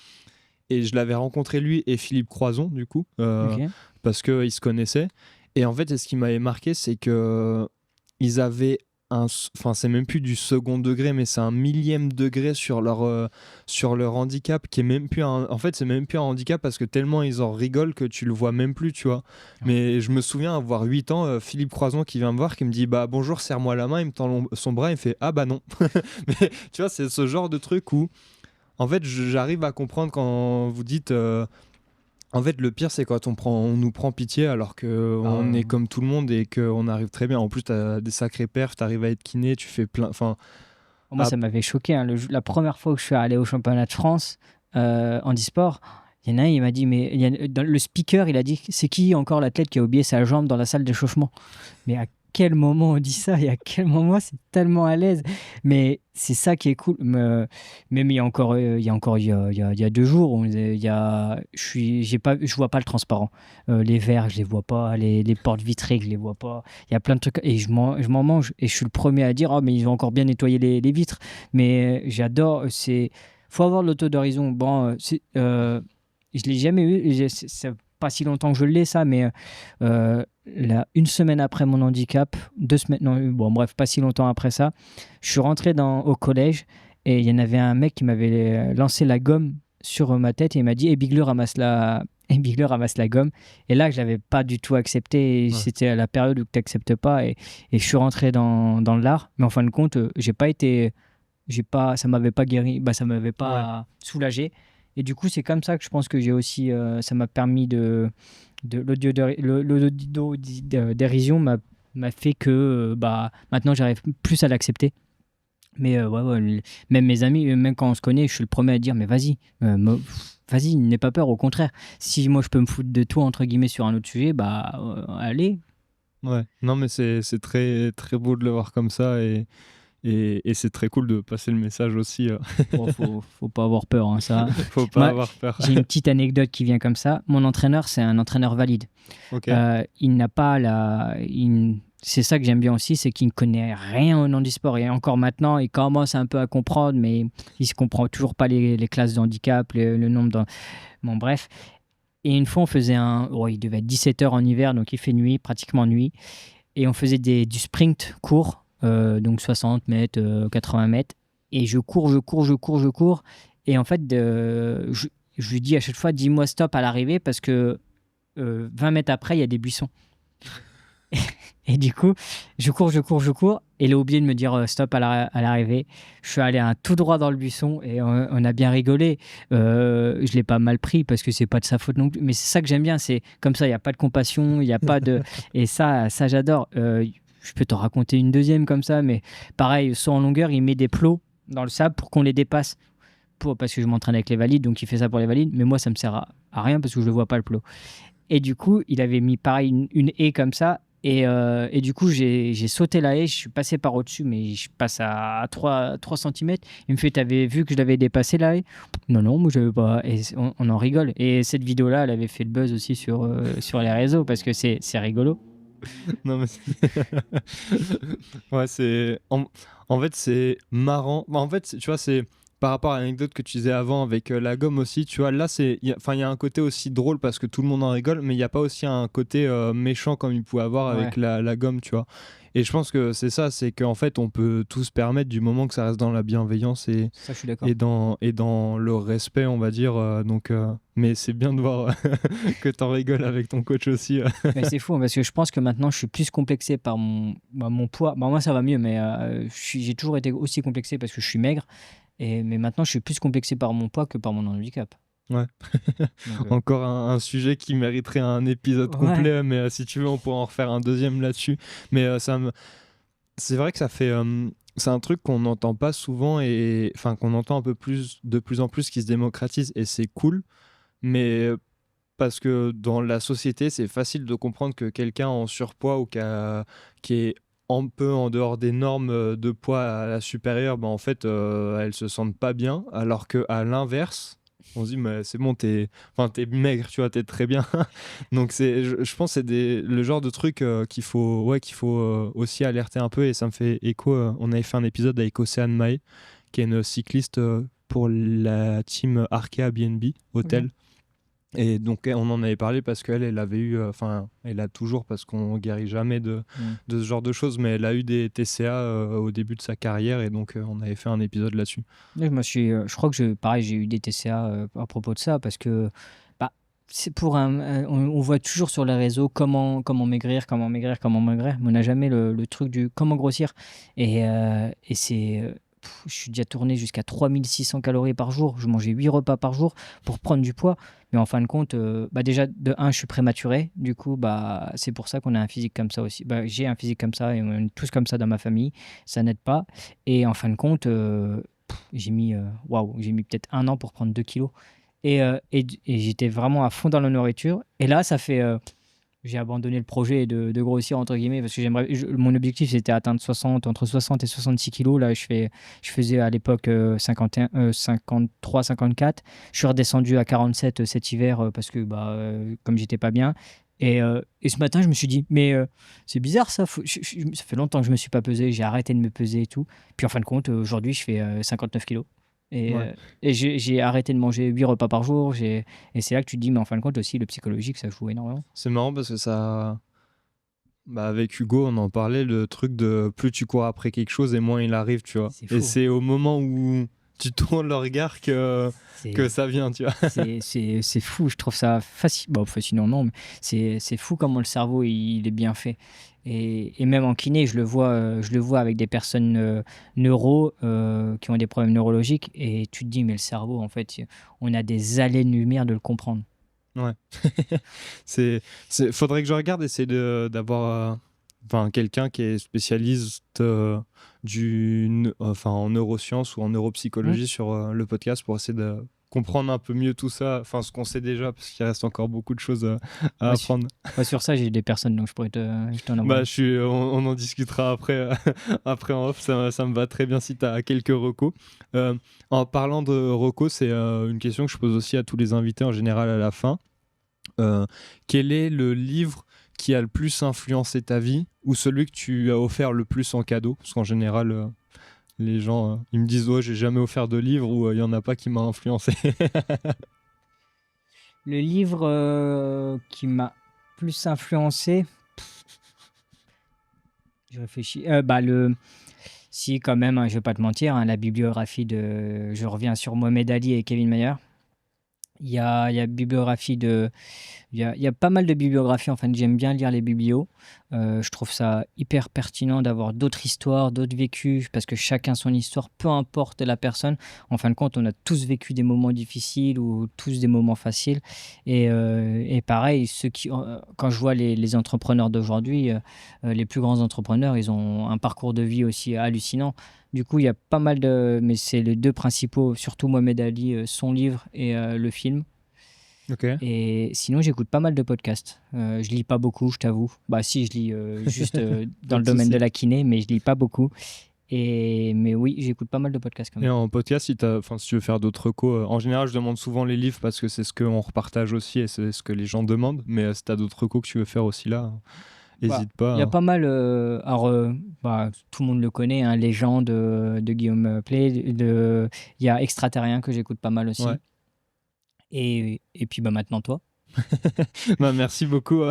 Et je l'avais rencontré lui et Philippe Croison, du coup, Ok. parce qu'ils se connaissaient. Et en fait, ce qui m'avait marqué, c'est que ils avaient enfin, c'est même plus du second degré, mais c'est un millième degré sur leur handicap, qui est même plus en fait, c'est même plus un handicap parce que tellement ils en rigolent que tu le vois même plus, tu vois. Mais je me souviens avoir 8 ans, Philippe Croison qui vient me voir, qui me dit bah bonjour, serre-moi la main, il me tend son bras, il me fait ah bah non. Mais tu vois, c'est ce genre de truc où en fait, j'arrive à comprendre quand vous dites. En fait, le pire, c'est quand on nous prend pitié alors qu'on est comme tout le monde et qu'on arrive très bien. En plus, tu as des sacrés perfs, tu arrives à être kiné, tu fais plein. Enfin, Moi, ça m'avait choqué, hein. La première fois que je suis allé au championnat de France handisport, Il y en a un, il m'a dit, mais dans le speaker, il a dit, c'est qui encore l'athlète qui a oublié sa jambe dans la salle d'échauffement? Mais à quel moment on dit ça et à quel moment c'est tellement à l'aise? Mais c'est ça qui est cool. Même il y a 2 jours, je vois pas le transparent. Les verres, je les vois pas. Les portes vitrées, je les vois pas. Il y a plein de trucs et je m'en mange. Et je suis le premier à dire, oh, mais ils ont encore bien nettoyé les vitres. Mais j'adore. Faut avoir de l'autodérision. Bon, je l'ai jamais eu. C'est pas si longtemps que je l'ai, ça, mais une semaine après mon handicap, 2 semaines, non, bon, bref, pas si longtemps après ça, je suis rentré au collège et il y en avait un mec qui m'avait lancé la gomme sur ma tête et il m'a dit, Bigleux, ramasse et Bigler ramasse la gomme. Et là, je l'avais pas du tout accepté. Ouais. C'était à la période où tu n'acceptes pas. Et je suis rentré dans l'art. Mais en fin de compte, ça m'avait pas guéri. Bah, ça m'avait pas soulagé. Et du coup, c'est comme ça que je pense que j'ai aussi. Ça m'a permis l'audidérision m'a fait que maintenant, j'arrive plus à l'accepter. Mais même mes amis, même quand on se connaît, je suis le premier à dire, mais vas-y, n'aie pas peur, au contraire. Si moi je peux me foutre de toi, entre guillemets, sur un autre sujet, allez. Ouais, non, mais c'est très, très beau de le voir comme ça et c'est très cool de passer le message aussi. Bon, faut pas avoir peur, hein, ça. Faut pas Moi, avoir peur. j'ai une petite anecdote qui vient comme ça. Mon entraîneur, c'est un entraîneur valide. Ok. Il n'a pas c'est ça que j'aime bien aussi, c'est qu'il ne connaît rien au handisport. Et encore maintenant, il commence un peu à comprendre, mais il ne comprend toujours pas les classes de handicap, le nombre de... Bon, bref. Et une fois, on faisait il devait être 17h en hiver, donc il fait nuit, pratiquement nuit. Et on faisait du sprint court, donc 60 mètres, 80 mètres. Et je cours. Et en fait, je lui dis à chaque fois, dis-moi stop à l'arrivée, parce que 20 mètres après, il y a des buissons. Et du coup, je cours. Et il a oublié de me dire stop à l'arrivée. Je suis allé tout droit dans le buisson et on a bien rigolé. Je ne l'ai pas mal pris parce que c'est pas de sa faute non plus. Mais c'est ça que j'aime bien. C'est comme ça, il n'y a pas de compassion, il n'y a pas de... Et ça j'adore. Je peux t'en raconter une deuxième comme ça, mais pareil, saut en longueur, il met des plots dans le sable pour qu'on les dépasse. Parce que je m'entraîne avec les valides, donc il fait ça pour les valides. Mais moi, ça me sert à rien parce que je ne le vois pas le plot. Et du coup, il avait mis pareil une haie comme ça. Et du coup, j'ai sauté la haie, je suis passé par au-dessus, mais je passe à 3 cm. Il me fait, t'avais vu que je l'avais dépassé la haie? Non, moi je n'avais pas. Et on en rigole. Et cette vidéo-là, elle avait fait le buzz aussi sur les réseaux parce que c'est rigolo. Non, mais ouais, en fait, c'est marrant. En fait, tu vois, c'est par rapport à l'anecdote que tu disais avant avec la gomme aussi, tu vois, là, il y a un côté aussi drôle parce que tout le monde en rigole, mais il n'y a pas aussi un côté méchant comme il pouvait avoir avec la gomme, tu vois. Et je pense que c'est ça, c'est qu'en fait, on peut tout se permettre du moment que ça reste dans la bienveillance Ça, je suis d'accord. et dans le respect, on va dire. Mais c'est bien de voir que tu en rigoles avec ton coach aussi. Mais c'est fou parce que je pense que maintenant, je suis plus complexé par mon poids. Moi, ça va mieux, mais j'ai toujours été aussi complexé parce que je suis maigre. Mais maintenant, je suis plus complexé par mon poids que par mon handicap. Ouais. Donc, Encore un sujet qui mériterait un épisode complet, mais si tu veux, on pourra en refaire un deuxième là-dessus. Mais c'est vrai que ça fait. C'est un truc qu'on n'entend pas souvent et enfin qu'on entend un peu plus, de plus en plus, qui se démocratise et c'est cool. Mais parce que dans la société, c'est facile de comprendre que quelqu'un en surpoids ou qui est un peu en dehors des normes de poids à la supérieure, en fait, elles se sentent pas bien. Alors qu'à l'inverse, on se dit, mais c'est bon, t'es maigre, tu vois, t'es très bien. Donc, je pense que c'est le genre de truc qu'il faut aussi alerter un peu. Et ça me fait écho. On avait fait un épisode avec Océane Mae, qui est une cycliste pour la team Arkea BNB Hotel. Et donc on en avait parlé parce qu'elle avait eu, elle a toujours, parce qu'on guérit jamais de ce genre de choses, mais elle a eu des TCA au début de sa carrière et donc on avait fait un épisode là-dessus. Je crois que pareil, j'ai eu des TCA à propos de ça parce que c'est on voit toujours sur les réseaux comment maigrir, mais on n'a jamais le truc du comment grossir. Et c'est je suis déjà tourné jusqu'à 3600 calories par jour. Je mangeais 8 repas par jour pour prendre du poids. Mais en fin de compte, déjà, de 1, je suis prématuré. Du coup, c'est pour ça qu'on a un physique comme ça aussi. J'ai un physique comme ça et on est tous comme ça dans ma famille. Ça n'aide pas. Et en fin de compte, j'ai mis peut-être 1 an pour prendre 2 kilos. Et j'étais vraiment à fond dans la nourriture. Et là, ça fait. J'ai abandonné le projet de grossir, entre guillemets, parce que mon objectif, c'était atteindre entre 60 et 66 kilos. Là, je faisais à l'époque 53, 54. Je suis redescendu à 47 cet hiver parce que, comme j'étais pas bien. Et ce matin, je me suis dit, mais c'est bizarre ça. Ça fait longtemps que je me suis pas pesé. J'ai arrêté de me peser et tout. Puis en fin de compte, aujourd'hui, je fais 59 kilos. Et, Ouais. euh, et j'ai arrêté de manger 8 repas par jour. Et c'est là que tu te dis, mais en fin de compte aussi, le psychologique, ça joue énormément. C'est marrant parce que ça. Bah avec Hugo, on en parlait, le truc de plus tu cours après quelque chose et moins il arrive, tu vois. C'est Et fou. c'est au moment où tu tournes le regard que C'est ça vient, tu vois. c'est fou. Je trouve ça fascinant, non, mais c'est fou comment le cerveau il est bien fait. Et même en kiné, je le vois avec des personnes qui ont des problèmes neurologiques. Et tu te dis, mais le cerveau, en fait, on a des années-lumière de le comprendre. Ouais. Faudrait que je regarde, essayer d'avoir quelqu'un qui est spécialiste en neurosciences ou en Hmm. neuropsychologie sur le podcast pour essayer de comprendre un peu mieux tout ça, enfin ce qu'on sait déjà, parce qu'il reste encore beaucoup de choses à Ouais, apprendre. sur ça, j'ai des personnes, donc je t'en envoie. On en discutera après, après en off, ça me va très bien si tu as quelques recos. En parlant de recos, c'est une question que je pose aussi à tous les invités en général à la fin. Quel est le livre qui a le plus influencé ta vie ou celui que tu as offert le plus en cadeau? Parce qu'en général, les gens, ils me disent, ouais, j'ai jamais offert de livre ou il y en a pas qui m'a influencé. Le livre qui m'a plus influencé, je réfléchis. Si, quand même, hein, je vais pas te mentir, hein, la bibliographie de. Je reviens sur Mohamed Ali et Kevin Mayer. Il y a bibliographie de. Il y a pas mal de bibliographies. En fait, j'aime bien lire les biblios. Je trouve ça hyper pertinent d'avoir d'autres histoires, d'autres vécus, parce que chacun son histoire, peu importe la personne. En fin de compte, on a tous vécu des moments difficiles ou tous des moments faciles. Et pareil, quand je vois les entrepreneurs d'aujourd'hui, les plus grands entrepreneurs, ils ont un parcours de vie aussi hallucinant. Du coup, il y a pas mal de. Mais c'est les deux principaux, surtout Mohamed Ali, son livre et le film. Ok. Et sinon, j'écoute pas mal de podcasts. Je lis pas beaucoup, je t'avoue. Bah si, je lis juste Pas dans le de domaine de souci. la kiné, mais je lis pas beaucoup. Mais oui, j'écoute pas mal de podcasts quand Et même. en podcast, si tu veux faire d'autres recos, en général, je demande souvent les livres parce que c'est ce qu'on repartage aussi et c'est ce que les gens demandent. Mais si tu as d'autres recos que tu veux faire aussi là, Bah, n'hésite pas, il y a hein. pas mal. Alors, tout le monde le connaît, hein, Légende de Guillaume Play. Il y a Extraterrien que j'écoute pas mal Ouais. aussi. Et puis maintenant, toi. Merci beaucoup.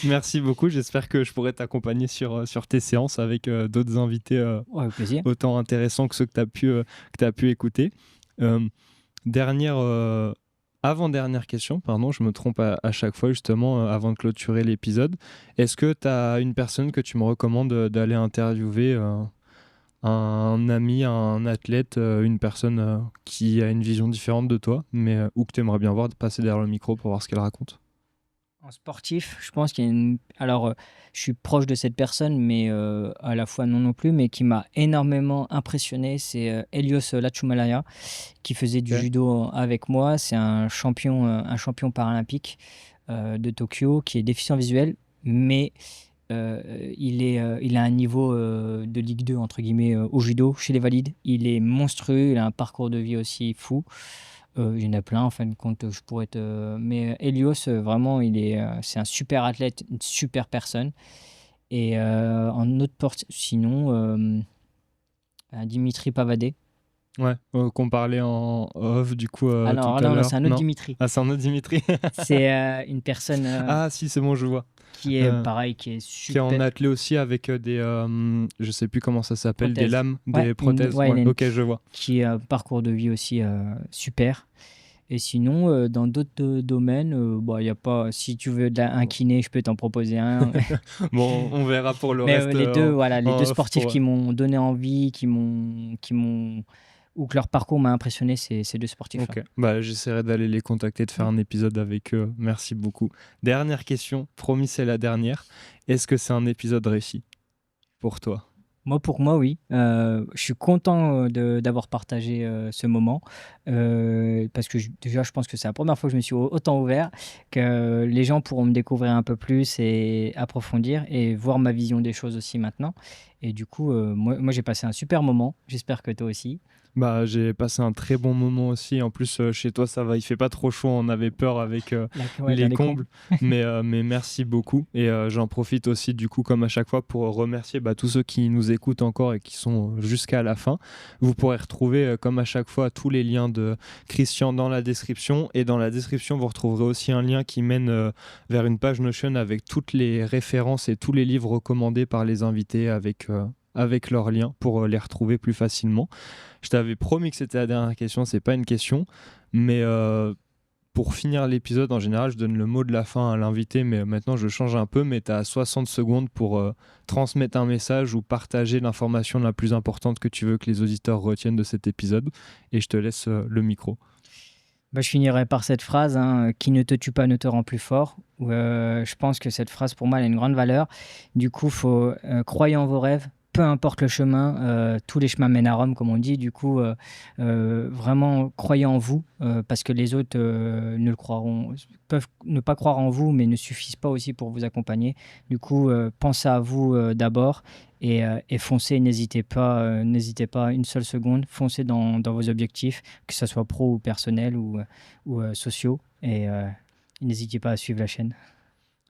Merci beaucoup. J'espère que je pourrai t'accompagner sur tes séances avec d'autres invités Ouais, avec plaisir. autant intéressants que ceux que t'as pu écouter. Euh, dernière, avant-dernière question, pardon, je me trompe à chaque fois justement avant de clôturer l'épisode. Est-ce que tu as une personne que tu me recommandes d'aller interviewer, un ami, un athlète, une personne qui a une vision différente de toi, mais ou que tu aimerais bien voir passer derrière le micro pour voir ce qu'elle raconte? En sportif, je pense qu'il y a une. Alors, je suis proche de cette personne, mais à la fois non plus, mais qui m'a énormément impressionné, c'est Helios Lachumalaya, qui faisait du Ok. judo avec moi. C'est un champion paralympique de Tokyo, qui est déficient visuel, mais il a un niveau de Ligue 2, entre guillemets, au judo, chez les valides. Il est monstrueux, il a un parcours de vie aussi fou. Il y en a plein, en fin de compte, je pourrais te. Mais Helios, vraiment, c'est un super athlète, une super personne. Et en autre porte, sinon, Dimitri Pavadé. Ouais, qu'on parlait en off du coup tout Alors à non, non, l'heure. c'est un autre Non? Dimitri. Ah, c'est un autre Dimitri. C'est une personne Ah, si, c'est bon, je vois. qui est Euh, pareil, qui est qui est en super. attelé aussi avec je sais plus comment ça s'appelle, des Prothèse. lames, Ouais, des prothèses. ouais, Ouais, ok, je vois. qui a un parcours de vie aussi super. Et sinon, dans d'autres domaines, il y a pas. Si tu veux un kiné, je peux t'en proposer un. Bon, on verra pour le Mais reste les deux, voilà, les en deux off sportifs pour. qui m'ont donné envie, ou que leur parcours m'a impressionné, c'est ces deux sportifs-là. Ok, bah j'essaierai d'aller les contacter, de faire Mm. un épisode avec eux. Merci beaucoup. Dernière question, promis c'est la dernière. Est-ce que c'est un épisode réussi pour toi? Moi, pour moi, oui. Je suis content d'avoir partagé ce moment parce que déjà, je pense que c'est la première fois que je me suis autant ouvert, que les gens pourront me découvrir un peu plus et approfondir et voir ma vision des choses aussi maintenant. Et du coup, moi, j'ai passé un super moment. J'espère que toi aussi. Bah, j'ai passé un très bon moment aussi. En plus, chez toi, ça va, il fait pas trop chaud. On avait peur avec Ouais, dans les les combles, combles. mais merci beaucoup. Et j'en profite aussi, du coup, comme à chaque fois, pour remercier tous ceux qui nous écoutent encore et qui sont jusqu'à la fin. Vous pourrez retrouver, comme à chaque fois, tous les liens de Christian dans la description. Et dans la description, vous retrouverez aussi un lien qui mène vers une page Notion avec toutes les références et tous les livres recommandés par les invités avec leurs liens pour les retrouver plus facilement. Je t'avais promis que c'était la dernière question, c'est pas une question, mais pour finir l'épisode, en général, je donne le mot de la fin à l'invité, mais maintenant je change un peu, mais tu as 60 secondes pour transmettre un message ou partager l'information la plus importante que tu veux que les auditeurs retiennent de cet épisode, et je te laisse le micro. Bah, je finirai par cette phrase, hein, qui ne te tue pas ne te rend plus fort. Je pense que cette phrase, pour moi, elle a une grande valeur. Du coup, faut croyez en vos rêves, peu importe le chemin, tous les chemins mènent à Rome, comme on dit. Du coup, vraiment, croyez en vous, parce que les autres peuvent ne pas croire en vous, mais ne suffisent pas aussi pour vous accompagner. Du coup, pensez à vous d'abord et foncez, n'hésitez pas une seule seconde, foncez dans vos objectifs, que ce soit pro ou personnel ou sociaux, et n'hésitez pas à suivre la chaîne.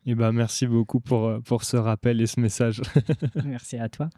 Et merci beaucoup pour ce rappel et ce message. Merci à toi.